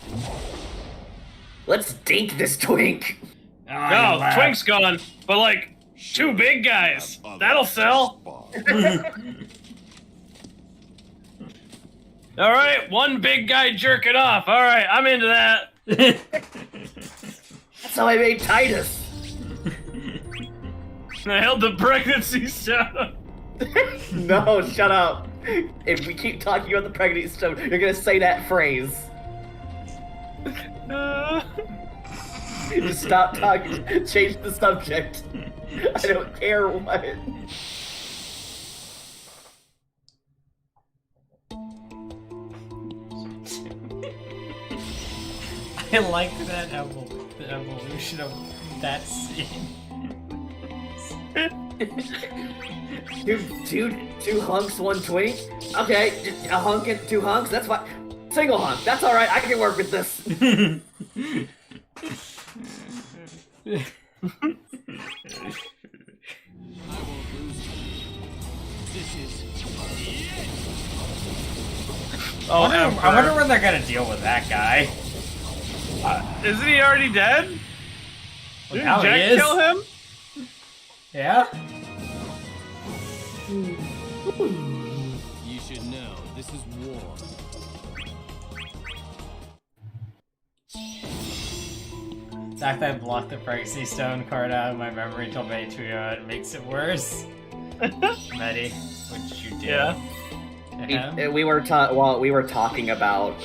Let's dink this twink! Oh, No, you Twink's gone, but like 2 big guys. That'll sell. All right, 1 big guy jerking off. All right, I'm into that. That's how I made Titus! I held the pregnancy stone. No, shut up. If we keep talking about the pregnancy stone, you're gonna say that phrase. Just stop talking. Change the subject. I don't care what. I like that the evolution of that scene. two hunks, 1 twink? Okay, just a hunk and 2 hunks, that's fine. Single hunk, that's alright, I can work with this. Oh, I wonder when they're gonna deal with that guy. Isn't he already dead? Well, Didn't now he Jack is. kill him? Yeah? You should know, this is war. The fact that I blocked the pregnancy stone card out of my memory told me to it makes it worse. Medi, what did you do? Yeah. We were talking about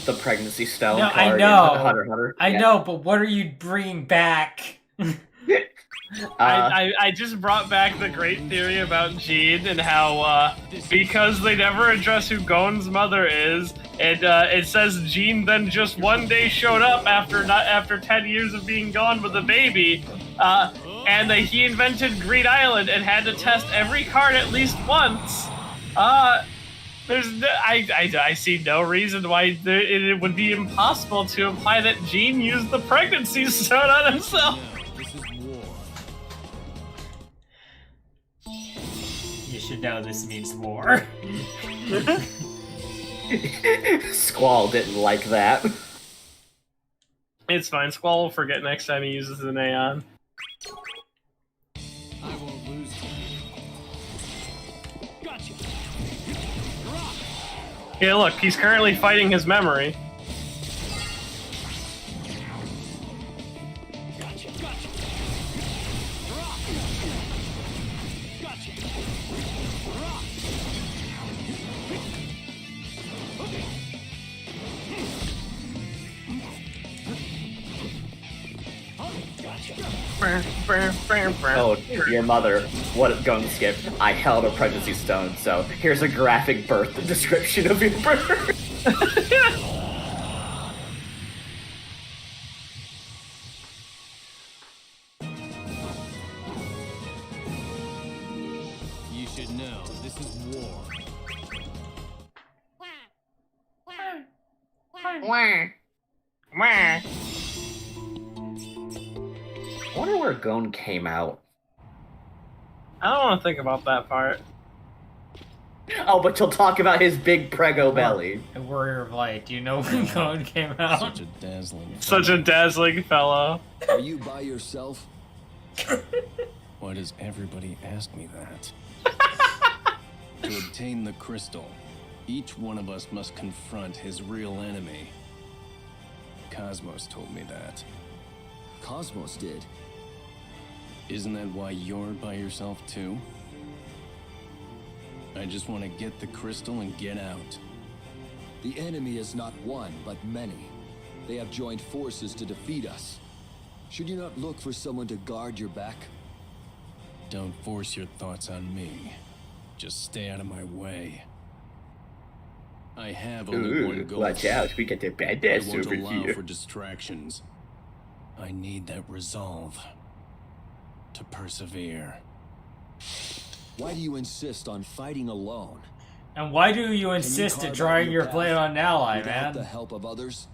the pregnancy stone No, card I know. in Hunter x Hunter. I know, but what are you bringing back? I just brought back the great theory about Jean and how because they never address who Gon's mother is, and it says Jean then just one day showed up after 10 years of being gone with a baby, and that he invented Greed Island and had to test every card at least once. I see no reason why it would be impossible to imply that Jean used the pregnancy stone on himself. This is war. You should know this means war. Squall didn't like that. It's fine. Squall will forget next time he uses an Aeon. I won't lose to you. Gotcha. Yeah, look, he's currently fighting his memory. Gotcha. Gotcha. Gotcha. Oh, your mother. What gun skip? I held a pregnancy stone, so here's a graphic birth description of your birth. You should know, this is war. Wah. Wah. I wonder where Gon came out. I don't want to think about that part. Oh, but you'll talk about his big prego belly. A Warrior of Light. Do you know when Gon came out? Such a dazzling. Such a dazzling fellow. Are you by yourself? Why does everybody ask me that? To obtain the crystal, each one of us must confront his real enemy. Cosmos told me that. Cosmos did. Isn't that why you're by yourself too? I just want to get the crystal and get out. The enemy is not one, but many. They have joined forces to defeat us. Should you not look for someone to guard your back? Don't force your thoughts on me. Just stay out of my way. I have only one goal. Watch out, we get the I badass won't over allow here. for distractions. I need that resolve to persevere. Why do you insist on fighting alone? And why do you Can insist carve at out drawing your path blade on an ally, without the man? help of others?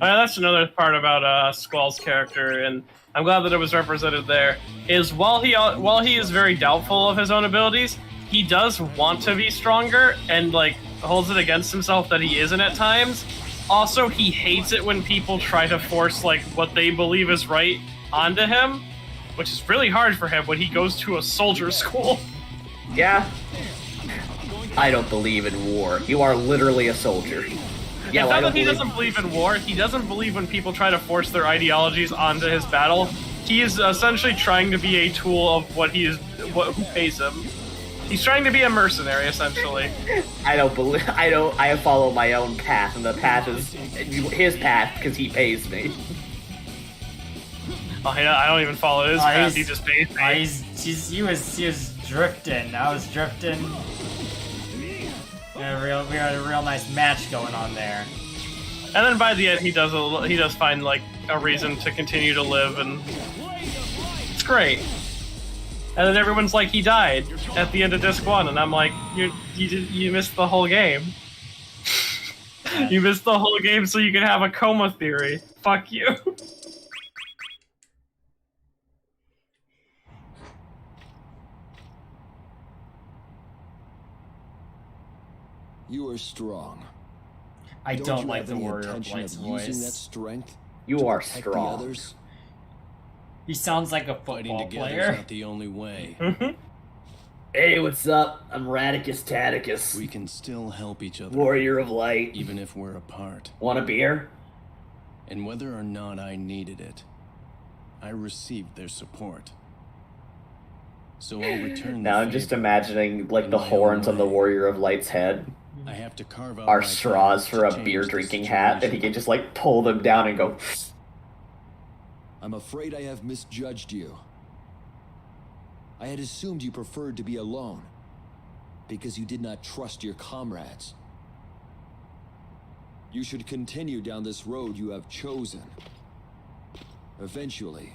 That's another part about Squall's character, and I'm glad that it was represented there. Is while he is very doubtful of his own abilities, he does want to be stronger, and like holds it against himself that he isn't at times. Also, he hates it when people try to force like what they believe is right onto him, which is really hard for him when he goes to a soldier school. Yeah. I don't believe in war. You are literally a soldier. Yeah, No, it's I not don't that he believe- doesn't believe in war. He doesn't believe when people try to force their ideologies onto his battle. He is essentially trying to be a tool of who pays him. He's trying to be a mercenary, essentially. I follow my own path, and the path is his path because he pays me. Oh, yeah, I don't even follow his path. He just pays me. He was drifting. I was drifting. We had a real nice match going on there. And then by the end, he does find like a reason to continue to live, and it's great. And then everyone's like, he died at the end of disc 1, and I'm like, you missed the whole game. You missed the whole game so you could have a coma theory. Fuck you. You are strong. I don't you like have the any Warrior of intention Light's of using that voice. strength You to are protect strong. The others? He sounds like a Fighting football together is player. not the only way. Hey, what's up? I'm Radicus Taticus, We can still help each other, Warrior of Light. even if we're apart. Want a beer? And whether or not I needed it, I received their support. So I'll return the Now I'm just favor. imagining like in the my own horns on the way. Warrior of Light's head I have to carve out are my straws path for to a change beer the drinking hat, and he situation. can just like pull them down and go. I'm afraid I have misjudged you. I had assumed you preferred to be alone because you did not trust your comrades. You should continue down this road you have chosen. Eventually,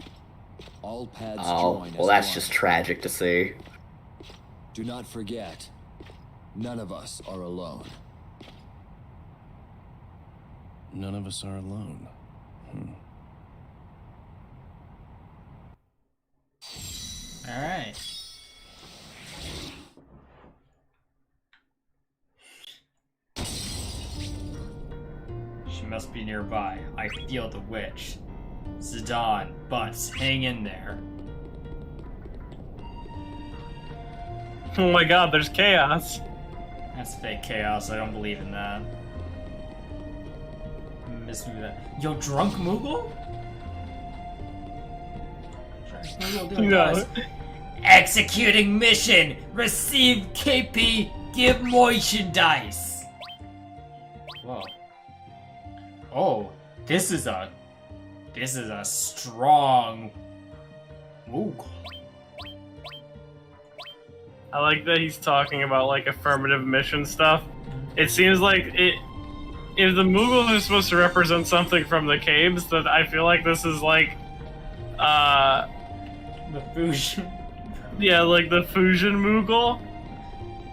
all paths Oh, join well, as that's one. just tragic to see. Do not forget, none of us are alone. None of us are alone. Alright. She must be nearby. I feel the witch. Zidane, Butts, hang in there. Oh my god, there's chaos. That's fake chaos. I don't believe in that. Miss me that. Yo, drunk Moogle? Drunk Moogle doing No. guys. Executing mission. Receive KP. Give merchandise. Whoa. Oh, this is a strong Moogle. I like that he's talking about like affirmative mission stuff. It seems like if the Moogle is supposed to represent something from the caves, then I feel like this is like The fusion. yeah, like the fusion Moogle.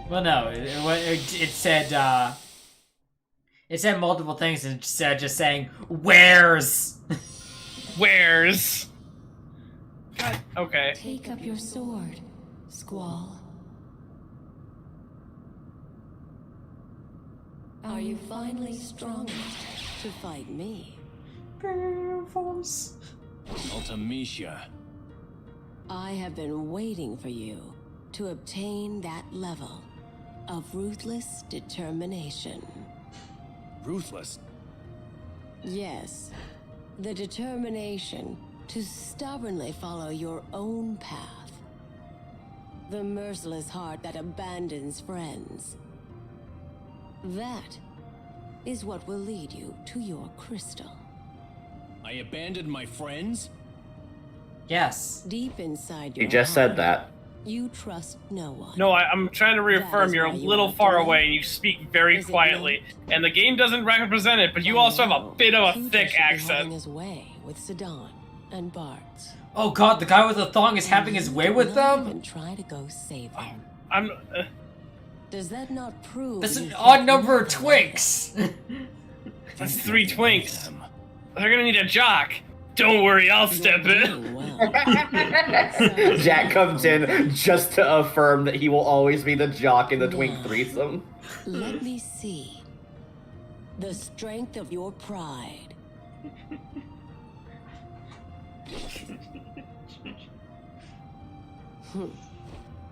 Well, no, it said it said multiple things instead of just saying "Where's?" Where's? God, okay. Take up your sword, Squall. Are you finally strong enough to fight me? Ultimecia. I have been waiting for you to obtain that level of ruthless determination. Ruthless? Yes, the determination to stubbornly follow your own path. The merciless heart that abandons friends. That is what will lead you to your crystal. I abandoned my friends? Yes. Deep inside your You just said that. You trust no one. No, I'm trying to reaffirm is you're a why you little have far to away and you speak very Is it quietly. And the game doesn't represent it, but you also have a bit of a Pluto thick should be having accent. his way with Sidon and Bartz. Oh god, the guy with the thong is having his way with Not them? even try to go save him. I'm. Does that not prove That's you an think odd number of nothing twinks. That's 3 twinks. They're gonna need a jock. Don't worry, I'll step in. Jack comes in just to affirm that he will always be the jock in the twink threesome. Let me see the strength of your pride.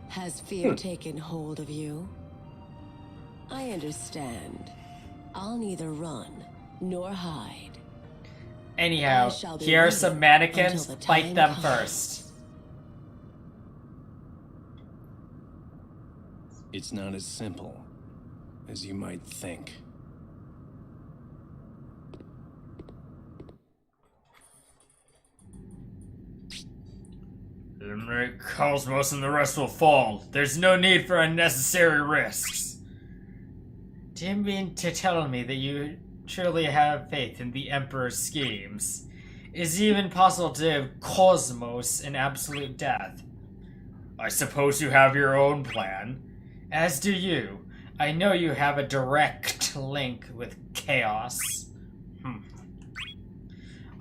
Has fear taken hold of you? I understand. I'll neither run nor hide. Anyhow, I shall be here are waiting some mannequins. until the Fight time them comes. first. It's not as simple as you might think. Eliminate Cosmos and the rest will fall. There's no need for unnecessary risks. Do you mean to tell me that you truly have faith in the Emperor's schemes? Is it even possible to give Cosmos an absolute death? I suppose you have your own plan. As do you. I know you have a direct link with Chaos.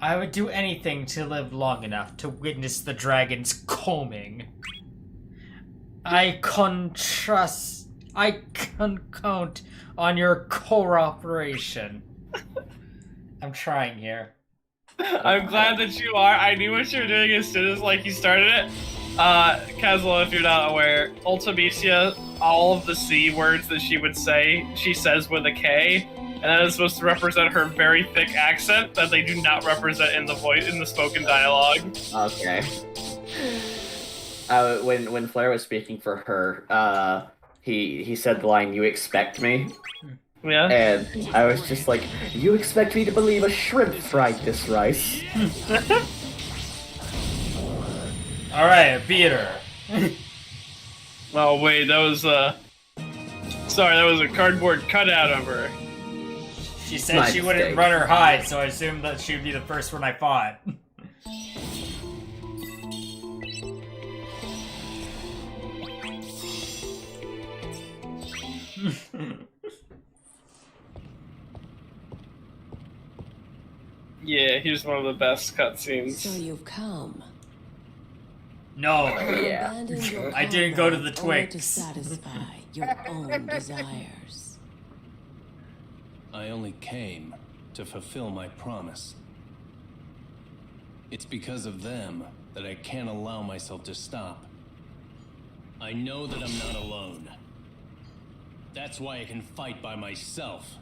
I would do anything to live long enough to witness the dragon's combing. I can count on your cooperation. I'm trying here. I'm glad that you are. I knew what you were doing as soon as you started it. Kazla, if you're not aware, Ultimecia, all of the C words that she would say, she says with a K, and that is supposed to represent her very thick accent that they do not represent in the spoken dialogue. Okay. When Flair was speaking for her, he said the line, "You expect me?" Yeah. And I was just like, "You expect me to believe a shrimp fried this rice?" Alright, beat her. Oh wait, that was sorry, that was a cardboard cutout of her. She said she wouldn't run or hide, so I assumed that she would be the first one I fought. Yeah, here's one of the best cutscenes. So you've come. No. Yeah. Abandoned your I didn't go to comrade the only to Twix. satisfy your own desires. I only came to fulfill my promise. It's because of them that I can't allow myself to stop. I know that I'm not alone. That's why I can fight by myself.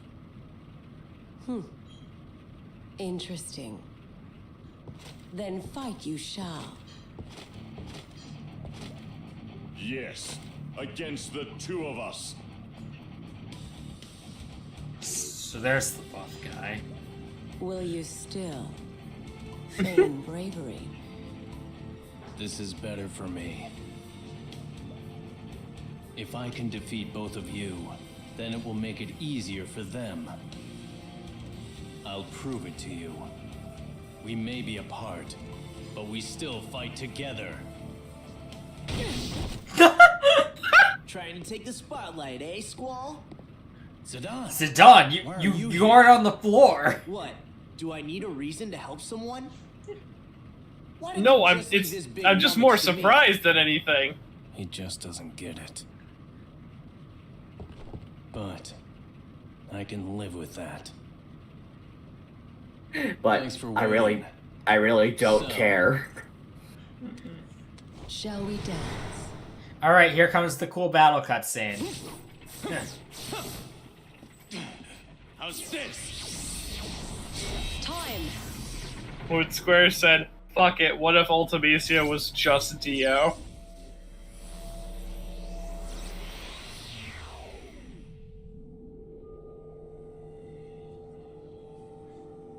Interesting. Then fight you shall. Yes, against the two of us. So there's the buff guy. Will you still feign bravery? This is better for me. If I can defeat both of you, then it will make it easier for them. I'll prove it to you. We may be apart, but we still fight together. Trying to take the spotlight, eh, Squall? Zidane! Zidane, you aren't on the floor. What? Do I need a reason to help someone? Why didn't No, you I'm just leave this big I'm just rubbish more to me? surprised than anything. He just doesn't get it. But I can live with that. But Thanks for I waiting. really don't So- care. Shall we dance? All right, here comes the cool battle cutscene. How's this? Time. When Square said, fuck it, what if Ultimecia was just Dio?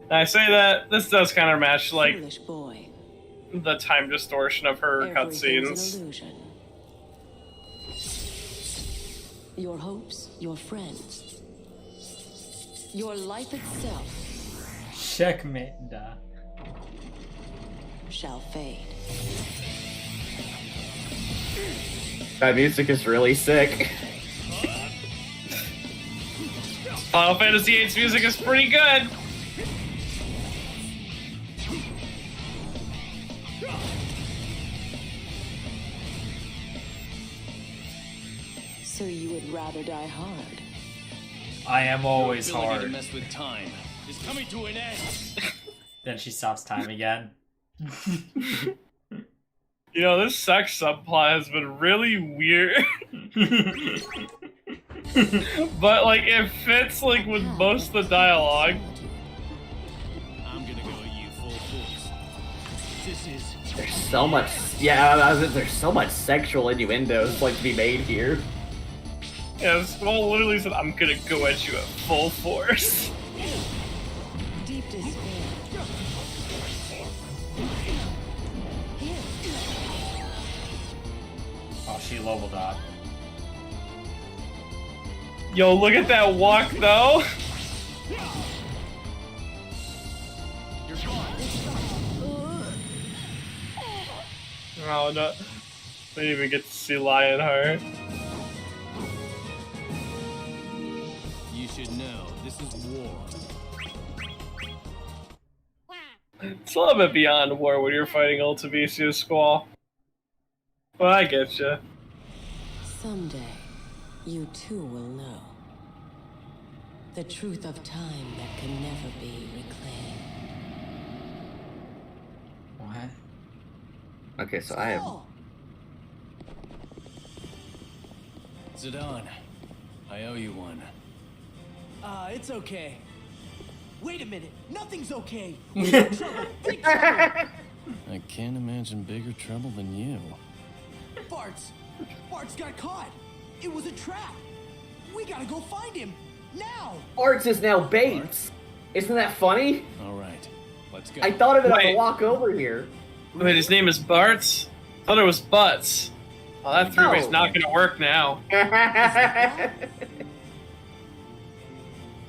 And I say that, this does kind of match, like, Foolish boy. the time distortion of her Everything's cutscenes. an illusion. Your hopes, your friends, your life itself Checkmate, da. shall fade. That music is really sick. Final Fantasy VIII's music is pretty good. So you would rather die hard? I am always Your ability to hard. mess with time is coming to an end. Then she stops time again. You know, this sex subplot has been really weird. But, like, it fits, like, with most of the dialogue. I'm gonna go at you full force. This is There's so much, there's so much sexual innuendos like to be made here. Yeah, Squall literally said, I'm gonna go at you at full force. Deep despair. Oh, she leveled up. Yo, look at that walk, though. Oh, no. I didn't even get to see Lionheart. You should know, this is war. It's a little bit beyond war when you're fighting Ultimecia Squall. But I get you. Someday, you too will know the truth of time that can never be reclaimed. What? Okay, so I have. Zidane, I owe you one. It's okay. Wait a minute. Nothing's okay. We're in trouble. Big trouble. I can't imagine bigger trouble than you. Bart's got caught. It was a trap. We gotta go find him. Now. Arts is now Bates. Isn't that funny? Alright, let's go. I thought of it on the Wait. walk over here. Wait, his name is Bartz? I thought it was Butts. Well, that three-way's No. not gonna work now.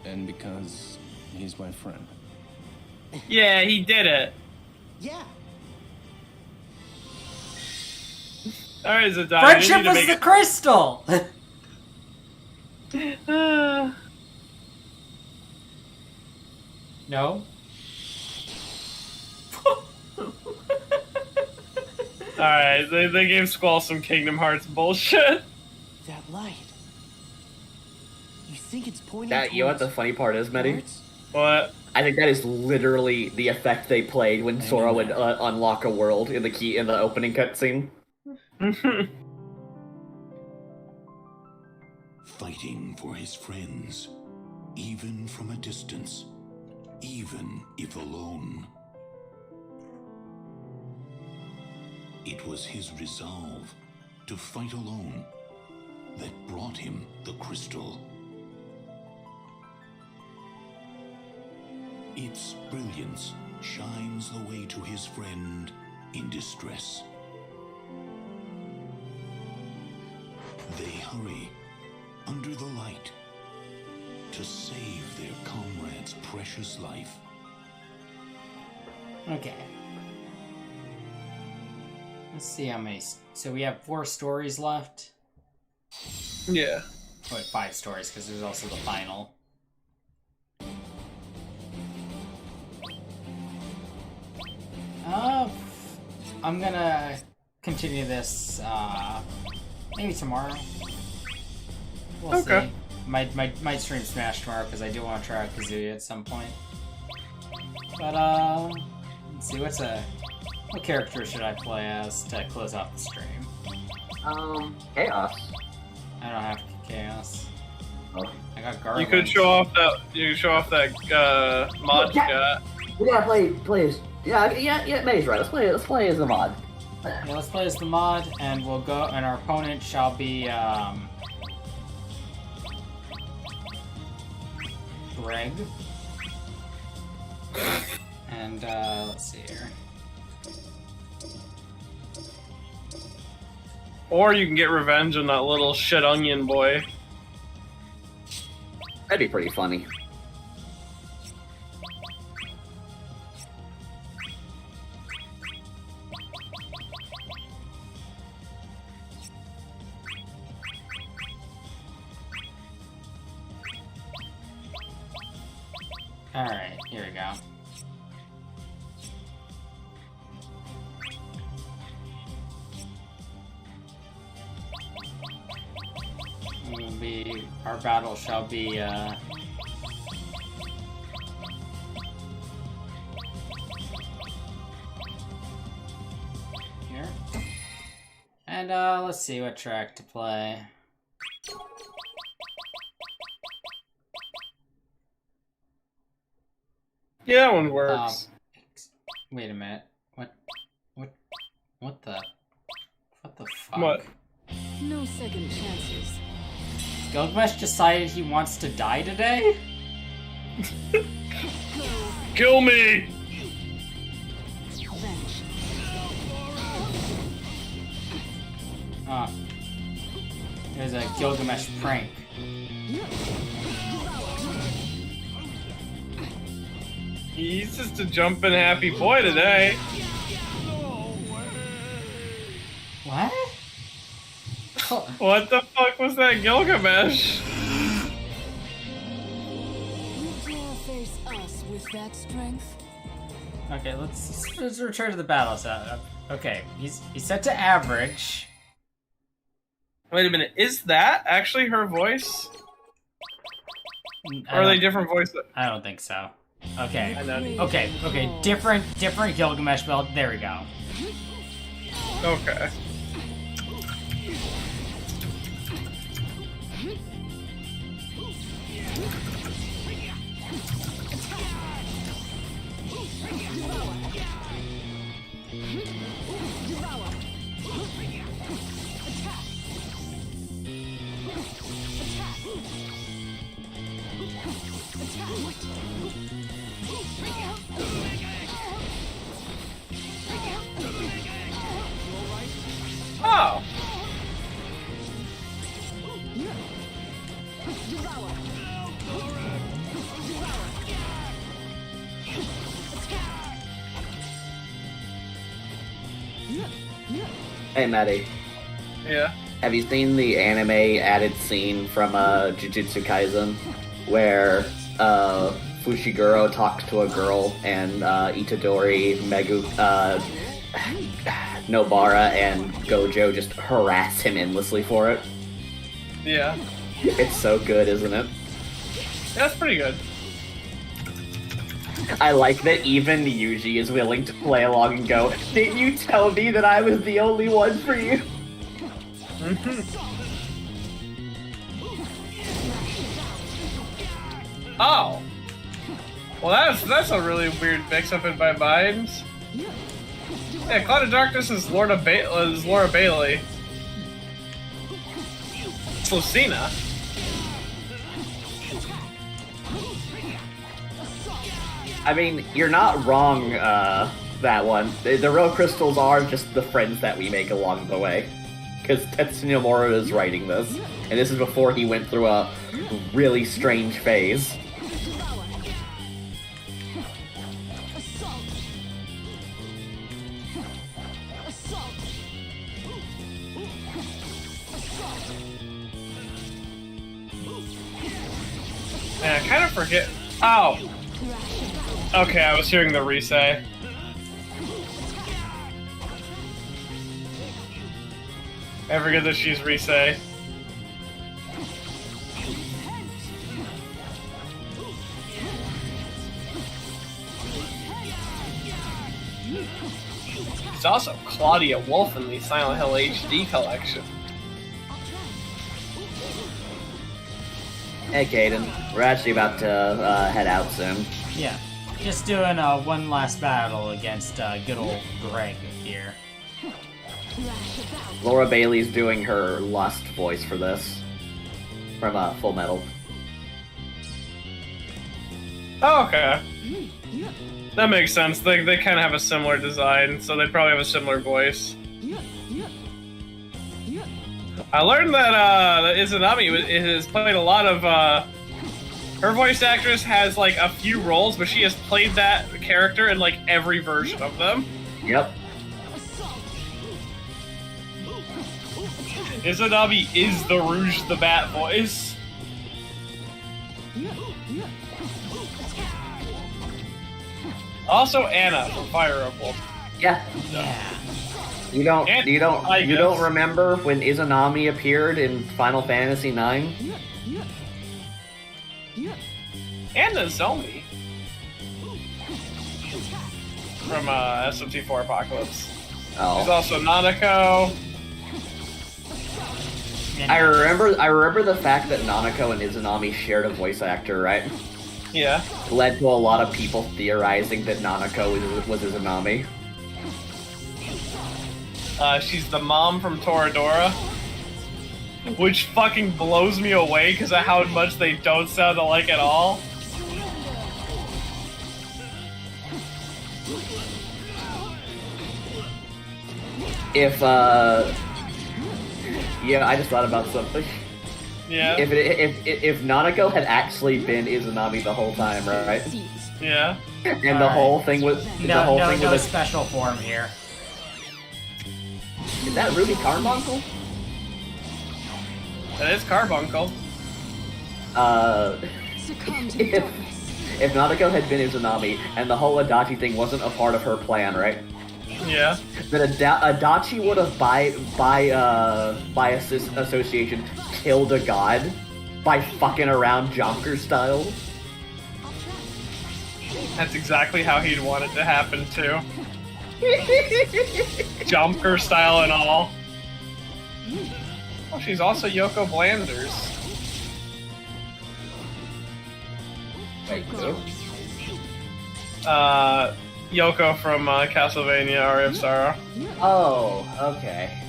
And because he's my friend. Yeah, he did it. Yeah. Alright, Zidane. Friendship you need was to the make crystal! No? Alright, they gave Squall some Kingdom Hearts bullshit. That light. You think it's pointing That, you know what the towards funny part is, Medi? Bart's? What? I think that is literally the effect they played when Sora would unlock a world in the opening cutscene. Fighting for his friends, even from a distance, even if alone. It was his resolve to fight alone that brought him the crystal. Its brilliance shines the way to his friend in distress. They hurry under the light to save their comrade's precious life. Okay. Let's see how many. So we have 4 stories left. Yeah. Wait, 5 stories, because there's also the final. I'm gonna continue this, maybe tomorrow. We'll see. Might stream Smash tomorrow, because I do want to try out Kazuya at some point. But, let's see, what character should I play as to close out the stream? Chaos. I don't have Chaos. Oh. I got Garland. You could show off that. You could show off that mod you got. We gotta play as. Yeah. May's right. Let's play as the mod. Yeah, let's play as the mod, and we'll go. And our opponent shall be Greg. And let's see here. Or you can get revenge on that little shit onion boy. That'd be pretty funny. Alright, here we go. Our battle shall be, here. And, let's see what track to play. Yeah, that one works. Wait a minute. What the fuck? What? No second chances. Gilgamesh decided he wants to die today? Kill me! Ah. There's a Gilgamesh prank. He's just a jumping happy boy today. What? What the fuck was that Gilgamesh? You dare face us with that strength? Okay, let's return to the battle. So, okay, he's set to average. Wait a minute, is that actually her voice? Or are they different voices? I don't think so. Okay. Okay, different Gilgamesh belt. There we go. Okay. Oh. Hey, Maddie. Yeah. Have you seen the anime added scene from Jujutsu Kaisen where Fushiguro talks to a girl and Itadori, Nobara, and Gojo just harass him endlessly for it? Yeah. It's so good, isn't it? That's pretty good. I like that even Yuji is willing to play along and go, "Didn't you tell me that I was the only one for you?" Oh. Well, that's a really weird mix-up in my mind. Yeah, Cloud of Darkness is Laura Bailey. It's Lucina. I mean, you're not wrong, that one. The real crystals are just the friends that we make along the way. Because Tetsunomura is writing this, and this is before he went through a really strange phase. Yeah, I kind of forget. Oh. Okay, I was hearing the resay. I forget that she's resay. It's also Claudia Wolf in the Silent Hill HD collection. Hey, Caden. We're actually about to head out soon. Yeah, just doing one last battle against good old Greg here. Laura Bailey's doing her Lust voice for this. From Full Metal. Oh, okay. That makes sense. They kind of have a similar design, so they probably have a similar voice. I learned that Izanami has played a lot of. Her voice actress has like a few roles, but she has played that character in like every version of them. Yep. Izanami is the Rouge the Bat voice. Also Anna from Fire Emblem. Yeah. You don't remember when Izanami appeared in Final Fantasy IX? And Nozomi. From SMT4 Apocalypse. Oh. There's also Nanako. I remember the fact that Nanako and Izanami shared a voice actor, right? Yeah. Led to a lot of people theorizing that Nanako was Izanami. She's the mom from Toradora. Which fucking blows me away because of how much they don't sound alike at all. If, yeah, I just thought about something. Yeah. If Nanako had actually been Izanami the whole time, right? Yeah. And the whole thing was no special form here. Is that Ruby Carbuncle? That is Carbuncle. If Nanako had been Izanami and the whole Adachi thing wasn't a part of her plan, right? Yeah. Then Adachi would have by association killed a god by fucking around Jonker style. That's exactly how he'd want it to happen too. Jumper style and all. Oh, she's also Yoko Blanders. Wait, who? Yoko from Castlevania Aria of Sorrow. Oh, okay.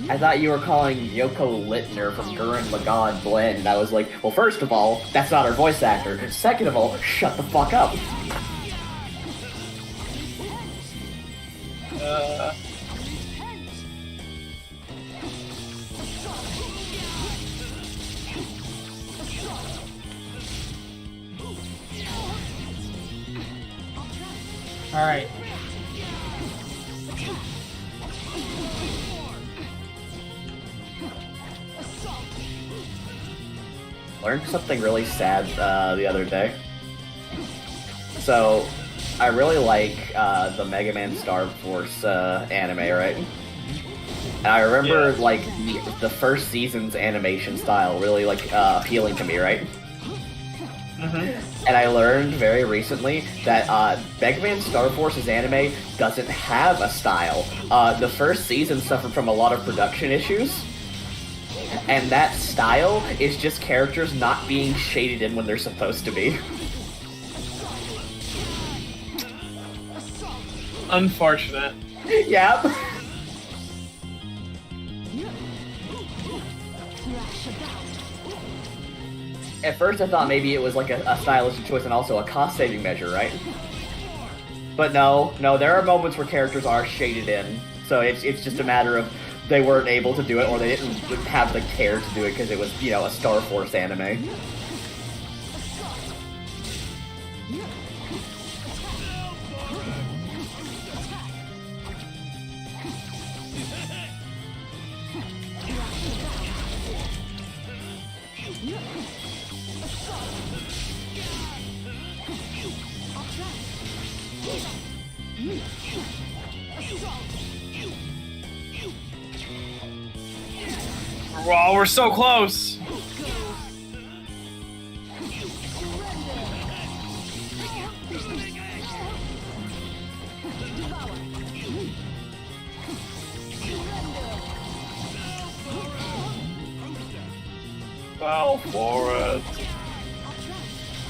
I thought you were calling Yoko Littner from Gurren Lagann Blend, and I was like, well, first of all, that's not her voice actor. Second of all, shut the fuck up. Alright. Learned something really sad the other day. So, I really like the Mega Man Star Force anime, right? And I remember like the first season's animation style really like appealing to me, right? And I learned very recently that Mega Man Star Force's anime doesn't have a style. The first season suffered from a lot of production issues. And that style is just characters not being shaded in when they're supposed to be. Unfortunate. Yep. At first I thought maybe it was like a stylistic choice and also a cost-saving measure, right? But no, there are moments where characters are shaded in. So it's just a matter of they weren't able to do it, or they didn't have the care to do it because it was, you know, a Star Force anime. Oh, we're so close. Go for it.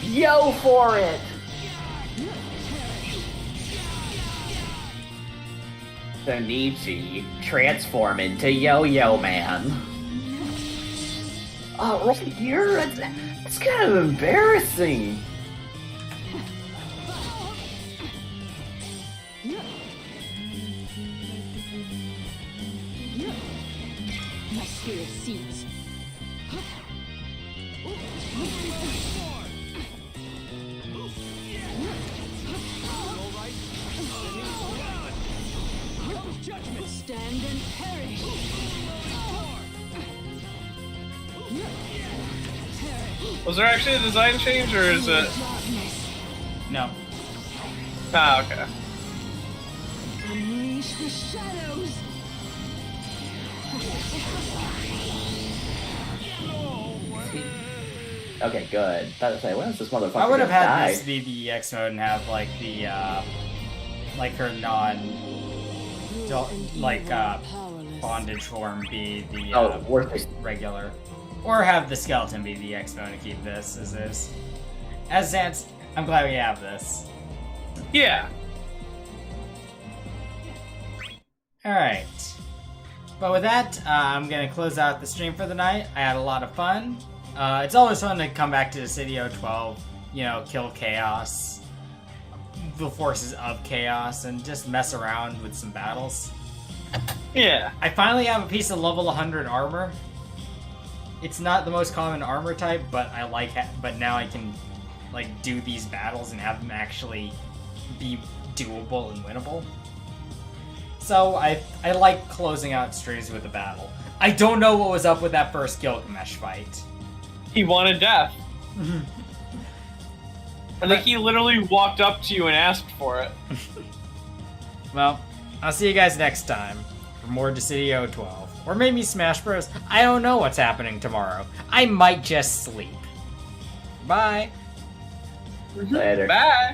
Yo for it! Shinichi, transform into Yo-Yo Man. Oh, right here? That's kind of embarrassing. My spirit sees. Stand and perish. Was there actually a design change, or is it? No. Ah, okay. Unleash the shadows. Okay, good. Thought to say, when is this motherfucker I would have gonna had die? this be the EX mode and have like the like her bondage form be the regular, or have the skeleton be the EX mode and keep this as is. As Zance, I'm glad we have this. Yeah. Alright. But with that, I'm going to close out the stream for the night. I had a lot of fun. It's always fun to come back to Dissidia 12, you know, kill chaos, the forces of chaos, and just mess around with some battles. Yeah. I finally have a piece of level 100 armor. It's not the most common armor type, but I like but now I can like do these battles and have them actually be doable and winnable. So I like closing out streams with a battle. I don't know what was up with that first Gilgamesh fight. He wanted death. I think he literally walked up to you and asked for it. Well, I'll see you guys next time for more Dissidia 12. Or maybe Smash Bros. I don't know what's happening tomorrow. I might just sleep. Bye. Later. Bye.